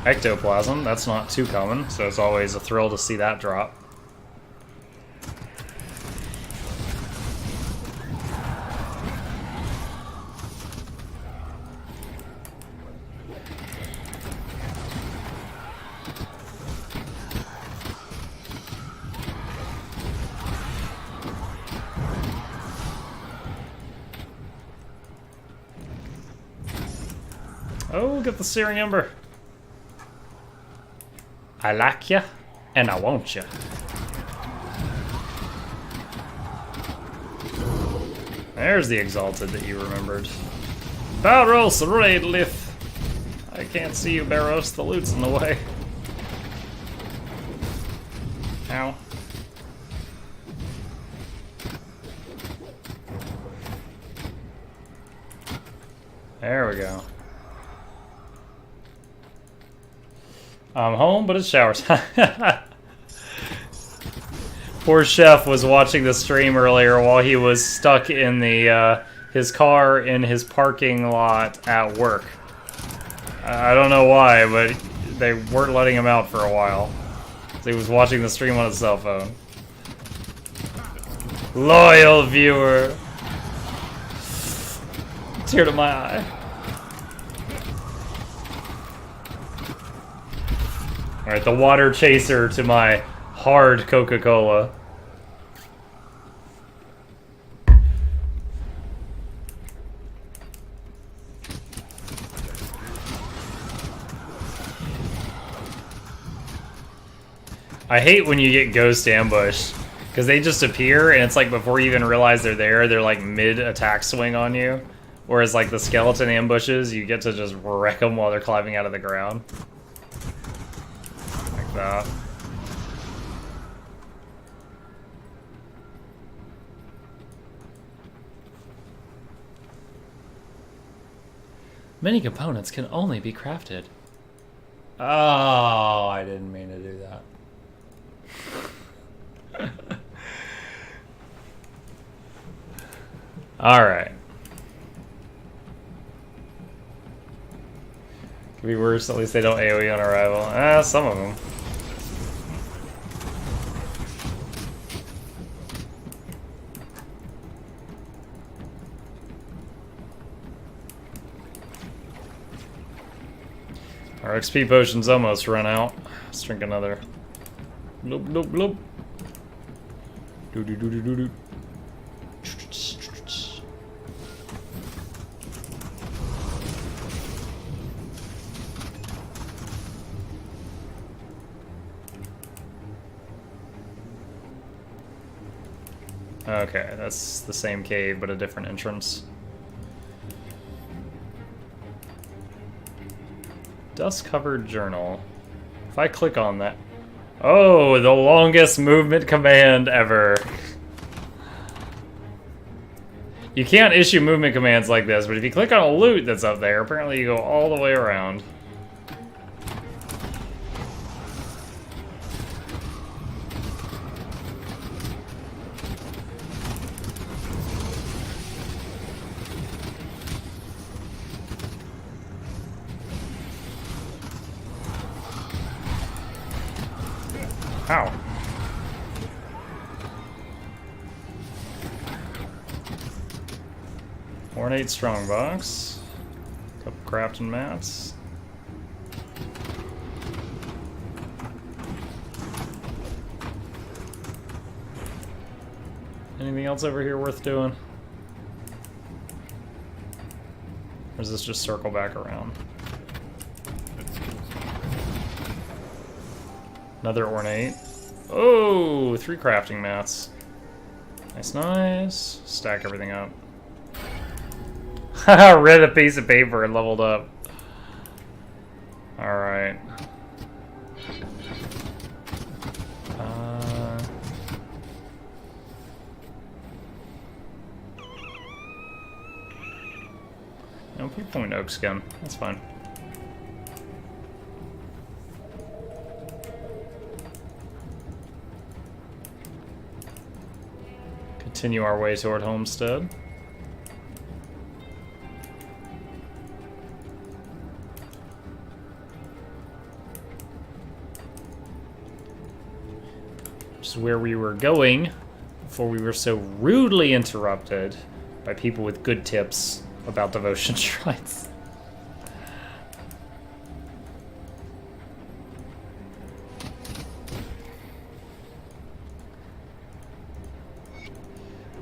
Ectoplasm, that's not too common, so it's always a thrill to see that drop. Oh, get the Searing Ember. I like ya, and I want ya. There's the Exalted that you remembered. Barros Raidlith. I can't see you, Barros. The loot's in the way. Ow. There we go. I'm home, but it's shower time. Poor Chef was watching the stream earlier while he was stuck in the his car in his parking lot at work. I don't know why, but they weren't letting him out for a while. So he was watching the stream on his cell phone. Loyal viewer. Tear to my eye. Alright, the water chaser to my hard Coca-Cola. I hate when you get ghost ambush, because they just appear and it's like before you even realize they're there, they're like mid-attack swing on you. Whereas like the skeleton ambushes, you get to just wreck them while they're climbing out of the ground. Like that. Many components can only be crafted. Oh, I didn't mean to do that. Alright. Could be worse, at least they don't AoE on arrival. Some of them. Our XP potion's almost run out. Let's drink another. Bloop, bloop, bloop. Doo doo doo doo doo doo. Okay, that's the same cave, but a different entrance. Dust-covered journal. If I click on that... Oh, the longest movement command ever. You can't issue movement commands like this, but if you click on a loot that's up there, apparently you go all the way around. How? Ornate strongbox. Couple crafting mats. Anything else over here worth doing? Or does this just circle back around? Another ornate. Oh, 3 crafting mats. Nice, nice. Stack everything up. Haha, read a piece of paper and leveled up. Alright. No, point oak skin. That's fine. Continue our way toward Homestead. Which is where we were going before we were so rudely interrupted by people with good tips about devotion shrines.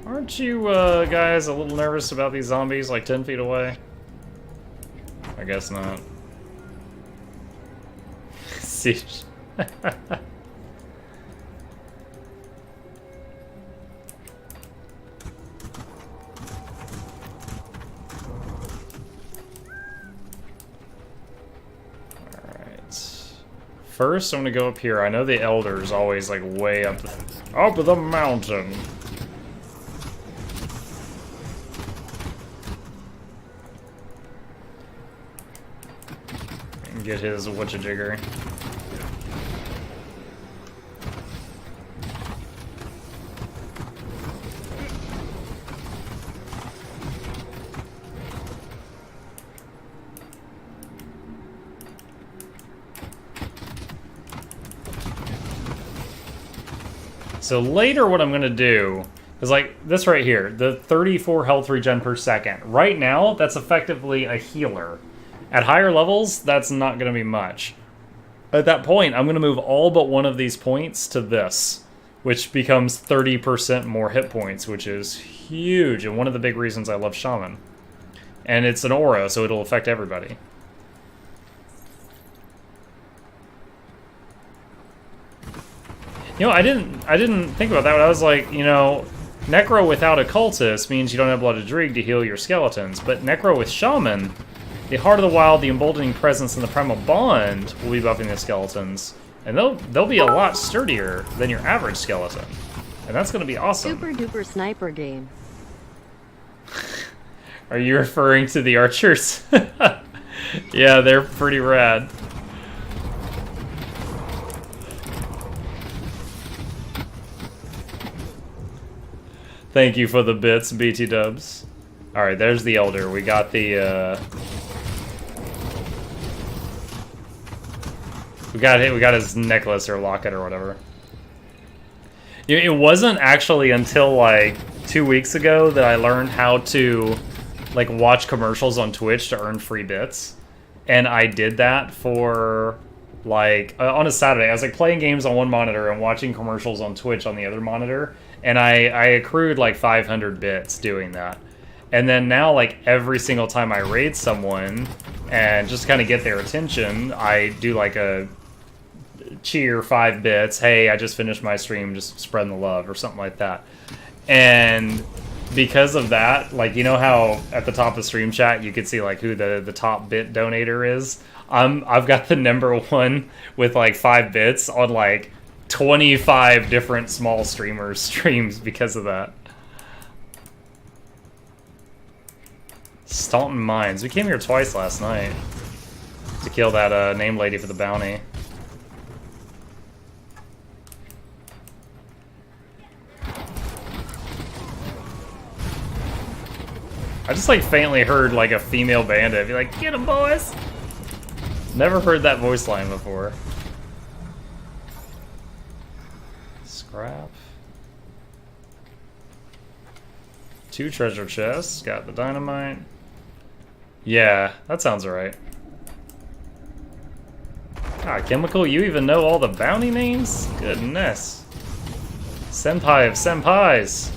Aren't you guys a little nervous about these zombies like 10 feet away? I guess not. Siege. First, I'm gonna go up here. I know the Elder's always like way up the mountain. And get his whatcha-jigger. So later what I'm going to do is like this right here, the 34 health regen per second. Right now, that's effectively a healer. At higher levels, that's not going to be much. At that point, I'm going to move all but one of these points to this, which becomes 30% more hit points, which is huge, and one of the big reasons I love Shaman. And it's an aura, so it'll affect everybody. You know, I didn't think about that, but I was like, you know, Necro without a cultist means you don't have Blood of Drig to heal your skeletons, but Necro with Shaman, the Heart of the Wild, the Emboldening Presence, and the Primal Bond will be buffing the skeletons, and they'll be a lot sturdier than your average skeleton, and that's going to be awesome. Super duper sniper game. Are you referring to the archers? Yeah, they're pretty rad. Thank you for the bits, BT dubs. Alright, there's the Elder. We got the, We got his necklace or locket or whatever. It wasn't actually until, like, 2 weeks ago that I learned how to, like, watch commercials on Twitch to earn free bits. And I did that for, like, on a Saturday. I was, like, playing games on one monitor and watching commercials on Twitch on the other monitor. And I accrued like 500 bits doing that. And then now, like, every single time I raid someone and just kind of get their attention, I do like a cheer 5 bits. Hey, I just finished my stream, just spreading the love or something like that. And because of that, like, you know how at the top of stream chat you could see like who the top bit donator is? I've got the number 1 with like 5 bits on like 25 different small streamers' streams because of that. Staunton Mines. We came here twice last night to kill that name lady for the bounty. I just like faintly heard like a female bandit be like, "Get 'em, boys!" Never heard that voice line before. Scrap. 2 treasure chests. Got the dynamite. Yeah, that sounds alright. God, Chemical, you even know all the bounty names? Goodness. Senpai of senpais.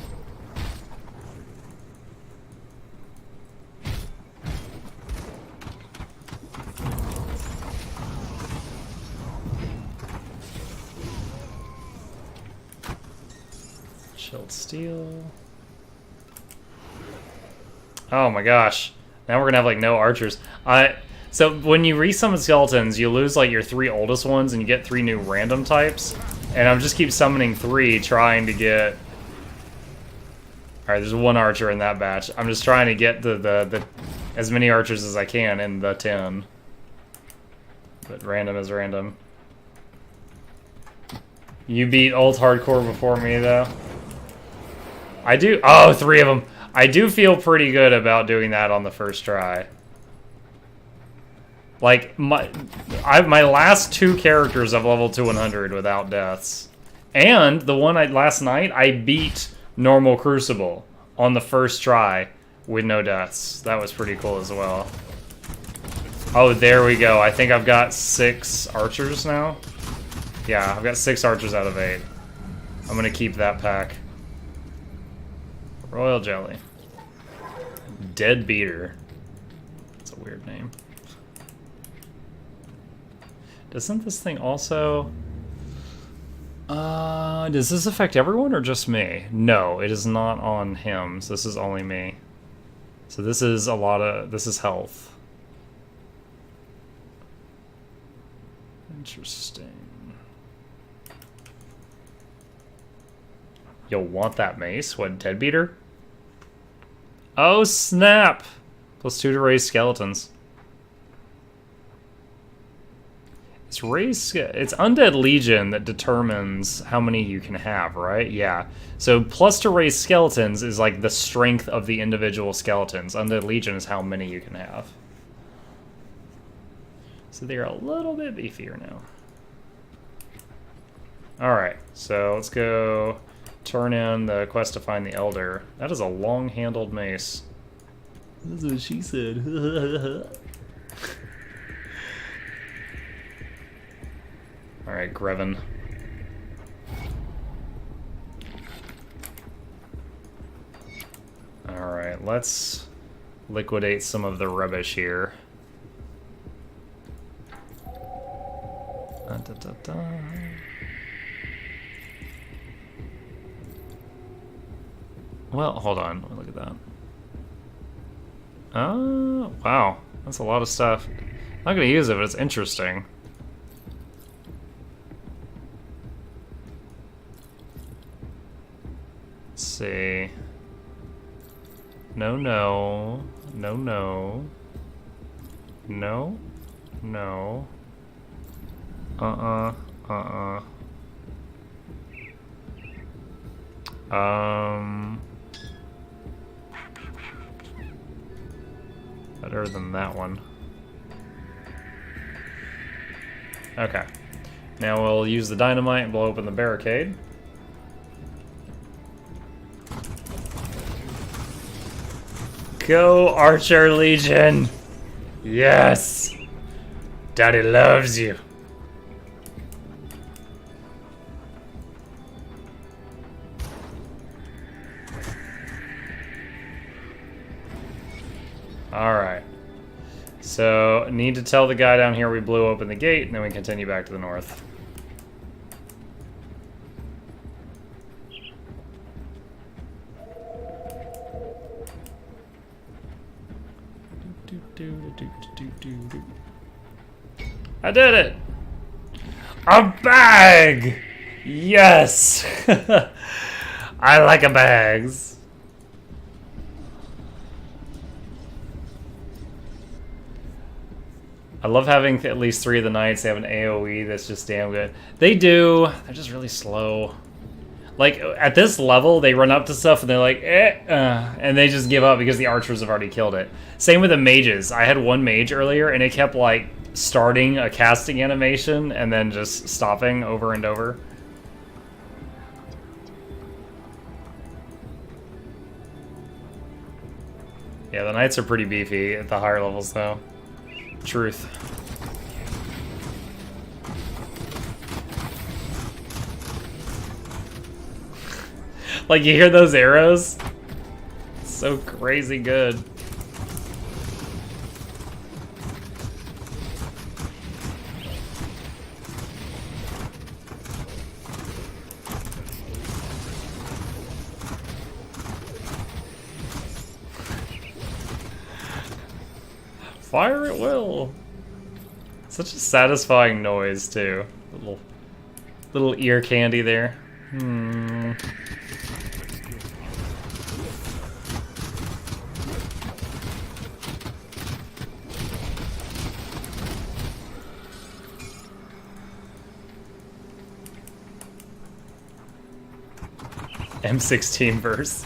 Chilled steel. Oh my gosh. Now we're gonna have like no archers. So when you resummon skeletons, you lose like your 3 oldest ones and you get 3 new random types. And I'm just keep summoning 3 trying to get... Alright, there's 1 archer in that batch. I'm just trying to get the as many archers as I can in the 10. But random is random. You beat ult hardcore before me though. I do. Oh, 3 of them. I do feel pretty good about doing that on the first try. Like my last 2 characters I've leveled to 100 without deaths, and the one last night I beat normal Crucible on the first try with no deaths. That was pretty cool as well. Oh, there we go. I think I've got 6 archers now. Yeah, I've got 6 archers out of 8. I'm gonna keep that pack. Royal Jelly. Dead Beater. That's a weird name. Doesn't this thing also... does this affect everyone or just me? No, it is not on him. So this is only me. So this is a lot of... This is health. Interesting. You'll want that mace? What, Dead Beater? Oh, snap! +2 to raise skeletons. It's Undead Legion that determines how many you can have, right? Yeah. So plus to raise skeletons is like the strength of the individual skeletons. Undead Legion is how many you can have. So they're a little bit beefier now. Alright, So let's go turn in the quest to find the Elder. That is a long-handled mace. That's what she said. Alright, Greven. Alright, let's liquidate some of the rubbish here. Well, hold on. Look at that. Oh, wow. That's a lot of stuff. I'm not going to use it, but it's interesting. Let's see. No, no. No, no. No. No. Better than that one. Okay. Now we'll use the dynamite and blow open the barricade. Go, Archer Legion! Yes! Daddy loves you. Alright. So, need to tell the guy down here we blew open the gate, and then we continue back to the north. I did it! A bag! Yes! I like a bags. I love having at least 3 of the knights. They have an AoE that's just damn good. They do. They're just really slow. Like, at this level, they run up to stuff and they're like, and they just give up because the archers have already killed it. Same with the mages. I had one mage earlier, and it kept, like, starting a casting animation and then just stopping over and over. Yeah, the knights are pretty beefy at the higher levels, though. Truth. Like, you hear those arrows? So crazy good. Fire at will. Such a satisfying noise too. Little ear candy there. M16 verse,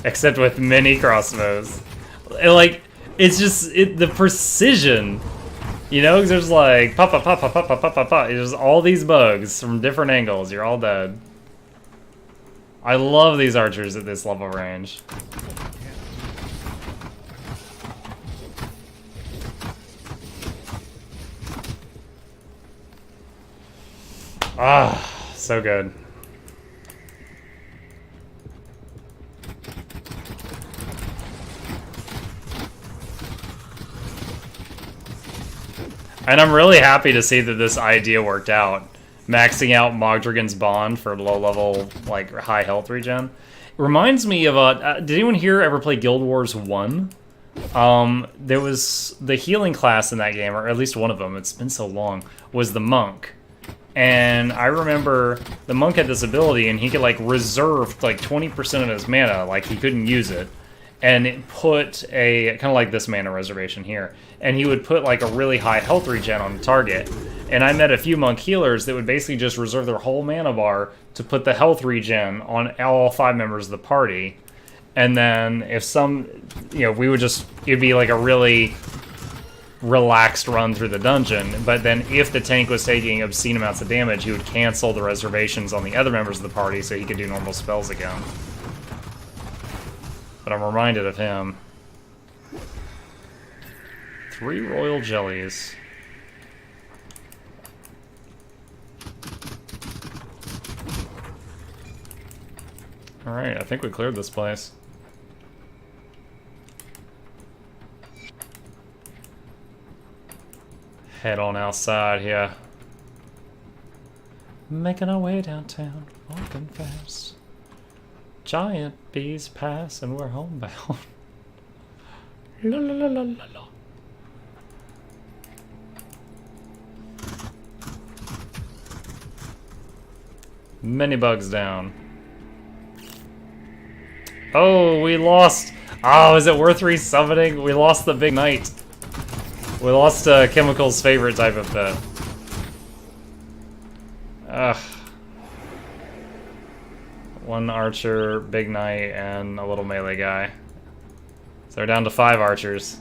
except with mini crossbows. Like, it's just the precision, you know. 'Cause there's like pop, pop, pop, pop, pop, pop, pop, pop, pop. There's all these bugs from different angles. You're all dead. I love these archers at this level range. Ah, so good. And I'm really happy to see that this idea worked out. Maxing out Mogdragon's Bond for low-level, like, high health regen. It reminds me of did anyone here ever play Guild Wars 1? There was the healing class in that game, or at least one of them, it's been so long, was the monk. And I remember the monk had this ability, and he could, like, reserve, like, 20% of his mana, like, he couldn't use it. And it put a, kind of like this mana reservation here, and he would put like a really high health regen on the target. And I met a few monk healers that would basically just reserve their whole mana bar to put the health regen on all 5 members of the party. And then if some, you know, we would just, it'd be like a really relaxed run through the dungeon, but then if the tank was taking obscene amounts of damage, he would cancel the reservations on the other members of the party so he could do normal spells again. But I'm reminded of him. 3 royal jellies. Alright, I think we cleared this place. Head on outside here. Making our way downtown, walking fast. Giant bees pass and we're homebound. La la la la la la. Many bugs down. Oh, we lost. Oh, is it worth resummoning? We lost the big knight. We lost Chemical's favorite type of pet. Ugh. 1 archer, big knight, and a little melee guy. So we're down to 5 archers.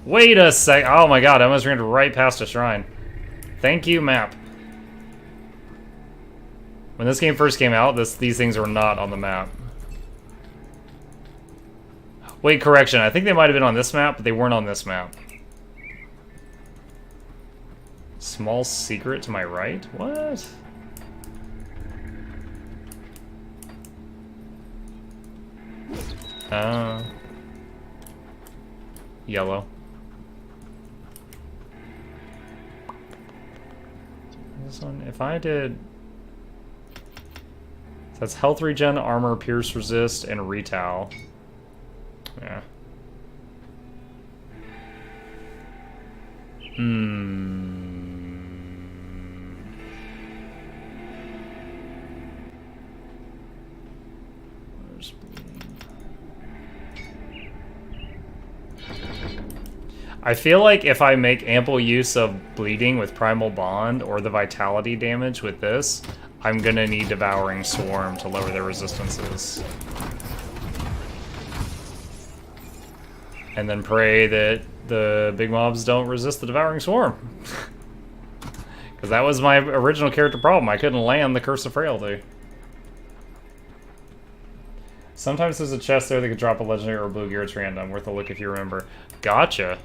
Wait a sec. Oh my god, I almost ran right past a shrine. Thank you, map. When this game first came out, these things were not on the map. Wait, correction. I think they might have been on this map, but they weren't on this map. Small secret to my right? What? Yellow. This one, if I did... That's health regen, armor, pierce resist, and retal. Yeah. Where's bleeding? I feel like if I make ample use of bleeding with primal bond or the vitality damage with this, I'm gonna need devouring swarm to lower their resistances. And then pray that the big mobs don't resist the devouring swarm. Because that was my original character problem. I couldn't land the Curse of Frailty. Sometimes there's a chest there that could drop a legendary or a blue gear. It's random. Worth a look if you remember. Gotcha.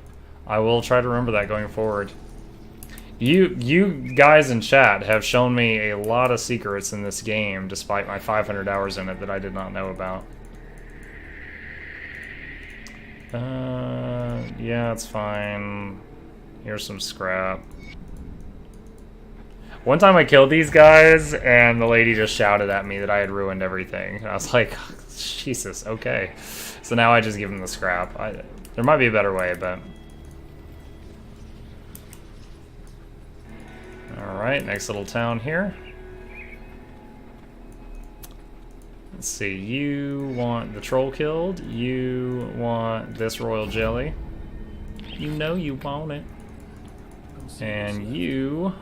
I will try to remember that going forward. You guys in chat have shown me a lot of secrets in this game, despite my 500 hours in it, that I did not know about. Yeah, it's fine. Here's some scrap. One time I killed these guys, and the lady just shouted at me that I had ruined everything. And I was like, Jesus, okay. So now I just give them the scrap. There might be a better way, but... Alright, next little town here. Let's see, you want the troll killed, you want this royal jelly. You know you want it. And you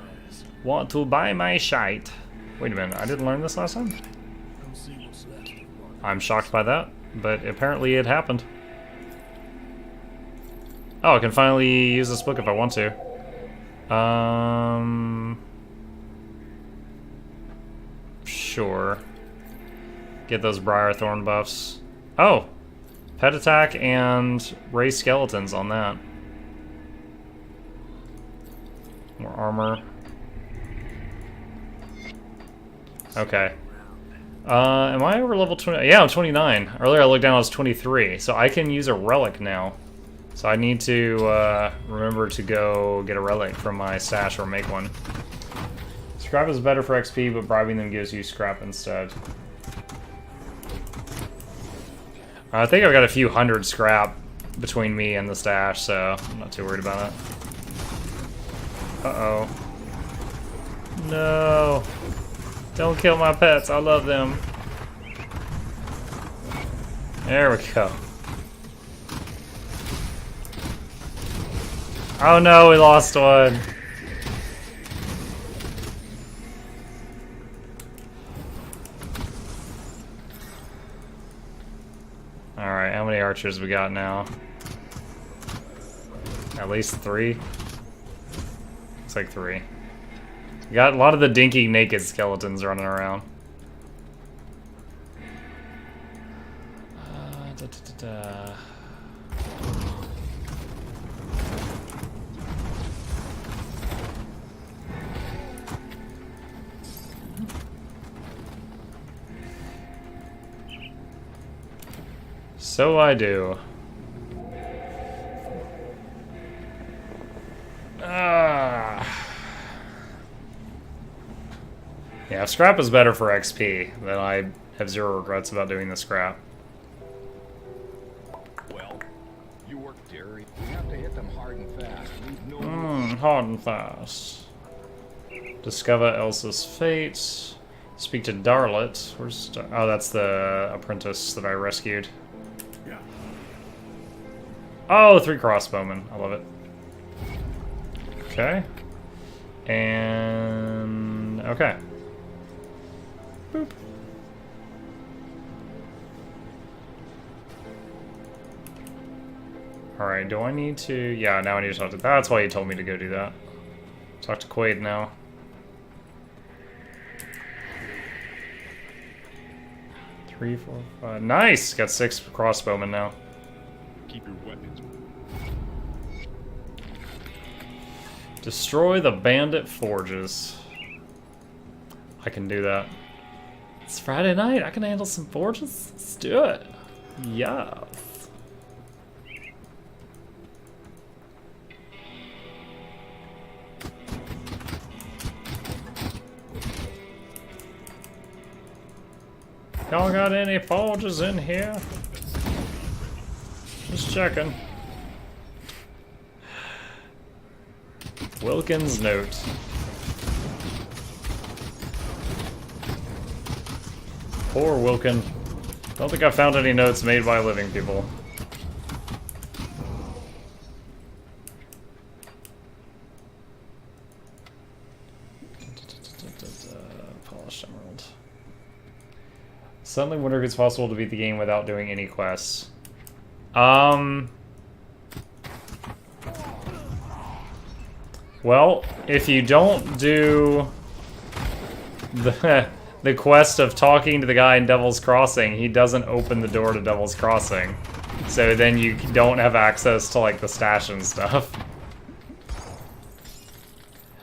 want to buy my shite. Wait a minute, I didn't learn this last time? I'm shocked by that, but apparently it happened. Oh, I can finally use this book if I want to. Sure. Get those Briarthorn buffs. Oh! Pet attack and raise skeletons on that. More armor. Okay. Am I over level 20? Yeah, I'm 29. Earlier I looked down, I was 23. So I can use a relic now. So I need to remember to go get a relic from my stash or make one. Scrap is better for XP, but bribing them gives you scrap instead. I think I've got a few hundred scrap between me and the stash, so I'm not too worried about it. Uh-oh. No. Don't kill my pets. I love them. There we go. Oh no, we lost one. Alright, how many archers we got now? At least 3. Looks like 3. You got a lot of the dinky naked skeletons running around. Da, da, da, da. So I do. Yeah, scrap is better for XP. Then I have 0 regrets about doing the scrap. Well, you work, Derry. We have to hit them hard and fast. Leave no Hard and fast. Discover Elsa's fate. Speak to Darlet. Where's oh, that's the apprentice that I rescued. Oh, 3 crossbowmen. I love it. Okay. And okay. Boop. Alright, do I need to... Yeah, now I need to talk to... That's why you told me to go do that. Talk to Quaid now. Three, 4, 5... Nice! Got 6 crossbowmen now. keep your weapons. Destroy the bandit forges. I can do that. It's Friday night. I can handle some forges. Let's do it. Yes. Y'all got any forges in here? Just checking. Wilkins' note. Poor Wilkin. Don't think I found any notes made by living people. Polished emerald. Suddenly wonder if it's possible to beat the game without doing any quests. Well, if you don't do the quest of talking to the guy in Devil's Crossing, he doesn't open the door to Devil's Crossing. So then you don't have access to, like, the stash and stuff.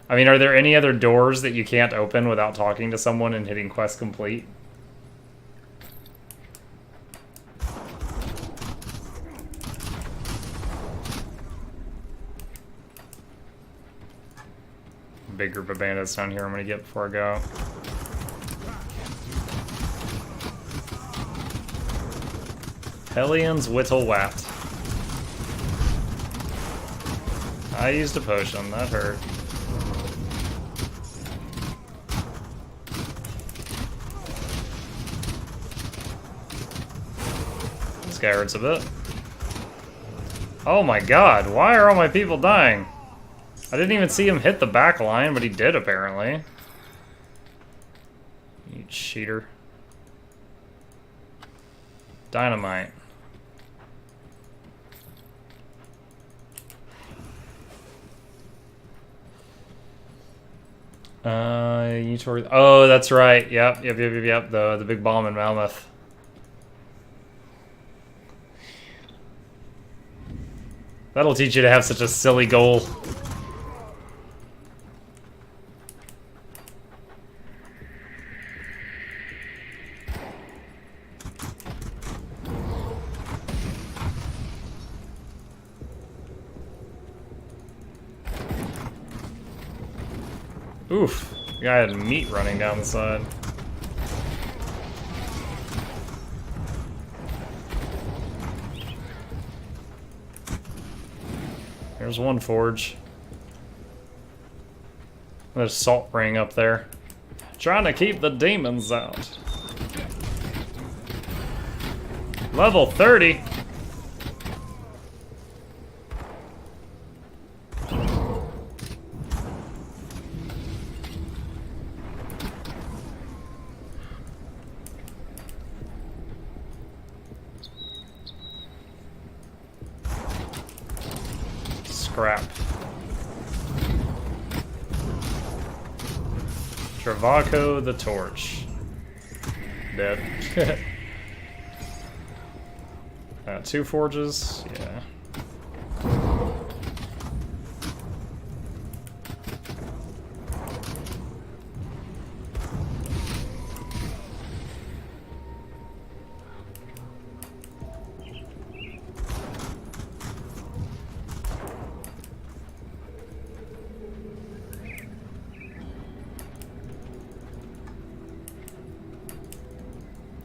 I mean, are there any other doors that you can't open without talking to someone and hitting quest complete? Big group of bandits down here I'm gonna get before I go. Hellions Whittle Wat. I used a potion, that hurt. This guy hurts a bit. Oh my god, why are all my people dying? I didn't even see him hit the back line, but he did apparently. You cheater. Dynamite. You toward. Oh, that's right. Yep. The big bomb in Malmouth. That'll teach you to have such a silly goal. Oof, the guy had meat running down the side. There's one forge. There's salt ring up there. Trying to keep the demons out. Level 30. crap. Travaco the Torch. Dead. 2 forges? Yeah.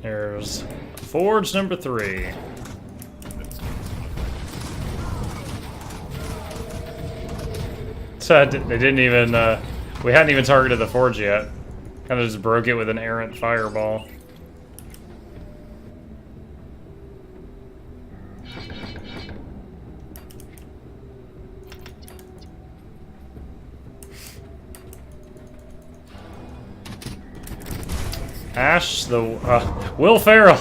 There's forge number 3. So they didn't even, we hadn't even targeted the forge yet. Kind of just broke it with an errant fireball. Ash, the, Will Ferrell!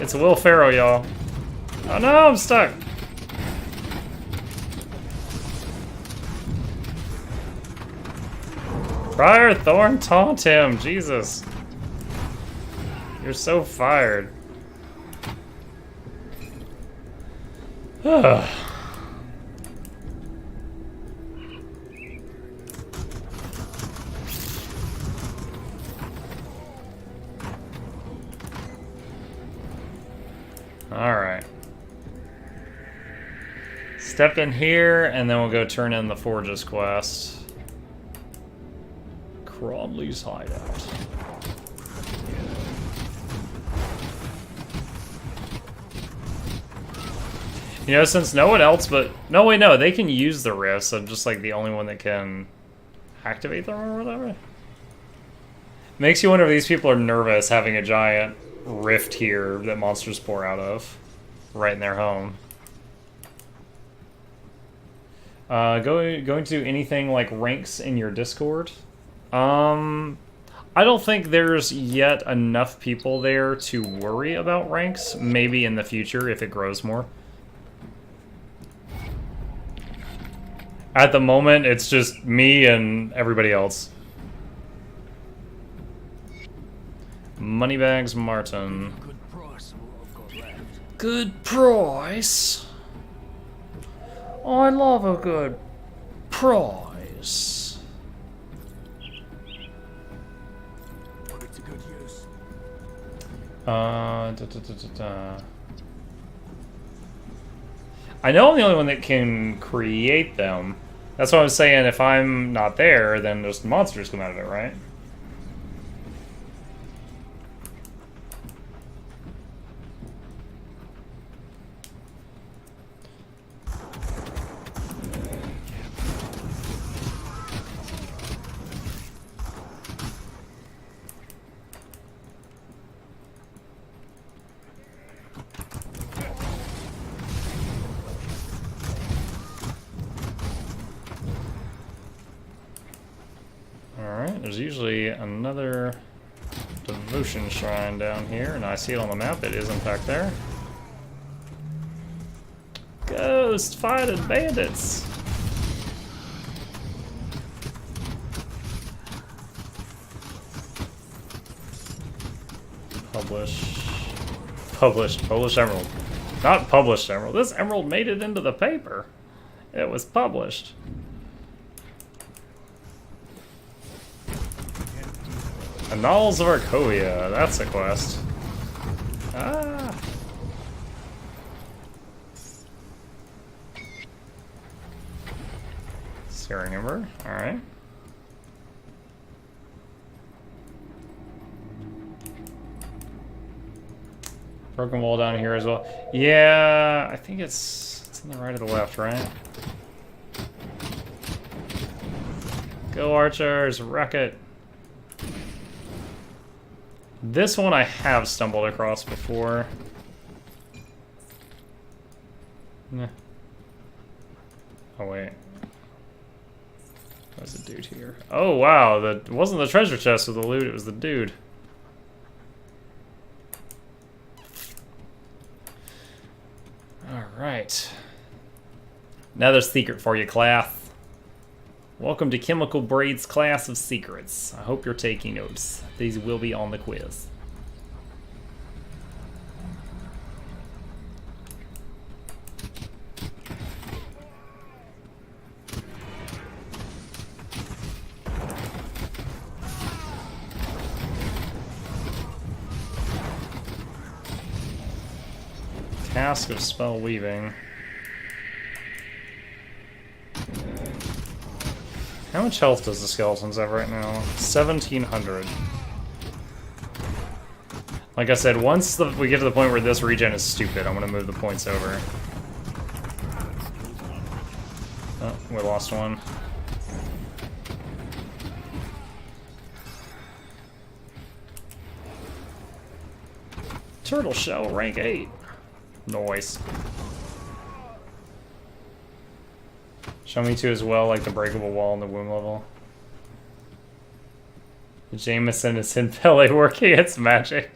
It's Will Ferrell, y'all. Oh no, I'm stuck! Friar Thorn, taunt him! Jesus. You're so fired. Alright. Step in here, and then we'll go turn in the Forges quest. Cronley's hideout. You know, since no one else but... No, wait, no, they can use the rifts. I'm just, like, the only one that can activate them or whatever. Makes you wonder if these people are nervous having a giant rift here that monsters pour out of. Right in their home. Going to do anything like ranks in your Discord? I don't think there's yet enough people there to worry about ranks. Maybe in the future if it grows more. At the moment, it's just me and everybody else. Moneybags Martin. Good price for what I've got left. Good price? I love a good price. Put it to good use. I know I'm the only one that can create them. That's what I was saying. If I'm not there, then just monsters come out of it, right? There's usually another devotion shrine down here, and I see it on the map. It is in fact there. Ghost fighting bandits. Publish emerald. Not published emerald. This emerald made it into the paper. It was published. Annals of Arcovia, that's a quest. Ah. Searing Ember, alright. Broken wall down here as well. Yeah, I think it's on the right or the left, right? Go archers, wreck it. This one I have stumbled across before. Nah. Oh wait. There's a dude here. Oh wow, it wasn't the treasure chest with the loot, it was the dude. Alright. Another secret for you, class. Welcome to Chemical Braid's class of secrets. I hope you're taking notes. These will be on the quiz. Task of spell weaving. How much health does the skeletons have right now? 1,700. Like I said, once we get to the point where this regen is stupid, I'm gonna move the points over. Oh, we lost one. Turtle shell, rank 8. Noise. Show me 2 as well, like the breakable wall in the womb level. Jameson is in Pele working its magic.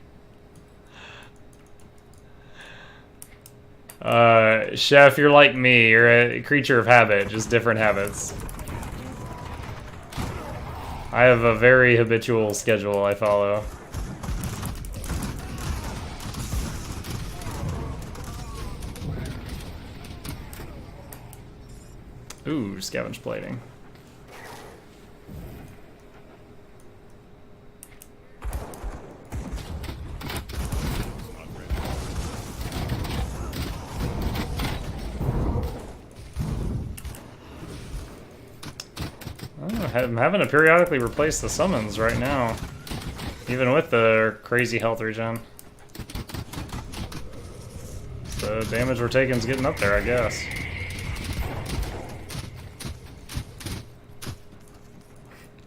Chef, you're like me. You're a creature of habit, just different habits. I have a very habitual schedule I follow. Ooh, scavenge plating. I'm having to periodically replace the summons right now, even with the crazy health regen. The damage we're taking is getting up there, I guess.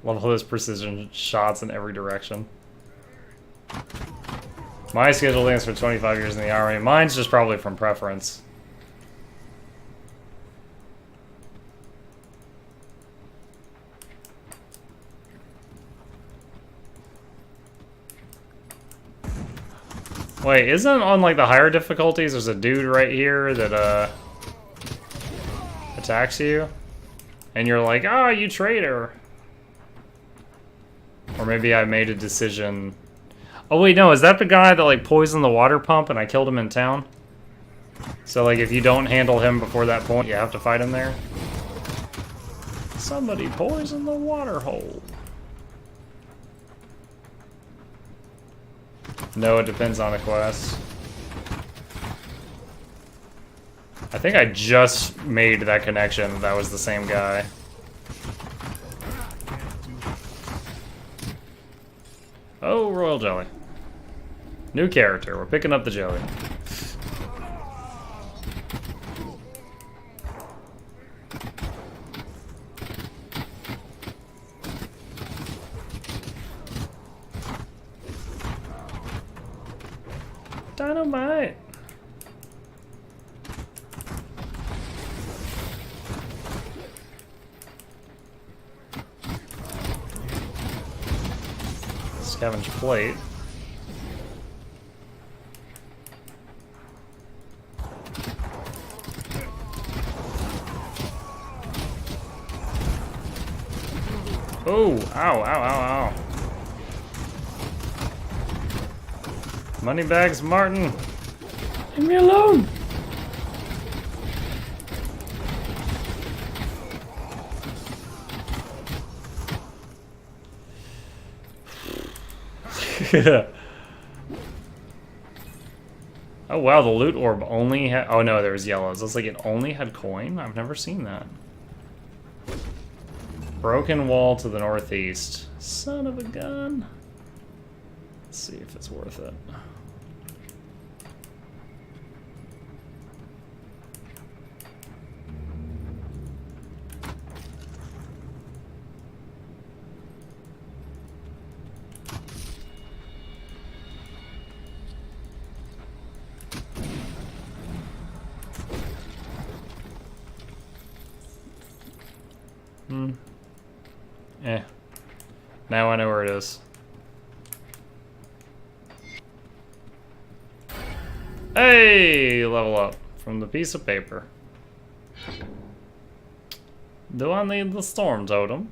Love all those precision shots in every direction. My schedule lasts for 25 years in the army. Mine's just probably from preference. Wait, isn't on like the higher difficulties there's a dude right here that attacks you? And you're like, ah, you traitor. Or maybe I made a decision. Oh wait, no, is that the guy that like poisoned the water pump and I killed him in town? So like if you don't handle him before that point, you have to fight him there? Somebody poisoned the water hole. No, it depends on the quest. I think I just made that connection. That was the same guy. Oh, royal jelly. New character. We're picking up the jelly. Dynamite. Scavenge plate. Oh, ow, ow, ow, ow. Moneybags Martin. Leave me alone. Oh wow, the loot orb only had... Oh no, there was yellows. It's like it only had coin? I've never seen that. Broken wall to the northeast. Son of a gun. Let's see if it's worth it. Now I know where it is. Hey, level up from the piece of paper. Do I need the storm totem?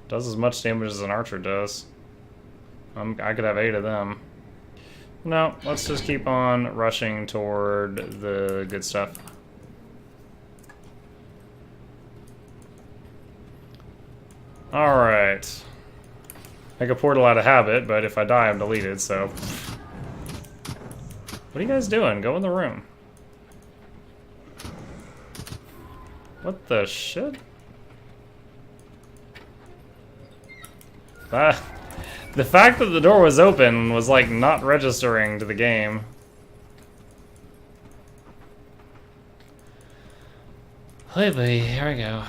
Does as much damage as an archer does. I could have 8 of them. No, let's just keep on rushing toward the good stuff. Alright. Make a portal out of habit, but if I die, I'm deleted, so... What are you guys doing? Go in the room. What the shit? The fact that the door was open was like not registering to the game. Hey, buddy, here we go.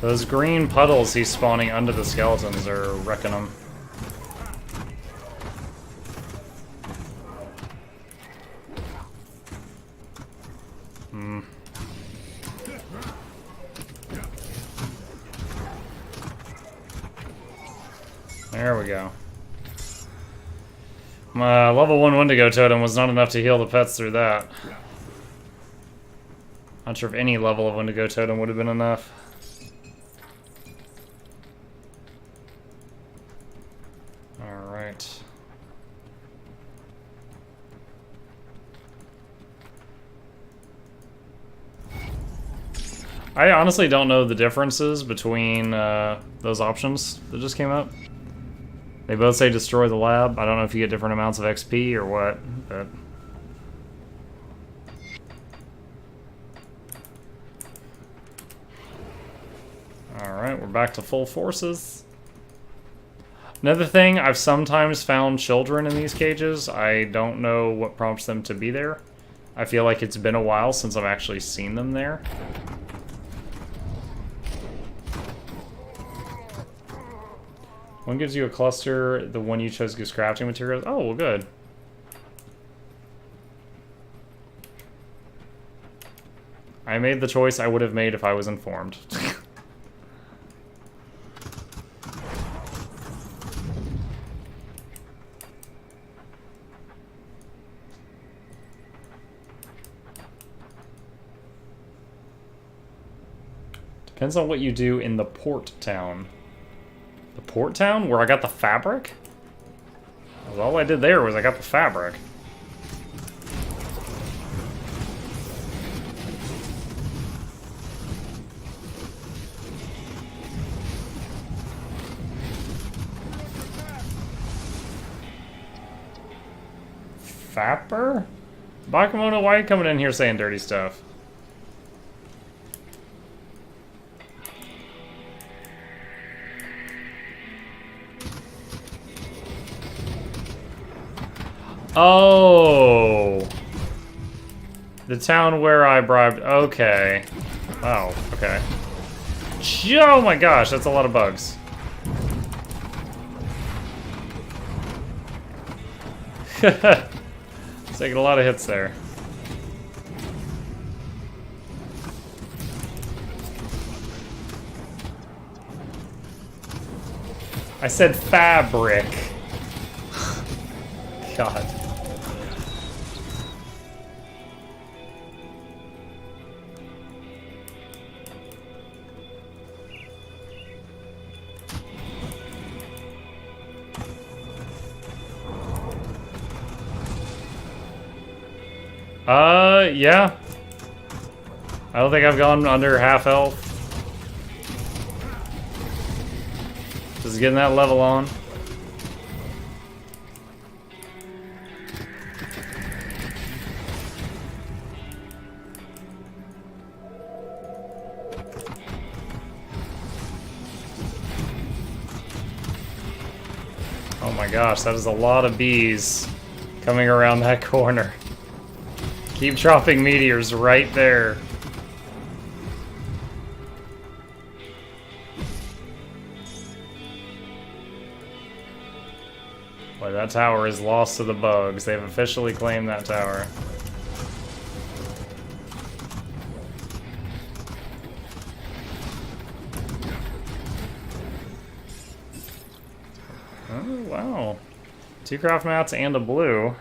Those green puddles he's spawning under the skeletons are wrecking them. There we go. My level 1 Wendigo totem was not enough to heal the pets through that. Not sure if any level of Wendigo totem would have been enough. Alright. I honestly don't know the differences between those options that just came up. They both say destroy the lab. I don't know if you get different amounts of XP or what, but... Alright, we're back to full forces. Another thing, I've sometimes found children in these cages. I don't know what prompts them to be there. I feel like it's been a while since I've actually seen them there. One gives you a cluster, the one you chose gives crafting materials. Oh, well, good. I made the choice I would have made if I was informed. Depends on what you do in the port town. The port town? Where I got the fabric? Well, all I did there was I got the fabric. Fapper? Bakemono, why are you coming in here saying dirty stuff? Oh, the town where I bribed. Okay. Oh, okay. Oh my gosh, that's a lot of bugs. Taking a lot of hits there. I said fabric. God. Yeah. I don't think I've gone under half health. Just getting that level on. Oh my gosh, that is a lot of bees coming around that corner. Keep dropping meteors right there. Boy, that tower is lost to the bugs. They've officially claimed that tower. Oh, wow. 2 craft mats and a blue.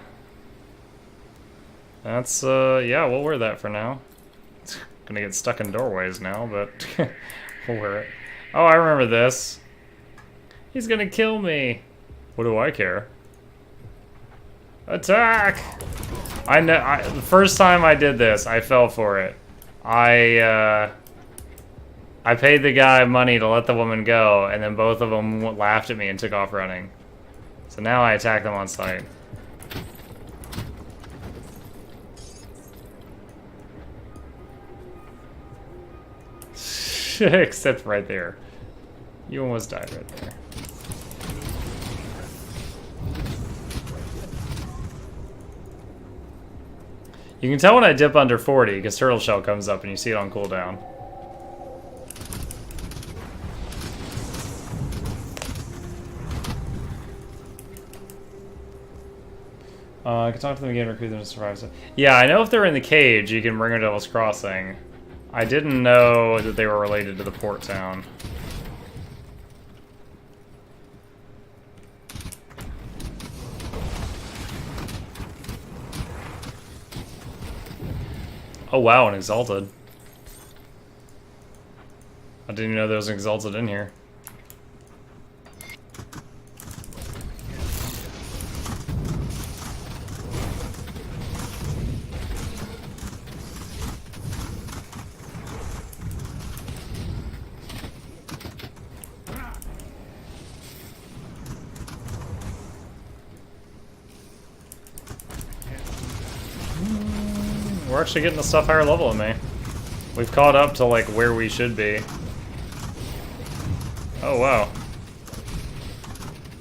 That's, yeah, we'll wear that for now. Gonna get stuck in doorways now, but we'll wear it. Oh, I remember this. He's gonna kill me. What do I care? Attack! I know. The first time I did this, I fell for it. I paid the guy money to let the woman go, and then both of them laughed at me and took off running. So now I attack them on sight. Except right there. You almost died right there. You can tell when I dip under 40 because Turtle Shell comes up and you see it on cooldown. I can talk to them again, recruit them to survive. Yeah, I know if they're in the cage, you can bring them to Devil's Crossing. I didn't know that they were related to the port town. Oh wow, an Exalted. I didn't even know there was an Exalted in here. We're actually getting the stuff higher level than me. We've caught up to like where we should be. Oh wow.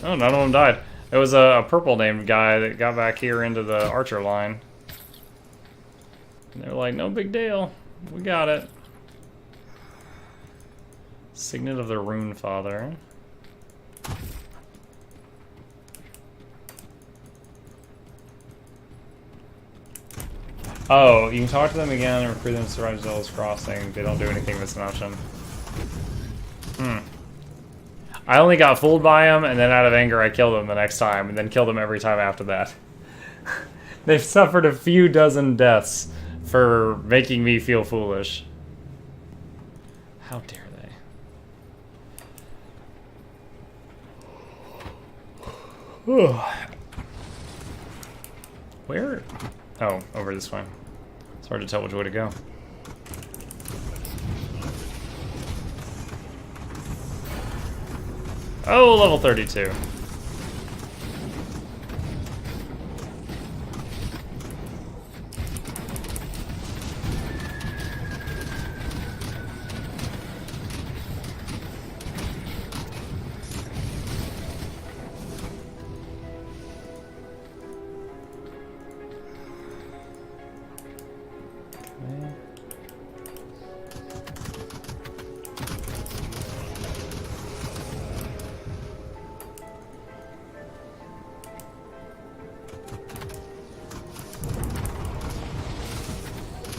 Oh, none of them died. It was a purple named guy that got back here into the archer line. And they're like, no big deal. We got it. Signet of the Rune Father. Oh, you can talk to them again and recruit them to survive Devil's Crossing. They don't do anything that's an option. I only got fooled by them, and then out of anger I killed them the next time, and then killed them every time after that. They've suffered a few dozen deaths for making me feel foolish. How dare they? Where? Oh, over this way. It's hard to tell which way to go. Oh, level 32.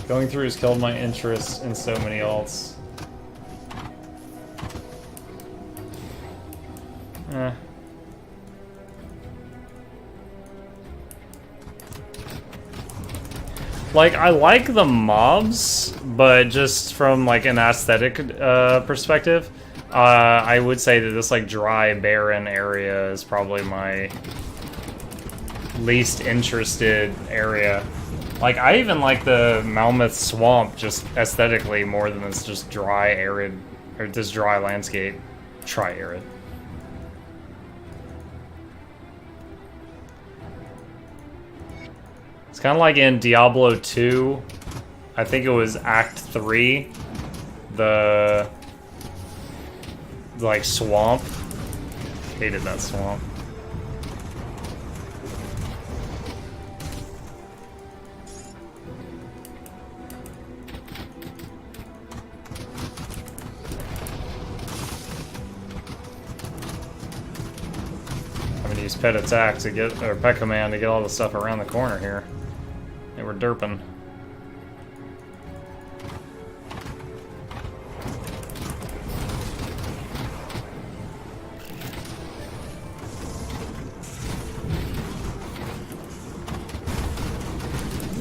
Going through has killed my interest in so many alts. Like, I like the mobs, but just from like an aesthetic perspective, I would say that this like dry, barren area is probably my least interested area. Like, I even like the Malmouth Swamp just aesthetically more than this just dry, arid, or this dry landscape. Tri-arid. It's kind of like in Diablo 2, I think it was Act 3, the like swamp. Hated that swamp. use pet attack to get, or pet command to get all the stuff around the corner here. They were derping.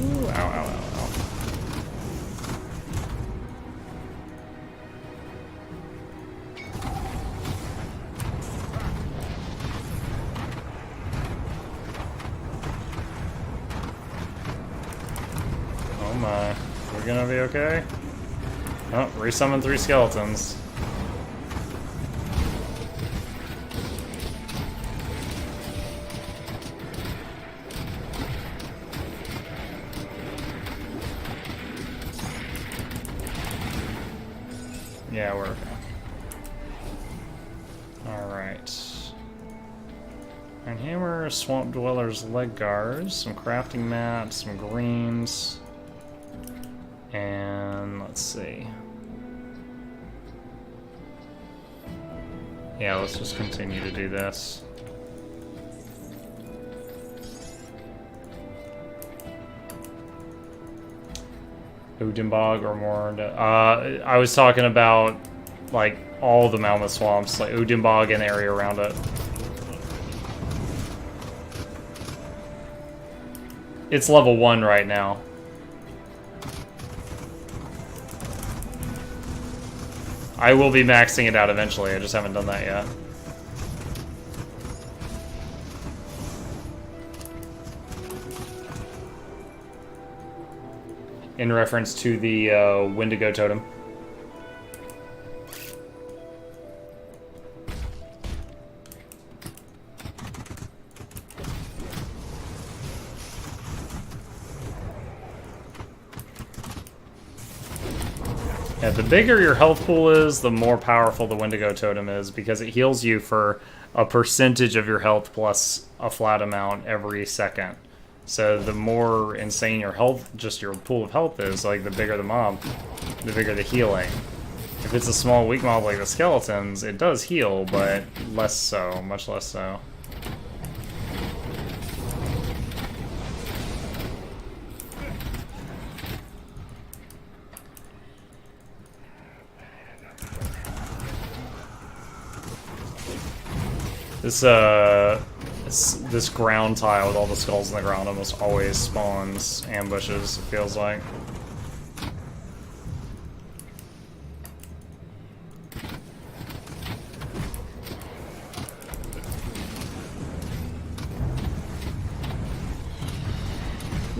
Ooh, ow, ow, ow, ow. Oh my. We're gonna be okay? Oh, resummon 3 skeletons. Yeah, we're okay. Alright. Iron Hammer, Swamp Dweller's Leg Guards, some crafting mats, some greens. And let's see. Yeah, let's just continue to do this. Udimbog or more. I was talking about like all the Mammoth Swamps, like Udimbog and the area around it. It's level 1 right now. I will be maxing it out eventually, I just haven't done that yet. In reference to the Wendigo totem. Yeah, the bigger your health pool is, the more powerful the Wendigo totem is, because it heals you for a percentage of your health plus a flat amount every second. So the more insane your health, just your pool of health is, like the bigger the mob, the bigger the healing. If it's a small weak mob like the skeletons, it does heal, but less so, much less so. This ground tile with all the skulls in the ground almost always spawns ambushes, it feels like.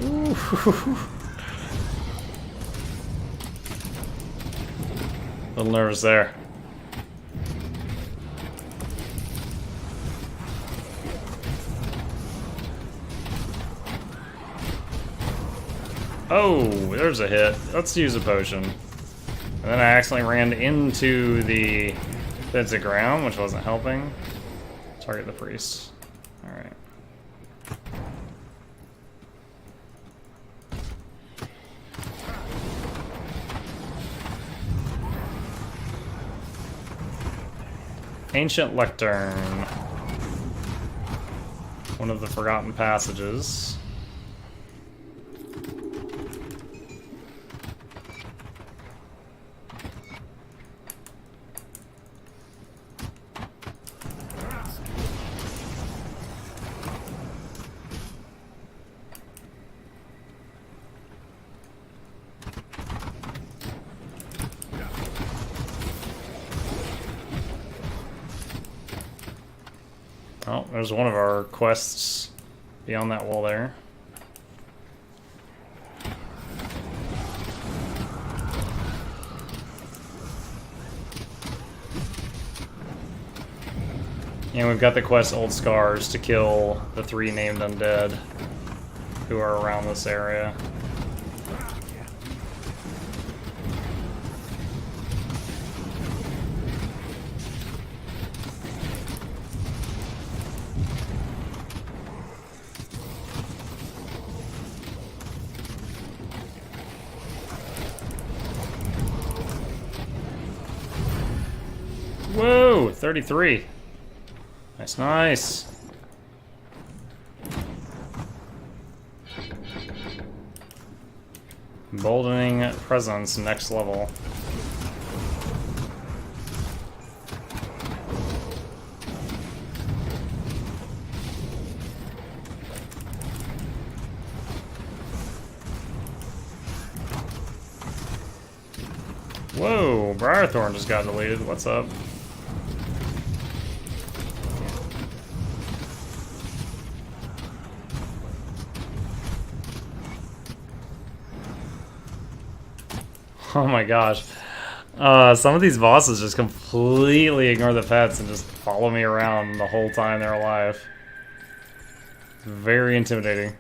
Ooh. Little nervous there. Oh, there's a hit. Let's use a potion. And then I accidentally ran into the beds of ground, which wasn't helping. Target the priest. Alright. Ancient Lectern. One of the forgotten passages. Oh, there's one of our quests beyond that wall there. And we've got the quest Old Scars to kill the 3 named undead who are around this area. Whoa, 33. Nice, nice. Emboldening presence, next level. Whoa, Briarthorn just got deleted. What's up? Oh my gosh. Some of these bosses just completely ignore the pets and just follow me around the whole time they're alive. Very intimidating.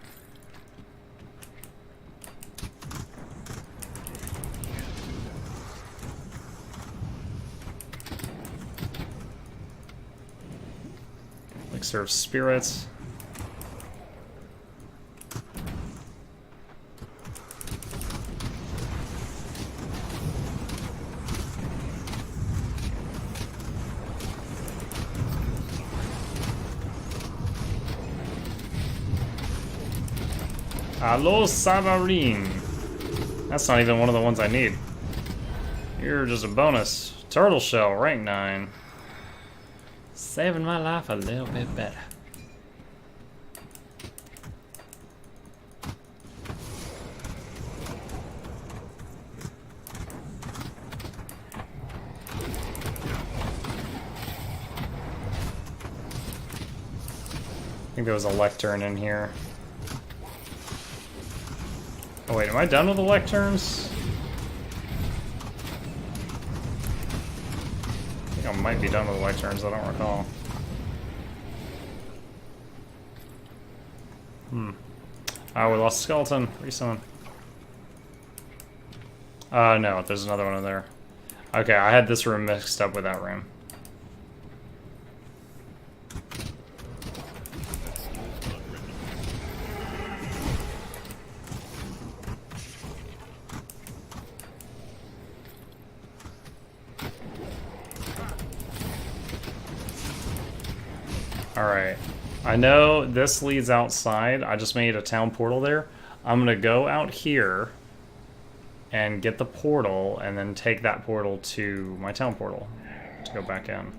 Elixir of Spirits. Allo Savarine. That's not even one of the ones I need. You're just a bonus. Turtle Shell, rank 9. Saving my life a little bit better. I think there was a lectern in here. Oh wait, am I done with the lecterns? I think I might be done with the lecterns, I don't recall. Oh, we lost a skeleton. Resummon. No, there's another one in there. Okay, I had this room mixed up with that room. Alright, I know this leads outside. I just made a town portal there. I'm gonna go out here and get the portal and then take that portal to my town portal to go back in.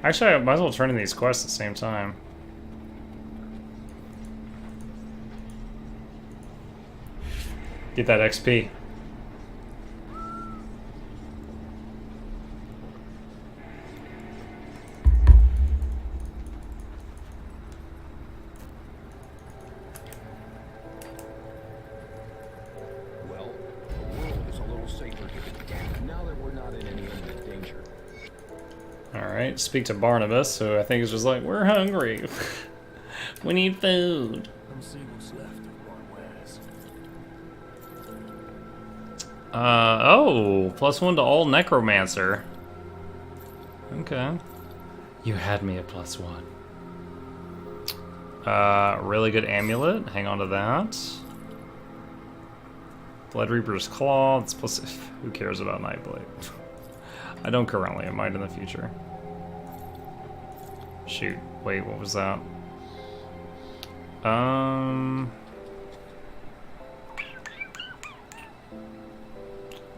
Actually, I might as well turn in these quests at the same time. Get that XP. Alright, speak to Barnabas, who I think is just like, we're hungry. We need food. Let's see what's left of my wares. Oh, +1 to all Necromancer. Okay. You had me at +1. Really good amulet. Hang on to that. Blood Reaper's Claw. It's plus. Who cares about Nightblade? I don't currently. I might in the future. Shoot. Wait, what was that?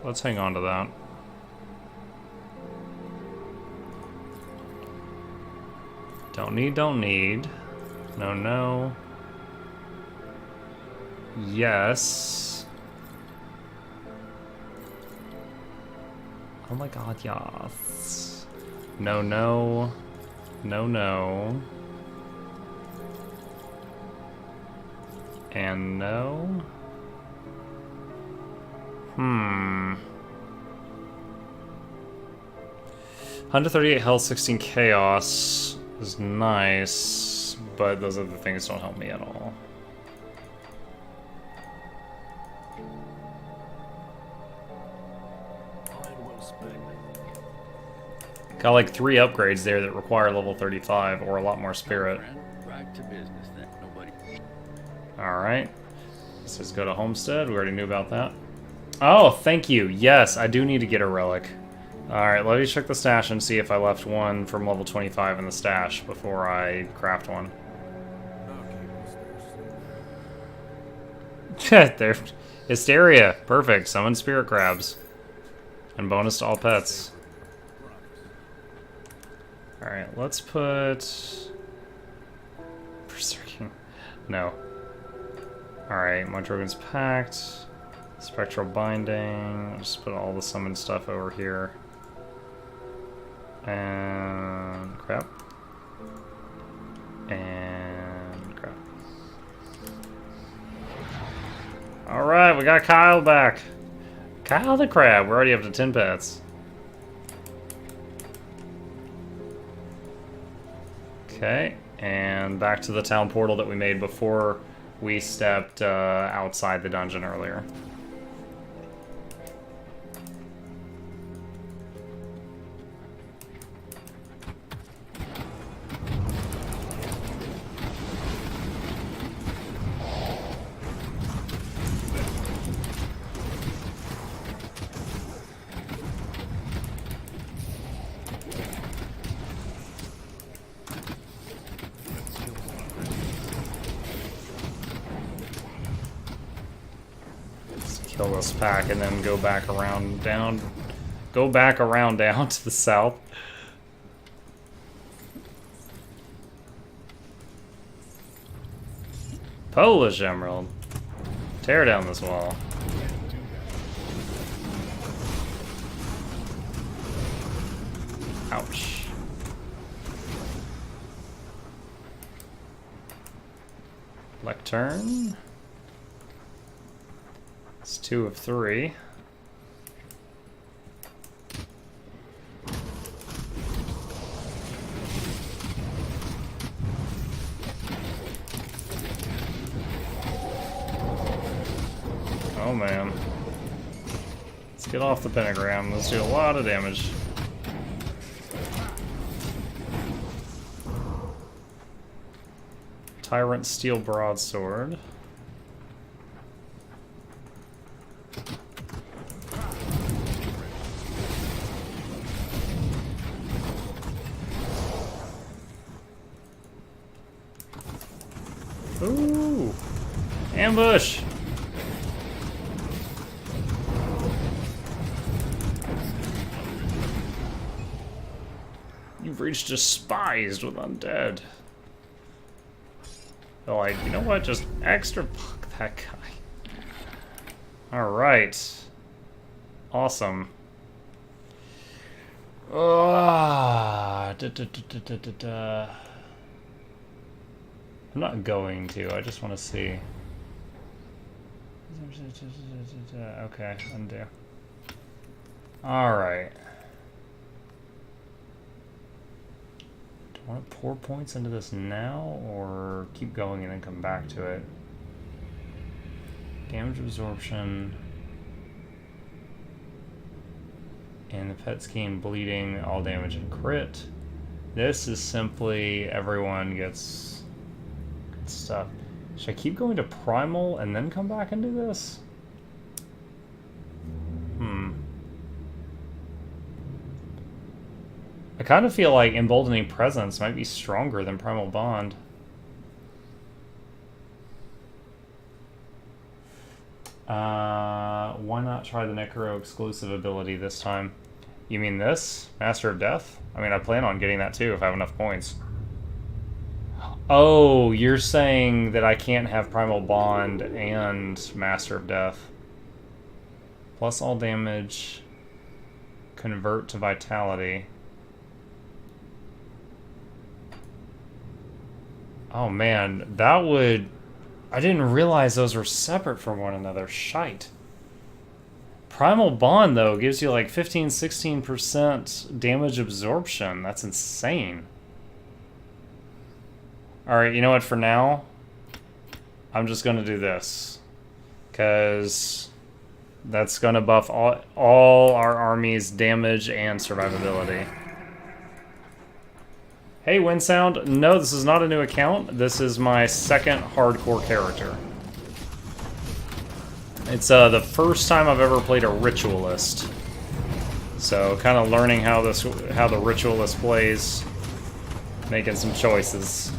Let's hang on to that. Don't need, don't need. No, no. Yes. Oh my god, yes. No, no. No, no. And no. 138 health, 16 chaos is nice, but those other things don't help me at all. Got like 3 upgrades there that require level 35 or a lot more spirit. Right to business then. Nobody. Alright. Let's just go to Homestead. We already knew about that. Oh, thank you. Yes, I do need to get a relic. Alright, let me check the stash and see if I left one from level 25 in the stash before I craft one. Okay, what's this? They're hysteria. Perfect. Summon spirit crabs. And bonus to all pets. Alright, let's put... Berserking. No. Alright, Montrogan's Pact. Spectral Binding. Just put all the summoned stuff over here. And... crap. And... crap. Alright, we got Kyle back. Kyle the Crab. We're already up to 10 pets. Okay, and back to the town portal that we made before we stepped outside the dungeon earlier. Kill this pack and then go back around down. Go back around down to the south. Polish Emerald. Tear down this wall. Ouch. Lectern. It's 2 of 3. Oh man. Let's get off the pentagram. Let's do a lot of damage. Tyrant Steel Broadsword. Ooh! Ambush! You've reached despised with undead. Oh, you know what? Just extra fuck that guy. Alright. Awesome. I'm not going to, I just want to see. Okay, undo. Alright. Do I want to pour points into this now, or keep going and then come back to it? Damage absorption. And the pets gain bleeding, all damage and crit. This is simply everyone gets good stuff. Should I keep going to primal and then come back and do this? I kind of feel like Emboldening Presence might be stronger than Primal Bond. Why not try the Necro exclusive ability this time? You mean this? Master of Death? I mean, I plan on getting that too if I have enough points. Oh, you're saying that I can't have Primal Bond and Master of Death. Plus all damage. Convert to Vitality. Oh man, that would... I didn't realize those were separate from one another. Shite. Primal Bond, though, gives you like 15-16% damage absorption. That's insane. Alright, you know what? For now, I'm just going to do this. Because that's going to buff all our army's damage and survivability. Hey, Windsound. No, this is not a new account. This is my second hardcore character. It's the first time I've ever played a Ritualist. So, kind of learning how the Ritualist plays, making some choices.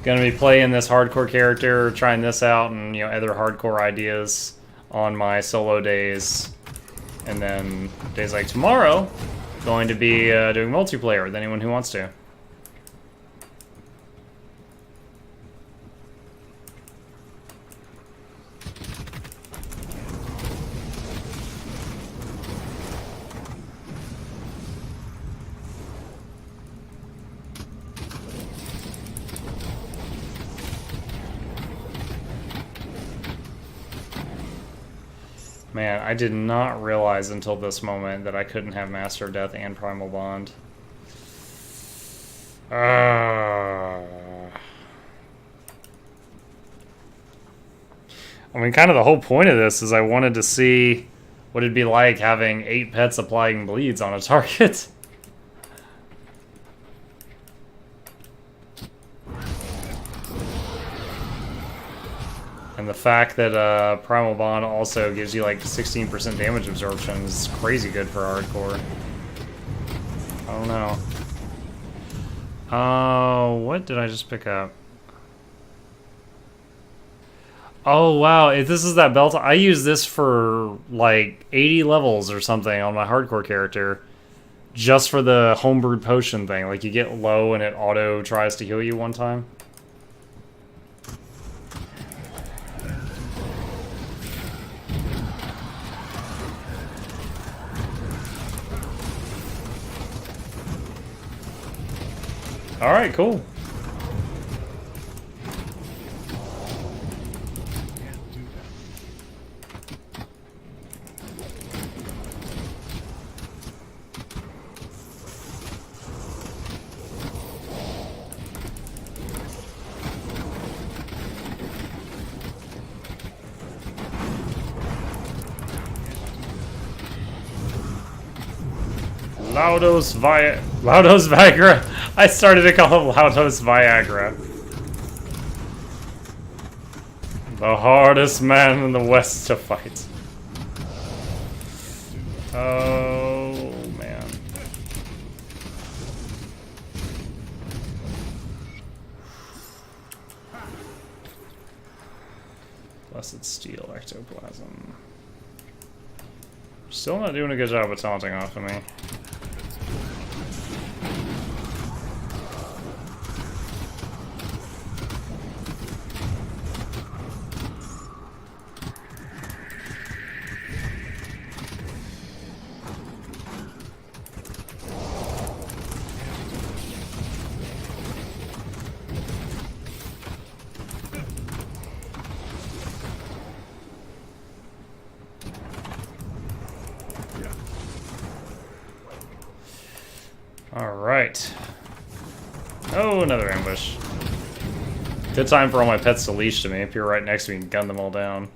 Gonna be playing this hardcore character, trying this out, and other hardcore ideas on my solo days. And then days like tomorrow, going to be doing multiplayer with anyone who wants to. Man, I did not realize until this moment that I couldn't have Master of Death and Primal Bond. I mean, kind of the whole point of this is I wanted to see what it'd be like having 8 pets applying bleeds on a target. And the fact that Primal Bond also gives you like 16% damage absorption is crazy good for hardcore. I don't know. Oh, what did I just pick up? Oh wow, if this is that belt, I use this for like 80 levels or something on my hardcore character. Just for the homebrewed potion thing. Like you get low and it auto tries to heal you one time. Alright, cool. Laudos Viagra. I started to call him Laudos Viagra. The hardest man in the West to fight. Oh, man. Blessed Steel Ectoplasm. Still not doing a good job of taunting off of me. Alright. Oh, another ambush. Good time for all my pets to leash to me. If you're right next to me, you can gun them all down.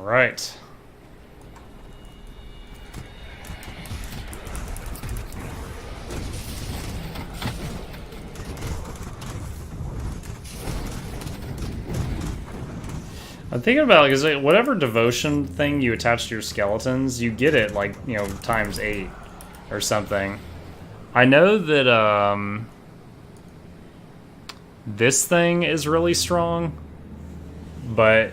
Alright. I'm thinking about, like, is it whatever devotion thing you attach to your skeletons, you get it, like, times 8 or something. I know that, this thing is really strong, but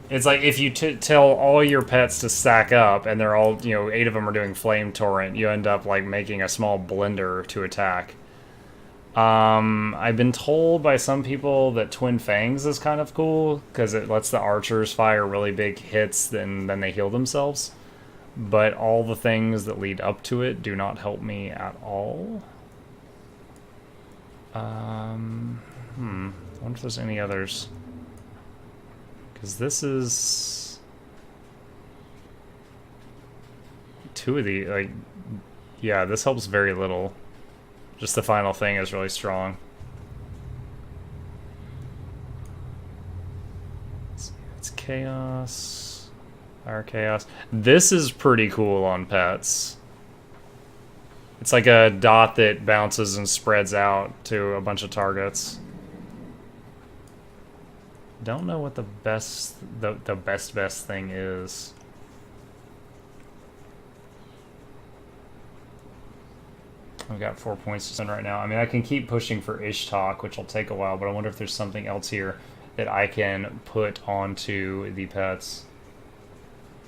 it's like if you tell all your pets to stack up and they're all, 8 of them are doing Flame Torrent, you end up, like, making a small blender to attack. I've been told by some people that Twin Fangs is kind of cool because it lets the archers fire really big hits and then they heal themselves. But all the things that lead up to it do not help me at all. I wonder if there's any others. Because this is... two of the, like... Yeah, this helps very little. Just the final thing is really strong. It's chaos. Fire chaos. This is pretty cool on pets. It's like a dot that bounces and spreads out to a bunch of targets. Don't know what the best best thing is. I've got 4 points to spend right now. I mean, I can keep pushing for Ishtok, which will take a while, but I wonder if there's something else here that I can put onto the pets.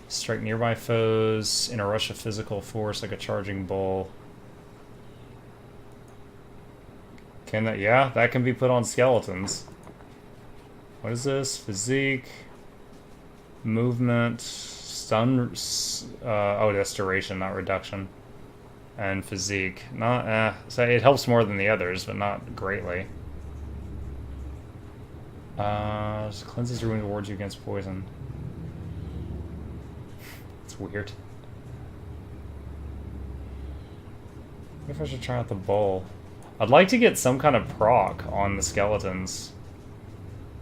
Strike nearby foes in a rush of physical force like a charging bull. Can that? Yeah, that can be put on skeletons. What is this? Physique, movement, stun. Oh, that's duration, not reduction. And physique. Not. So it helps more than the others, but not greatly. Cleanses your wound, wards you against poison. It's weird. Maybe I should try out the bowl. I'd like to get some kind of proc on the skeletons.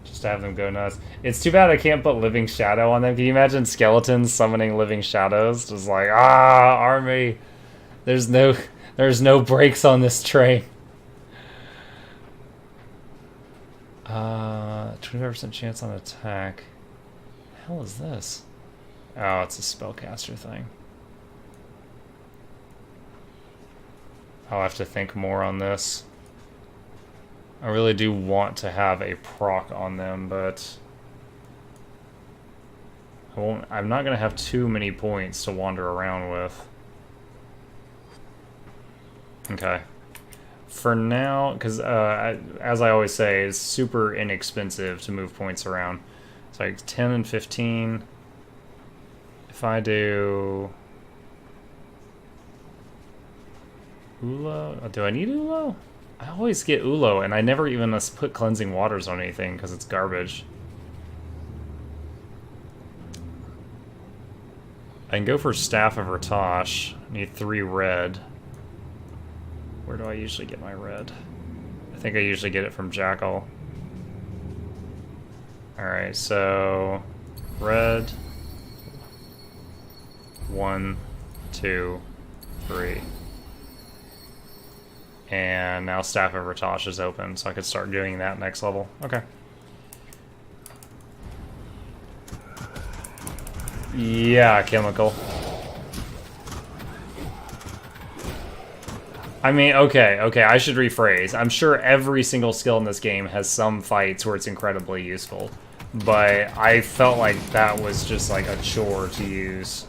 Just to have them go nuts. It's too bad I can't put Living Shadow on them. Can you imagine skeletons summoning Living Shadows? Just like, army. There's no brakes on this train. 25% chance on attack. The hell is this? Oh, it's a spellcaster thing. I'll have to think more on this. I really do want to have a proc on them, but I'm not gonna have too many points to wander around with. Okay. For now, because as I always say, it's super inexpensive to move points around. It's like 10 and 15. If I do Ulo, do I need Ulo? I always get Ulo, and I never even put cleansing waters on anything because it's garbage. I can go for Staff of Ratosh. I need 3 red. Where do I usually get my red? I think I usually get it from Jackal. Alright, so red. 1, 2, 3. And now Staff of Ratosh is open, so I could start doing that next level. Okay. Yeah, chemical. I mean, okay, I should rephrase. I'm sure every single skill in this game has some fights where it's incredibly useful. But I felt like that was just like a chore to use.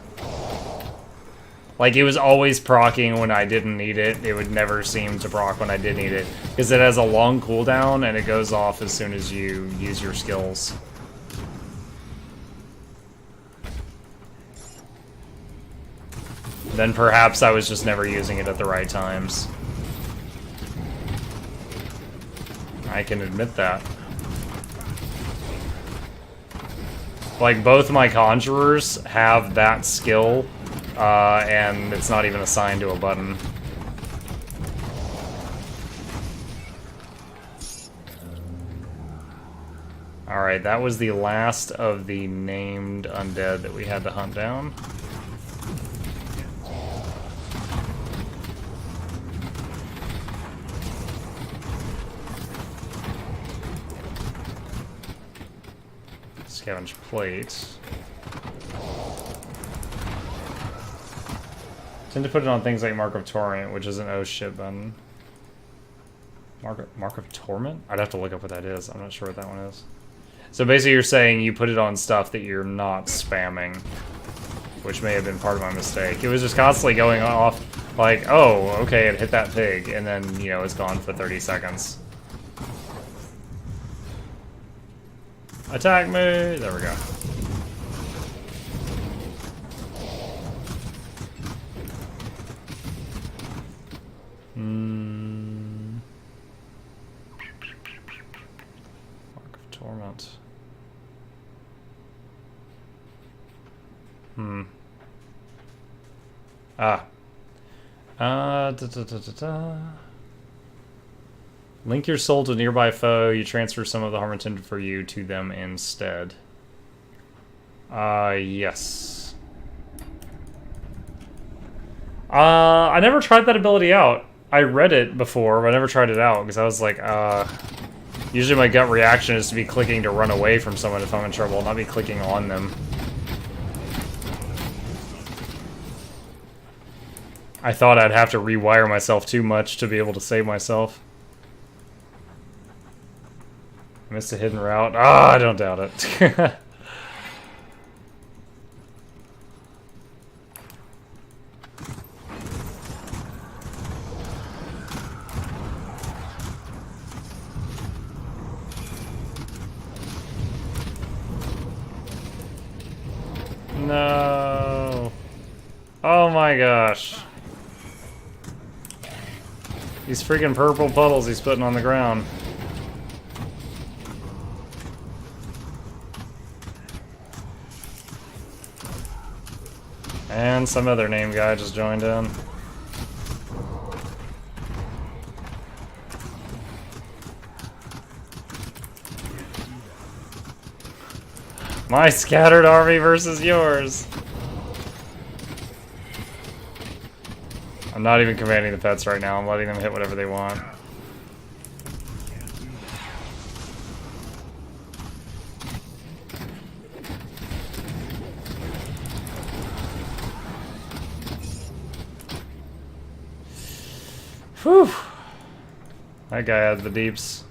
Like, it was always proccing when I didn't need it. It would never seem to proc when I did need it. Because it has a long cooldown and it goes off as soon as you use your skills. Then perhaps I was just never using it at the right times. I can admit that. Like, both my conjurers have that skill, and it's not even assigned to a button. Alright, that was the last of the named undead that we had to hunt down. Scavenge plate. Tend to put it on things like Mark of Torment, which is an oh shit button. Mark of Torment? I'd have to look up what that is. I'm not sure what that one is. So basically you're saying you put it on stuff that you're not spamming, which may have been part of my mistake. It was just constantly going off like, oh, okay, it hit that pig, and then, you know, it's gone for 30 seconds. Attack me! There we go. Mark of Torment. Ah. Link your soul to a nearby foe. You transfer some of the harm intended for you to them instead. Yes. I never tried that ability out. I read it before, but I never tried it out because I was like, usually my gut reaction is to be clicking to run away from someone if I'm in trouble, not be clicking on them. I thought I'd have to rewire myself too much to be able to save myself. I missed a hidden route. Ah, I don't doubt it. No. Oh my gosh. These freaking purple puddles he's putting on the ground. And some other name guy just joined in. My scattered army versus yours. I'm not even commanding the pets right now. I'm letting them hit whatever they want. Whew. That guy had the deeps.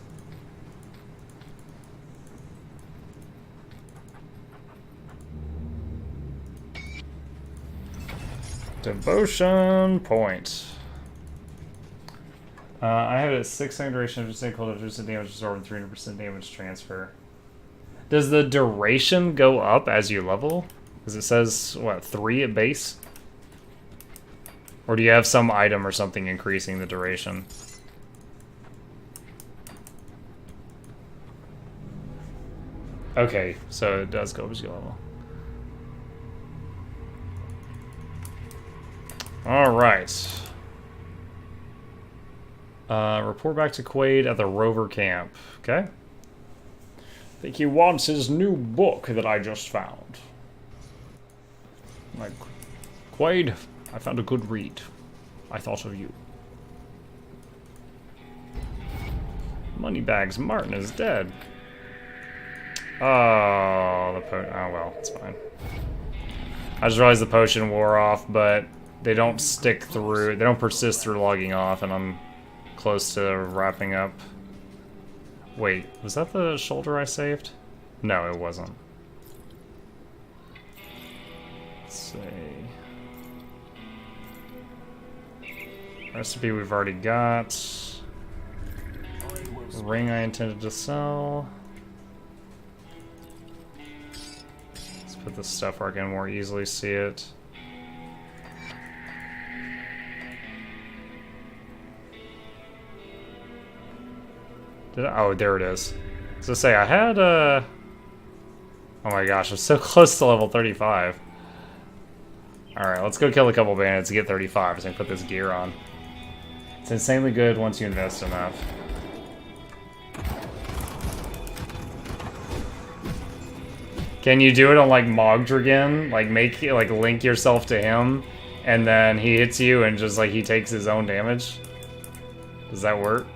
Devotion point. I have it at 6 second duration, just equal to 50% damage absorbed and 300% damage transfer. Does the duration go up as you level? Because it says, what, 3 at base? Or do you have some item or something increasing the duration? Okay, so it does go up as you level. Alright. Report back to Quaid at the Rover camp. Okay. I think he wants his new book that I just found. Like, Quaid, I found a good read. I thought of you. Moneybags Martin is dead. Oh, oh well, it's fine. I just realized the potion wore off, but they don't stick through, they don't persist through logging off, and I'm close to wrapping up. Wait, was that the shoulder I saved? No, it wasn't. Let's see. Recipe we've already got. Ring I intended to sell. Let's put this stuff where I can more easily see it. Oh, there it is. So say I had oh my gosh, I'm so close to level 35. Alright, let's go kill a couple bandits to get 35 so I can put this gear on. It's insanely good once you invest enough. Can you do it on like Mogdragon? Like like link yourself to him and then he hits you and just like he takes his own damage? Does that work?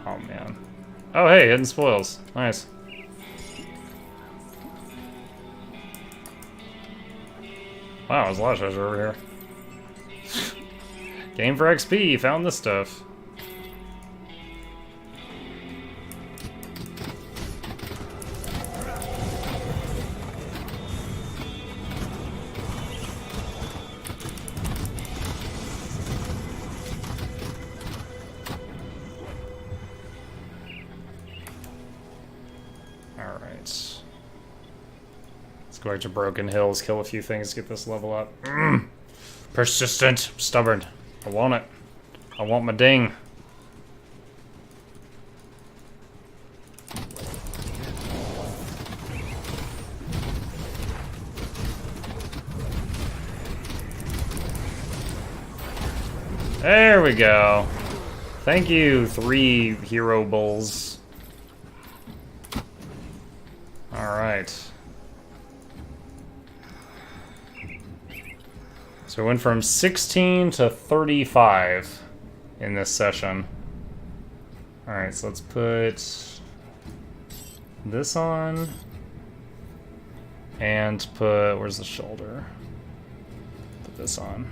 Oh man. Oh hey, hidden spoils. Nice. Wow, there's a lot of treasure over here. Game for XP, found this stuff. go back to Broken Hills, kill a few things, get this level up. Persistent, stubborn. I want it. I want my ding. There we go. Thank you, 3 hero bulls. Alright. So we went from 16 to 35 in this session. Alright, so let's put this on. And put, where's the shoulder? Put this on.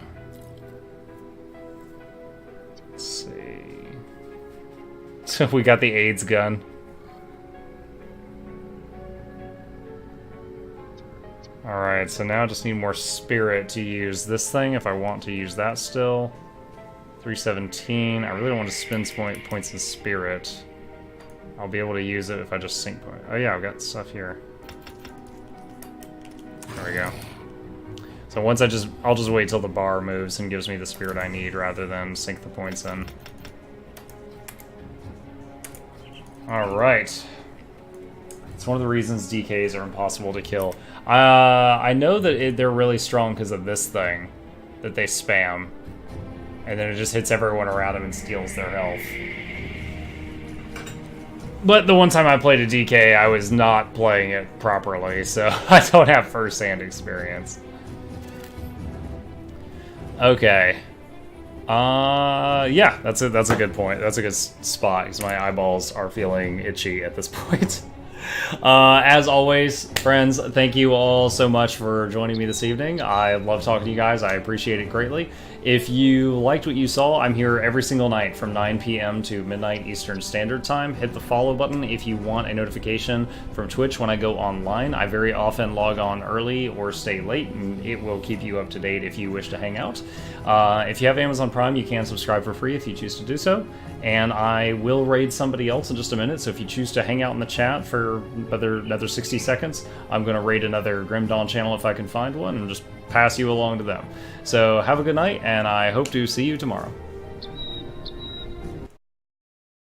Let's see. So we got the AIDS gun. Alright, so now I just need more spirit to use this thing if I want to use that still. 317. I really don't want to spend points in spirit. I'll be able to use it if I just sync point. Oh yeah, I've got stuff here. There we go. So once I'll just wait till the bar moves and gives me the spirit I need rather than sink the points in. Alright. It's one of the reasons DKs are impossible to kill. I know that they're really strong because of this thing that they spam. And then it just hits everyone around them and steals their health. But the one time I played a DK, I was not playing it properly, so I don't have first-hand experience. Okay. Yeah, that's a good point. That's a good spot, because my eyeballs are feeling itchy at this point. As always, friends, thank you all so much for joining me this evening. I love talking to you guys. I appreciate it greatly. If you liked what you saw, I'm here every single night from 9 p.m. to midnight Eastern Standard Time. Hit the follow button if you want a notification from Twitch when I go online. I very often log on early or stay late, and it will keep you up to date if you wish to hang out. If you have Amazon Prime, you can subscribe for free if you choose to do so. And I will raid somebody else in just a minute, so if you choose to hang out in the chat for another 60 seconds, I'm going to raid another Grim Dawn channel if I can find one, and just pass you along to them. So have a good night, and I hope to see you tomorrow.